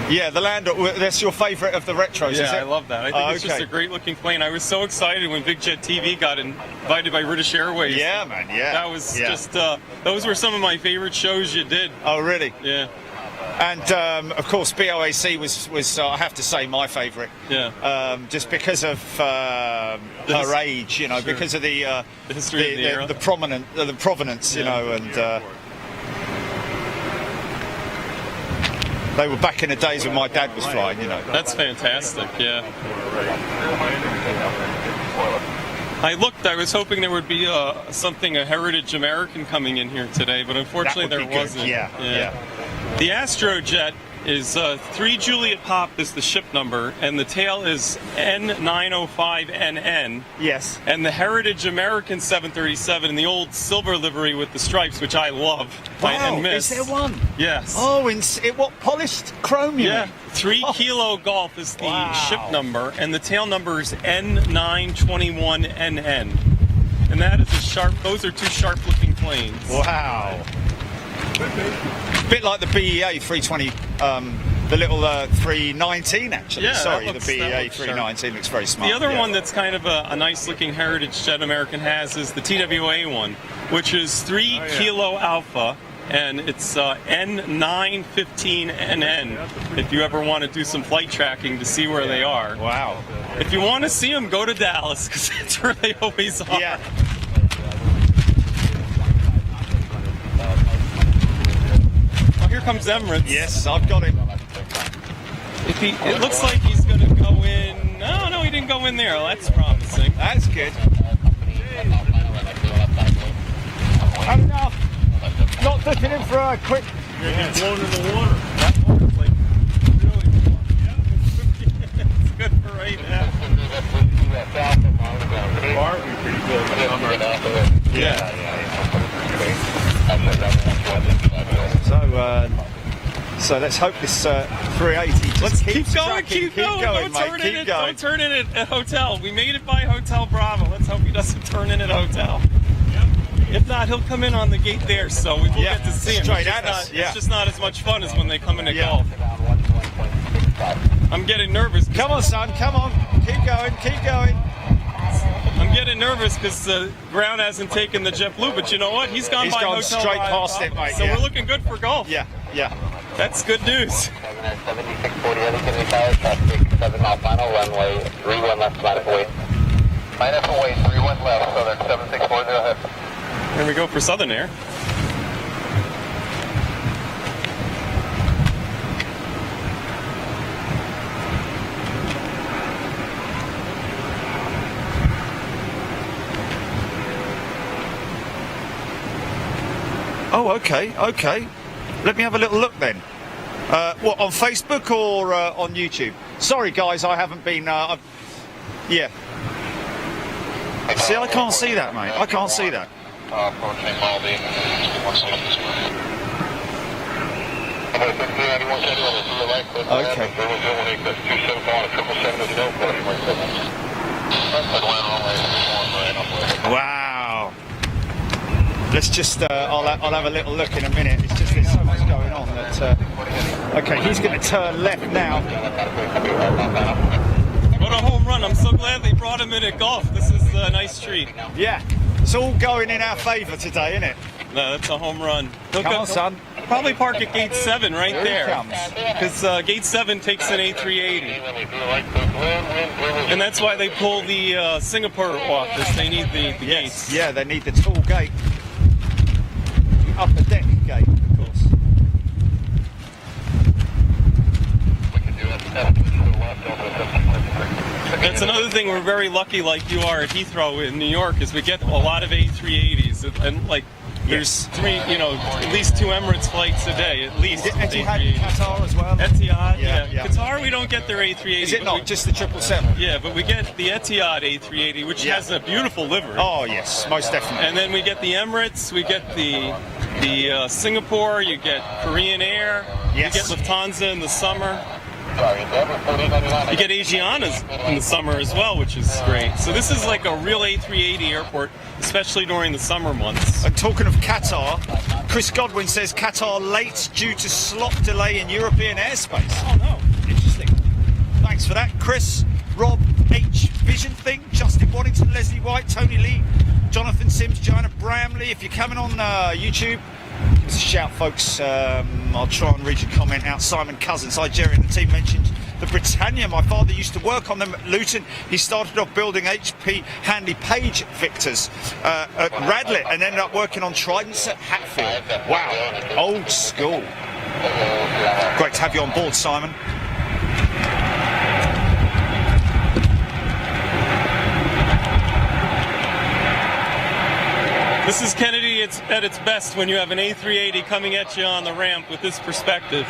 Yeah, the Landor. That's your favourite of the retros, is it? Yeah, I love that. I think it's just a great looking plane. I was so excited when Big Jet TV got invited by British Airways. Yeah, man. Yeah. That was just, those were some of my favorite shows you did. Oh, really? Yeah. And of course, BOAC was I have to say, my favourite. Yeah. Just because of her age, you know, Sure. because of the history of the era. the provenance, you know, and they were back in the days when my dad was flying, you know. That's fantastic, yeah. I was hoping there would be a Heritage American coming in here today, but unfortunately That would there be good. wasn't. Yeah. The Astrojet is 3 Juliet Pop is the ship number, and the tail is N905NN. Yes. And the Heritage American 737 in the old silver livery with the stripes, which I love and miss. Is there one? Yes. Oh, what, polished chrome? You Yeah, mean? 3 Kilo Golf is the Wow. ship number, and the tail number is N921NN. And that is those are two sharp-looking planes. Wow. Bit like the BEA 320, the little 319 actually. Yeah, Sorry, that the looks BEA sharp. 319 looks very smart. The other yeah. one that's kind of a nice-looking heritage jet American has is the TWA one, which is 3 Kilo Alpha, and it's N915NN. If you ever want to do some flight tracking to see where they are. Wow. If you want to see them, go to Dallas, because that's where they always are. Yeah. comes Emirates. Yes, I've got him. It looks like he's going to go in. No, he didn't go in there. Well, that's promising. That's good. I'm not looking in for a quick. You're getting blown in the water. That water's like really warm. Yeah, it's good for right now. Bar would be pretty cool in the summer. Yeah. So let's hope this 380 just Let's keep keeps going, tracking. keep going. Don't Don't turn in at hotel. We made it by Hotel Bravo. Let's hope he doesn't turn in at hotel. If not, he'll come in on the gate there, so we will get to see him. Straight at us. It's just not as much fun as when they come into Yeah. golf. I'm getting nervous. Come on, son. Come on. Keep going. Keep going. I'm getting nervous because the ground hasn't taken the JetBlue, but you know what? He's gone by gone Hotel straight Bravo. past it, mate, So yeah. we're looking good for golf. Yeah. Yeah. That's good news. 7640, traffic 7 mile final, runway 31 left, minus away. Minus away, 31 left, southern 7640, ahead. Here we go for Southern Air. Oh, okay. Okay. Let me have a little look then. What, on Facebook or on YouTube? Sorry, guys, I haven't been. Yeah. See, I can't see that, mate. I can't see that. Approaching Maldives. Okay. Wow. Let's just. I'll have a little look in a minute. It's just there's so much going on that. Okay, he's going to turn left now. What a home run. I'm so glad they brought him in at golf. This is a nice treat. Yeah. It's all going in our favour today, isn't it? No, that's a home run. Come on, son. Probably park at gate 7 right Here there. he comes. Because gate 7 takes an A380. And that's why they pull the Singapore office. They need the gates. Yeah, they need the tall gate. The upper deck gate, of course. That's another thing we're very lucky, like you are at Heathrow in New York, is we get a lot of A380s. And like, there's three, at least 2 Emirates flights a day, at least. Etihad in Qatar as well? Etihad, Yeah. Qatar, we don't get their A380. Is it but not? Just the 777? Yeah, but we get the Etihad A380, which has a beautiful livery. Oh, yes, most definitely. And then we get the Emirates, we get the Singapore, you get Korean Air, Yes. you get Lufthansa in the summer. You get Asianas in the summer as well, which is great. So this is like a real A380 airport, especially during the summer months. And talking of Qatar, Chris Godwin says Qatar late due to slot delay in European airspace. Oh no, interesting. Thanks for that, Chris. Rob H. Vision Thing, Justin Waddington, Leslie White, Tony Lee, Jonathan Sims, Joanna Bramley. If you're coming on YouTube, give us a shout, folks. I'll try and read your comment out. Simon Cousins. Hi, Jerry and the team mentioned the Britannia. My father used to work on them at Luton. He started off building HP Hanley Page Victors at Radlett and ended up working on Tridents at Hatfield. Wow, old school. Great to have you on board, Simon. This is Kennedy at its best when you have an A380 coming at you on the ramp with this perspective.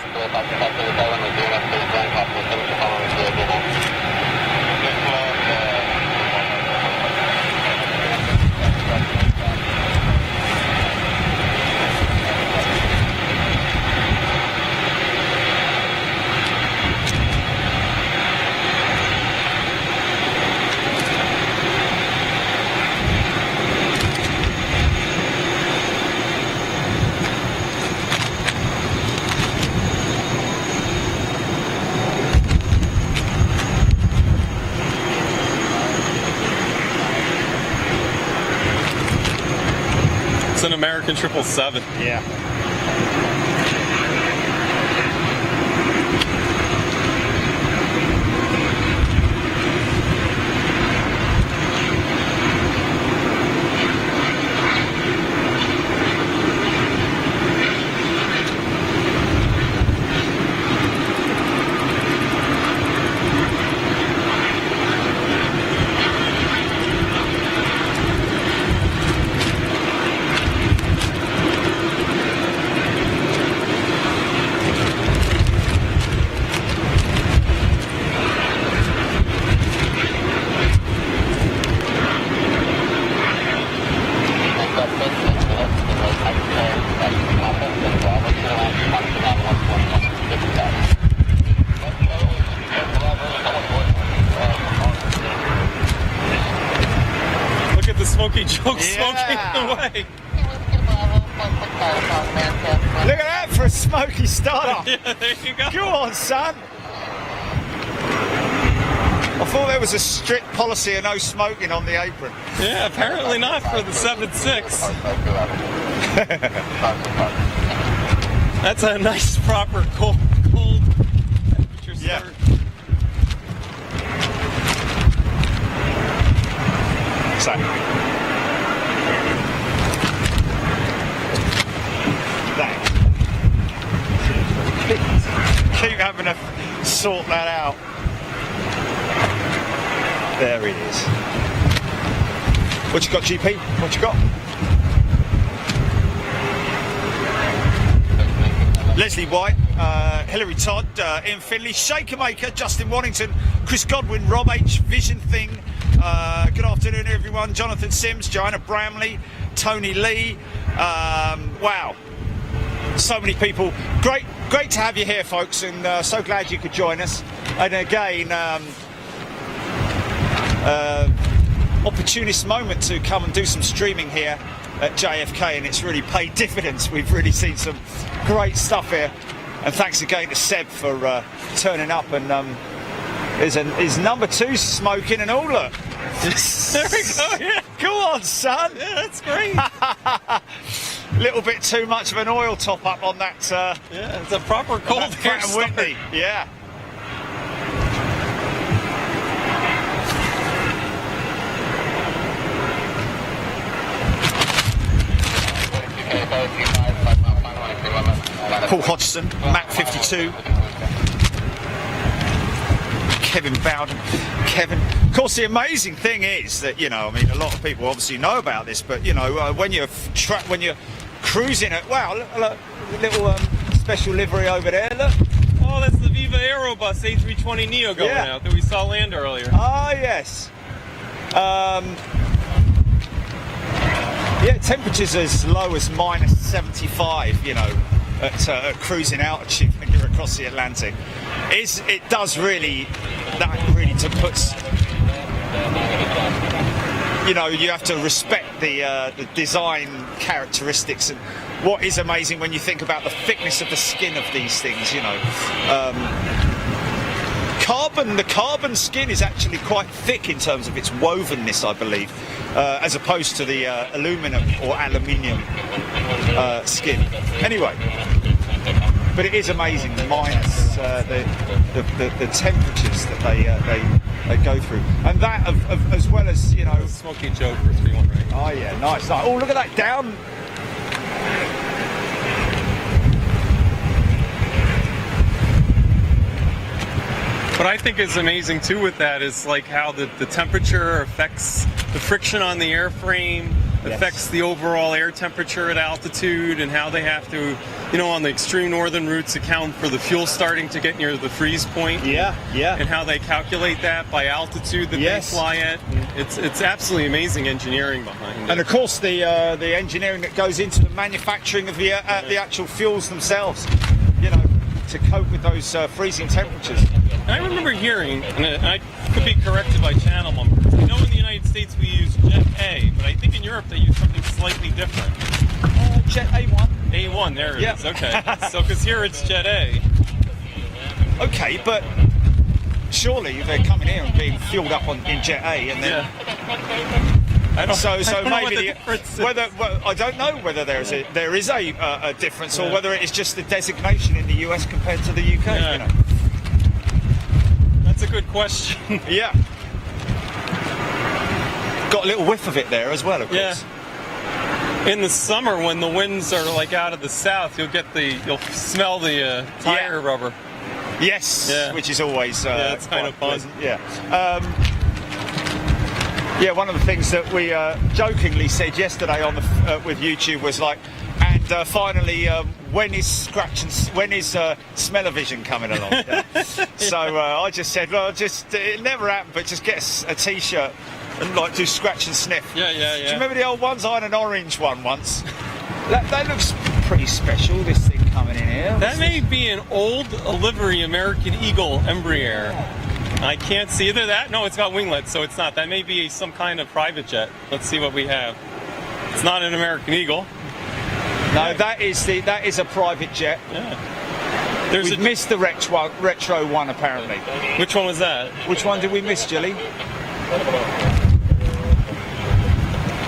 It's an American 777. Yeah. smoke smoking away. Look at that for a smoky starter. Yeah, there you go. Go on, son. I thought there was a strict policy of no smoking on the apron. Yeah, apparently not for the 7.6. That's a nice, proper cold temperature Yeah. start. So. That. Keep having to sort that out. There it is. What you got, GP? What you got? Leslie White, Hillary Todd, Ian Finley, Shaker Maker, Justin Waddington, Chris Godwin, Rob H, Vision Thing. Good afternoon, everyone. Jonathan Sims, Joanna Bramley, Tony Lee. Wow, so many people. Great to have you here, folks, and so glad you could join us. And again, opportunist moment to come and do some streaming here at JFK, and it's really paid dividends. We've really seen some great stuff here, and thanks again to Seb for turning up. And his number 2 smoking and all. Look, There we go, yeah. go on, son. Yeah, that's great. Little bit too much of an oil top up on that. Yeah, it's a proper cold that air Pratt and start. Whitney. Yeah. Paul Hodgson, Mac 52, Kevin Bowden, Kevin. Of course, the amazing thing is that, you know, I mean, a lot of people obviously know about this, but you know, when you're cruising at, wow, look, little special livery over there. Look. Oh, that's the Viva Aerobus A320neo going Yeah. out that we saw land earlier. Ah, yes. Yeah, temperatures as low as minus 75, you know, at cruising altitude when you're across the Atlantic. It does really, that really puts, you know, you have to respect the design characteristics. And what is amazing when you think about the thickness of the skin of these things, you know. The carbon skin is actually quite thick in terms of its wovenness, I believe, as opposed to the aluminum or aluminium skin. Anyway, but it is amazing, minus the temperatures that they go through, and that as well as, you know. Smoky Joe for 3-1 right. Oh yeah, nice. Oh, look at that down. What I think is amazing too with that is like how the temperature affects the friction on the airframe, affects the overall air temperature at altitude, and how they have to, you know, on the extreme northern routes account for the fuel starting to get near the freeze point. Yeah. And how they calculate that by altitude that they fly at. And it's absolutely amazing engineering behind it. And of course the engineering that goes into the manufacturing of the actual fuels themselves, you know, to cope with those freezing temperatures. I remember hearing, and I could be corrected by channel numbers, I know in the United States we use Jet A, but I think in Europe they use something slightly different. Jet A1. A1, there it is, okay. So, because here it's Jet A. Okay, but surely they're coming here and being fueled up in Jet A, and then I don't so know what maybe the difference is. well, I don't know whether there is a difference, or whether it is just the designation in the US compared to the UK. Yeah. You know. That's a good question. Yeah. Got a little whiff of it there as well, of course. In the summer, when the winds are like out of the south, you'll smell the tire rubber. Yes, which is always it's kind of fun. pleasant. Yeah. Yeah, one of the things that we jokingly said yesterday on the with YouTube was like, and finally, when is smell-o-vision coming along? Yeah. So I just said, well, it never happened, but just get a T-shirt and like do scratch and sniff. Yeah. Do you remember the old ones? I had an orange one once. That looks pretty special. This thing coming in here. That may be an old livery American Eagle Embraer. I can't see either that. No, it's got winglets, so it's not. That may be some kind of private jet. Let's see what we have. It's not an American Eagle. No, that is a private jet. Yeah. There's We've missed the retro one apparently. Which one was that? Which one did we miss, Jilly?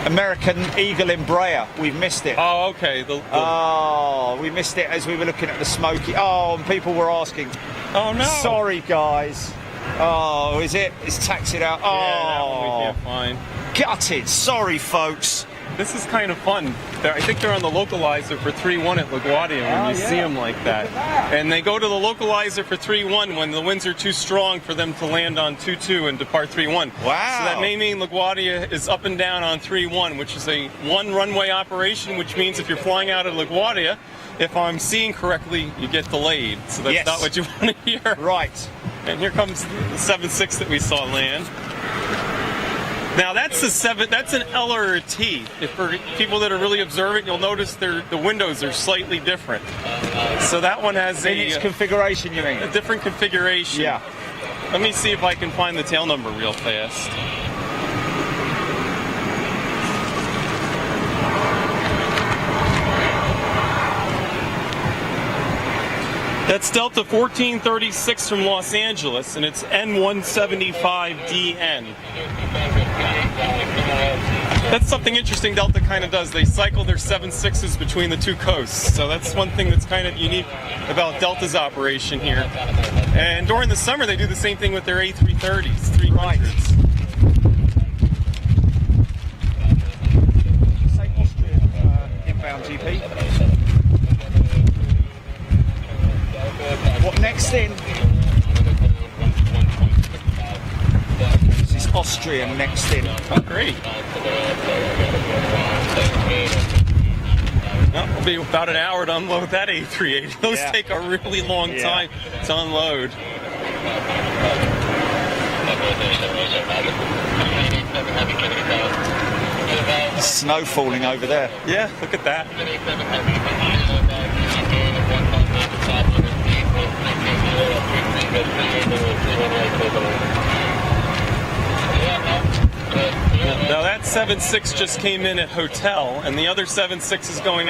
American Eagle Embraer. We've missed it. Oh, okay. Oh, we missed it as we were looking at the smoky. Oh, and people were asking. Oh no. Sorry, guys. Oh, is it? It's taxied out. Oh, Yeah, that one we can't find. Gutted. Sorry, folks. This is kind of fun. I think they're on the localizer for 3-1 at LaGuardia when you see them like that. And they go to the localizer for 3-1 when the winds are too strong for them to land on 2-2 and depart 3-1. Wow. So that may mean LaGuardia is up and down on 3-1, which is a one runway operation, which means if you're flying out of LaGuardia, if I'm seeing correctly, you get delayed. So that's not what you want to hear. Right. And here comes the 7.6 that we saw land. Now that's that's an L or a T. If for people that are really observant, you'll notice the windows are slightly different. So that one has In its configuration, you mean? a different configuration. Yeah. Let me see if I can find the tail number real fast. That's Delta 1436 from Los Angeles, and it's N175DN. That's something interesting Delta kind of does. They cycle their 7.6s between the two coasts. So that's one thing that's kind of unique about Delta's operation here. And during the summer, they do the same thing with their A330s, 300s. Say Austrian inbound GP. What next in? This is Austrian next in. Oh, great. Well, it'll be about an hour to unload that A380. Those take a really long time to unload. Snow falling over there. Yeah, look at that. Now that 7.6 just came in at Hotel, and the other 7.6 is going.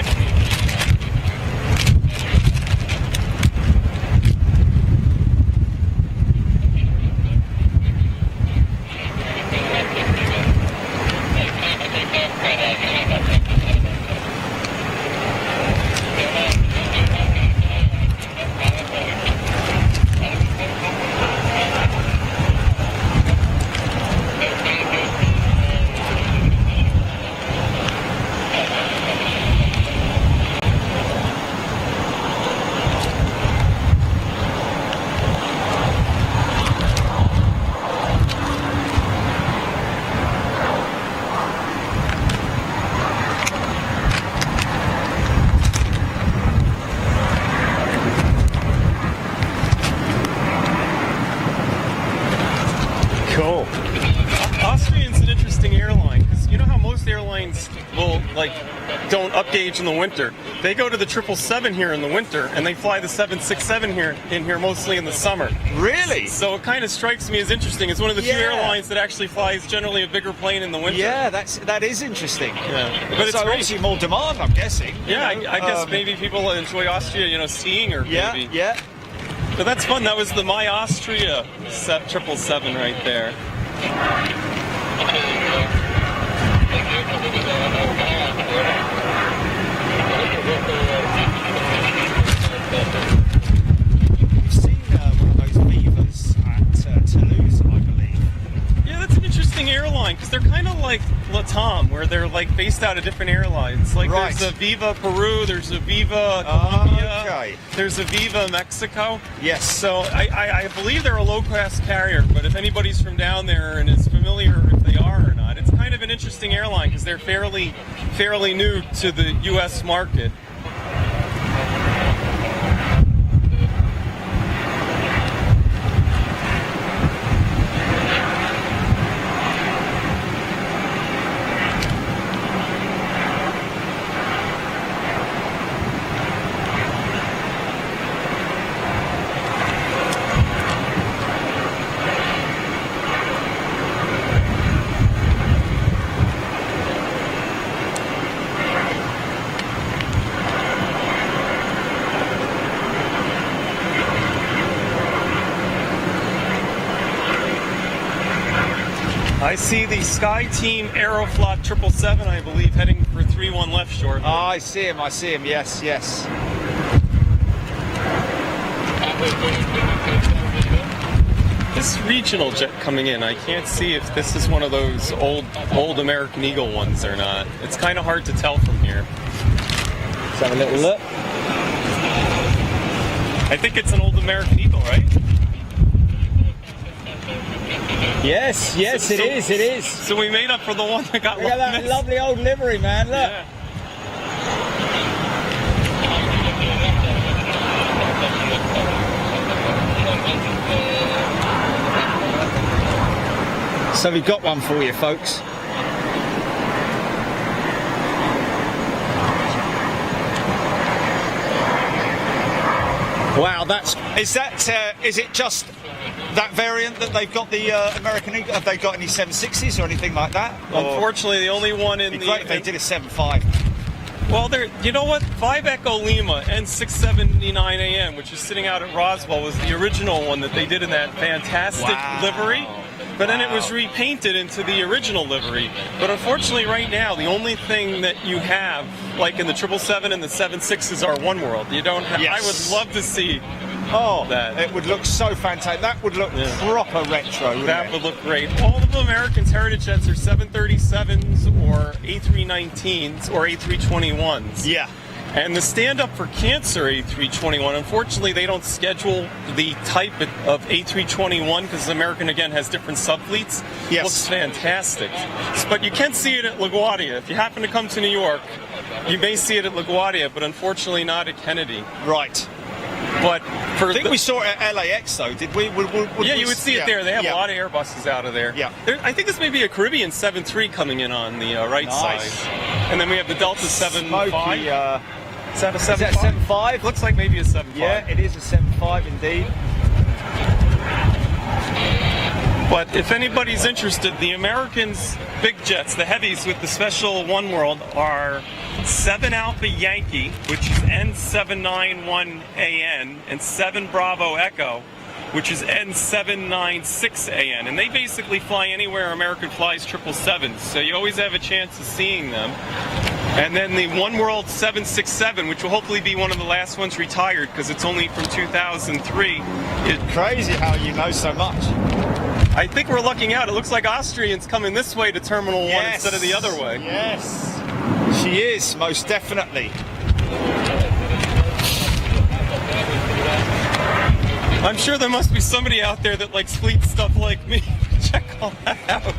Cool. Austrian's an interesting airline because you know how most airlines will don't upgauge in the winter. They go to the 777 here in the winter, and they fly the 767 here mostly in the summer. Really? So it kind of strikes me as interesting. It's one of the few airlines that actually flies generally a bigger plane in the winter. Yeah, that is interesting. Yeah, but it's so great. obviously more demand, I'm guessing. Yeah, I guess maybe people enjoy Austria, skiing or maybe. Yeah. But that's fun. That was the My Austria 777 right there. We've seen one of those Vivas at Toulouse, I believe. Yeah, that's an interesting airline because they're kind of like Latam, where they're based out of different airlines. There's a Viva Peru, there's a Viva Colombia, there's a Viva Mexico. Yes. So I believe they're a low-class carrier, but if anybody's from down there and is familiar if they are or not, it's kind of an interesting airline because they're fairly new to the U.S. market. I see the Sky Team Aeroflot 777, I believe, heading for 31 left short. Oh, I see him, yes, yes. This regional jet coming in, I can't see if this is one of those old American Eagle ones or not. It's kind of hard to tell from here. Let's have a little look. I think it's an old American Eagle, right? Yes, it is. So we made up for the one that got Look at that missed. lovely old livery, man, look. Yeah. So we've got one for you, folks. Wow, is it just that variant that they've got the American Eagle? Have they got any 760s or anything like that? Unfortunately, the only one in It'd be great if they did a 7.5. Well, you know what? 5 Echo Lima N679 AM, which is sitting out at Roswell, was the original one that they did in that fantastic livery. But then it was repainted into the original livery. But unfortunately, right now, the only thing that you have, like in the 777 and the 76s, are One World. You don't have. Yes. I would love to see. That. It would look so fantastic. That would look proper retro, wouldn't That it? would look great. All of American's heritage jets are 737s or A319s or A321s. Yeah. And the stand-up for cancer A321, unfortunately, they don't schedule the type of A321 because American, again, has different subfleets. Yes. Looks fantastic. But you can see it at LaGuardia. If you happen to come to New York, you may see it at LaGuardia, but unfortunately not at Kennedy. Right. But I think we saw it at LAX, though, did we? Yeah, you would see it there. They have a lot of Airbuses out of there. Yeah. I think this may be a Caribbean 7.3 coming in on the right side. And then we have the Delta 7.5. Smoky, Is that a 7.5? is that 7.5? Looks like maybe a 7.5. Yeah, it is a 7.5 indeed. But if anybody's interested, the Americans' big jets, the heavies with the special One World, are 7 Alpha Yankee, which is N791AN, and 7 Bravo Echo, which is N796AN. And they basically fly anywhere American flies 777s, so you always have a chance of seeing them. And then the One World 767, which will hopefully be one of the last ones retired because it's only from 2003. Crazy how you know so much. I think we're lucking out. It looks like Austrian's coming this way to Terminal 1 instead of the other way. Yes, she is, most definitely. I'm sure there must be somebody out there that likes fleet stuff like me. Check all that out.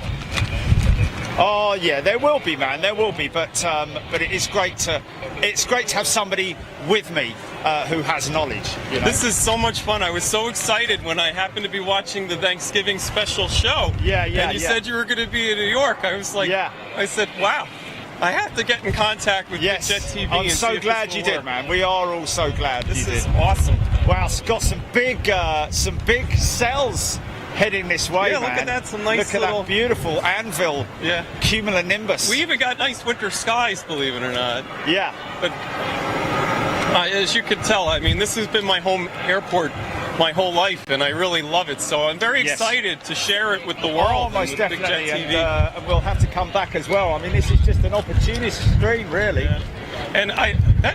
Oh yeah, there will be, man. There will be, but it is great to have somebody with me who has knowledge. You know? This is so much fun. I was so excited when I happened to be watching the Thanksgiving special show. Yeah. And you said you were going to be in New York. I was like, I said, wow, I have to get in contact with Jet TV. I'm so glad you did, man. We are all so glad this you is did. Awesome. Wow, it's got some big cells heading this way, yeah, man. look at that, some nice look at little that beautiful anvil cumulonimbus. We even got nice winter skies, believe it or not. Yeah. But as you can tell, I mean, this has been my home airport my whole life, and I really love it. So I'm very excited to share it with the world. Oh, most and with definitely. Big Jet TV. And we'll have to come back as well. I mean, this is just an opportunist stream, really. Yeah. And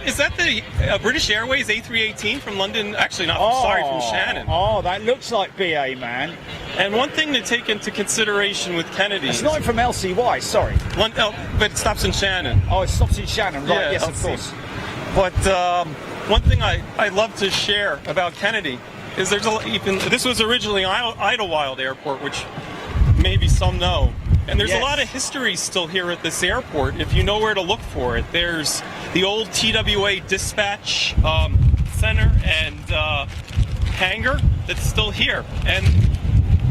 is that the British Airways A318 from London? Actually, not. From Shannon. Oh, that looks like BA, man. And one thing to take into consideration with Kennedy. It's not from LCY, sorry. But it stops in Shannon. Oh, it stops in Shannon, right? Yeah, yes, of course. But one thing I love to share about Kennedy is this was originally Idlewild Airport, which maybe some know. And there's a lot of history still here at this airport if you know where to look for it. There's the old TWA dispatch center and hangar that's still here. And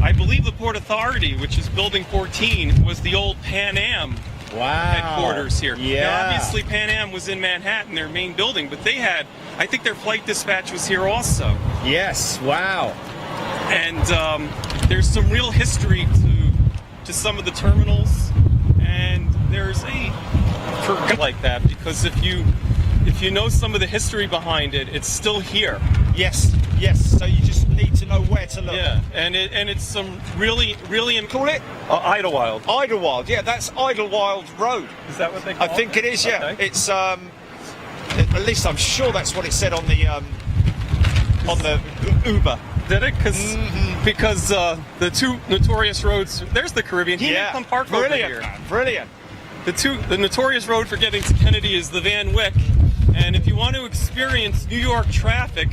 I believe the Port Authority, which is Building 14, was the old Pan Am headquarters here. Yeah. Now, obviously, Pan Am was in Manhattan, their main building, but they had, I think their flight dispatch was here also. Yes, wow. And there's some real history to some of the terminals, and there's a like that because if you know some of the history behind it, it's still here. Yes, yes. So you just need to know where to look. Yeah, and it's some really Call it Idlewild. Idlewild. Yeah, that's Idlewild Road. Is that what they call I think it is. Yeah, Okay. it's at least I'm sure that's what it said on the Uber. Did it? Because the two notorious roads. There's the Caribbean. He didn't come park over brilliant, here. man, brilliant. The notorious road for getting to Kennedy is the Van Wyck. And if you want to experience New York traffic,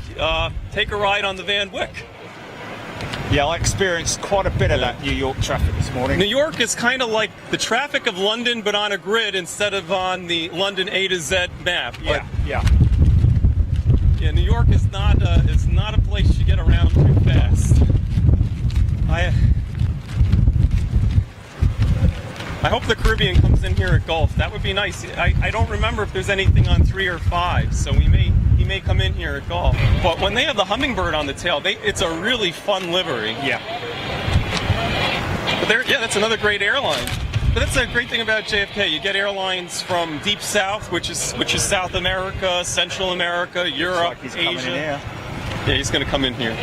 take a ride on the Van Wyck. Yeah, I experienced quite a bit of that New York traffic this morning. New York is kind of like the traffic of London, but on a grid instead of on the London A to Z map. But, Yeah. yeah, New York is not a place you get around too fast. I hope the Caribbean comes in here at Gulf. That would be nice. I don't remember if there's anything on 3 or 5, so he may come in here at Gulf. But when they have the Hummingbird on the tail, it's a really fun livery. Yeah. But that's another great airline. But that's a great thing about JFK. You get airlines from deep south, which is South America, Central America, Europe, Looks like he's coming in Asia. here. Yeah, he's going to come in here,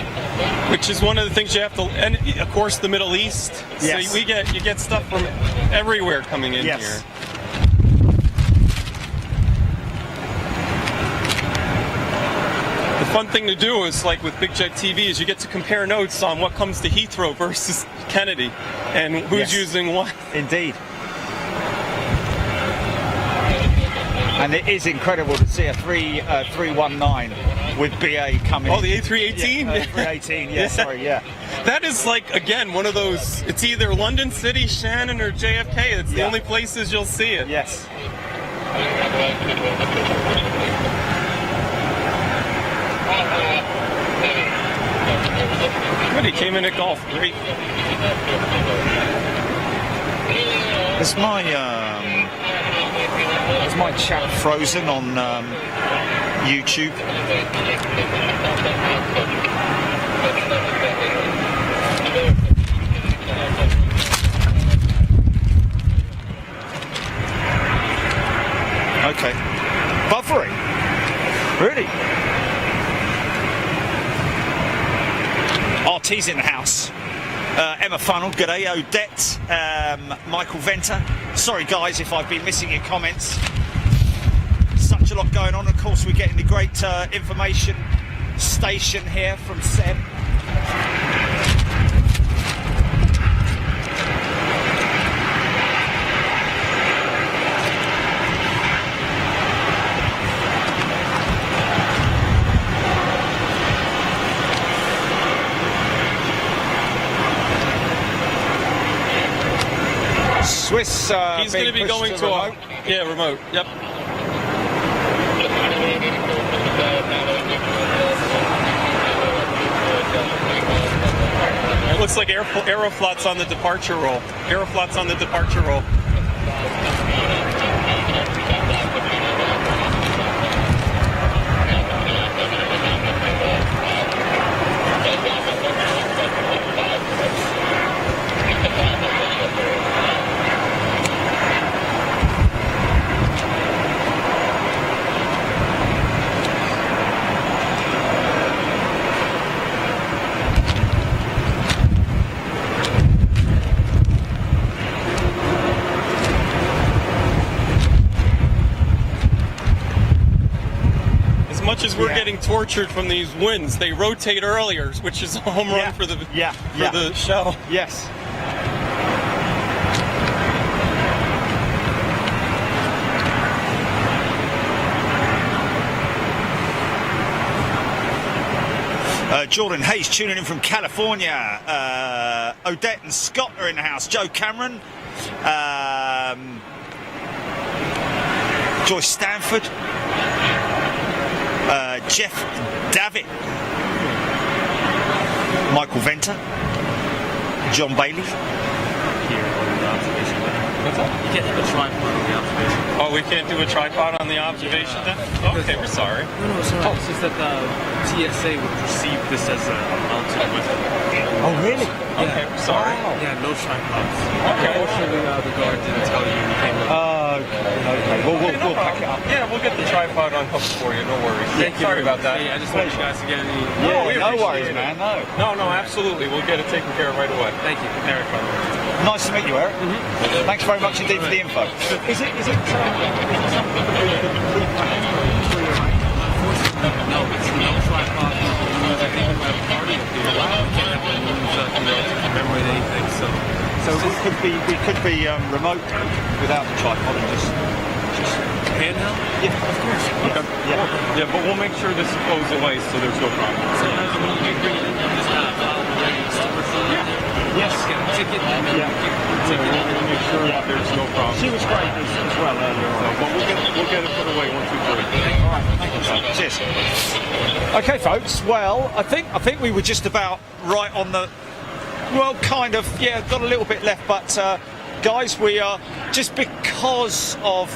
which is one of the things you have to, and of course the Middle East. Yes. So you get stuff from everywhere coming in Yes. here. The fun thing to do is, like with Big Jet TV, is you get to compare notes on what comes to Heathrow versus Kennedy, and who's Yes. using what. Indeed. And it is incredible to see a 319 with BA coming. Oh, the A318? Yeah, 318. Yeah, sorry. Yeah. That is like, again, one of those, it's either London City, Shannon, or JFK. It's the Yeah. only places you'll see it. Yes. Good, he came in at Gulf. Great. Is my chat frozen on YouTube? Okay. Buffering. Really? RT's in the house. Emma Funnel, g'day. Odette, Michael Venter. Sorry guys if I've been missing your comments. Such a lot going on. Of course, we're getting the great information station here from Seb. Swiss. He's going to be going to remote. remote. Yep. It looks like Aeroflot's on the departure roll. Aeroflot's on the departure roll. As much as we're getting tortured from these winds, they rotate earlier, which is a home run for the the show. Yes. Jordan Hayes tuning in from California. Odette and Scott are in the house. Joe Cameron. Joyce Stanford. Jeff Davitt. Michael Venter. John Bailey. What's that? You can't have a tripod on the observation. Oh, we can't do a tripod on the observation deck? Okay, we're sorry. No, sorry. It's just that the TSA would perceive this as a mounted weapon. Oh, really? Okay, we're sorry. Yeah, no tripods. Okay. Unfortunately, the guard didn't tell you when you came up. Oh, Okay. We'll pack it up. Yeah, we'll get the tripod unhooked for you. No worries. Thank you. Sorry about that. Hey, I just want you guys to get any. No worries, man. No. No, absolutely. We'll get it taken care of right away. Thank you, Eric. By the way. Nice to meet you, Eric. Thanks very much indeed for the info. Is it something No, it's no tripod. I think we have a party up here. Can't commemorate anything. So we could be remote without the tripod and just handheld. yeah, of course. Yeah, but we'll make sure this goes away so there's no problem. Sometimes when you bring it in, you just have Yes. get a ticket and then We'll make sure that there's no problem. She was great as well earlier on. But we'll get it put away once we do it. All right, thank you. Cheers. Okay, folks. Well, I think we were just about right on the. Well, kind of. Yeah, got a little bit left, but guys, we are just because of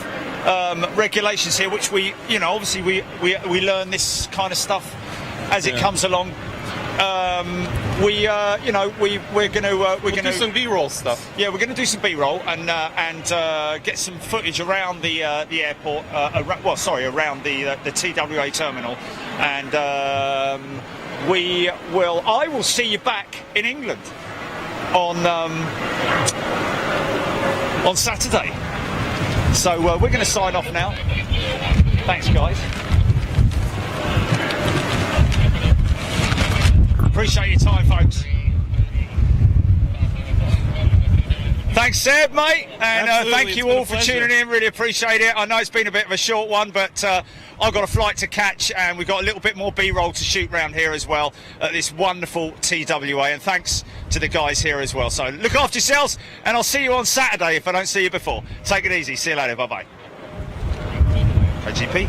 regulations here, which we, obviously we learn this kind of stuff as it comes along. We're gonna do some B-roll stuff. Yeah, we're gonna do some B-roll and get some footage around the airport. Around the TWA terminal, and I will see you back in England on Saturday. So we're going to sign off now. Thanks, guys. Appreciate your time, folks. Thanks, Seb, mate, and thank you all for tuning in. Really appreciate it. I know it's been a bit of a short one, but I've got a flight to catch, and we've got a little bit more B-roll to shoot around here as well at this wonderful TWA. And thanks to the guys here as well. So look after yourselves, and I'll see you on Saturday if I don't see you before. Take it easy. See you later. Bye-bye. Hey, GP.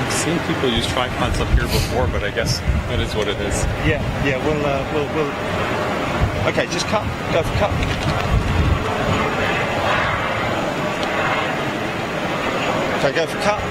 I've seen people use tripods up here before, but I guess that is what it is. Yeah. We'll. Okay, just cut. Go for cut. Okay, go for cut.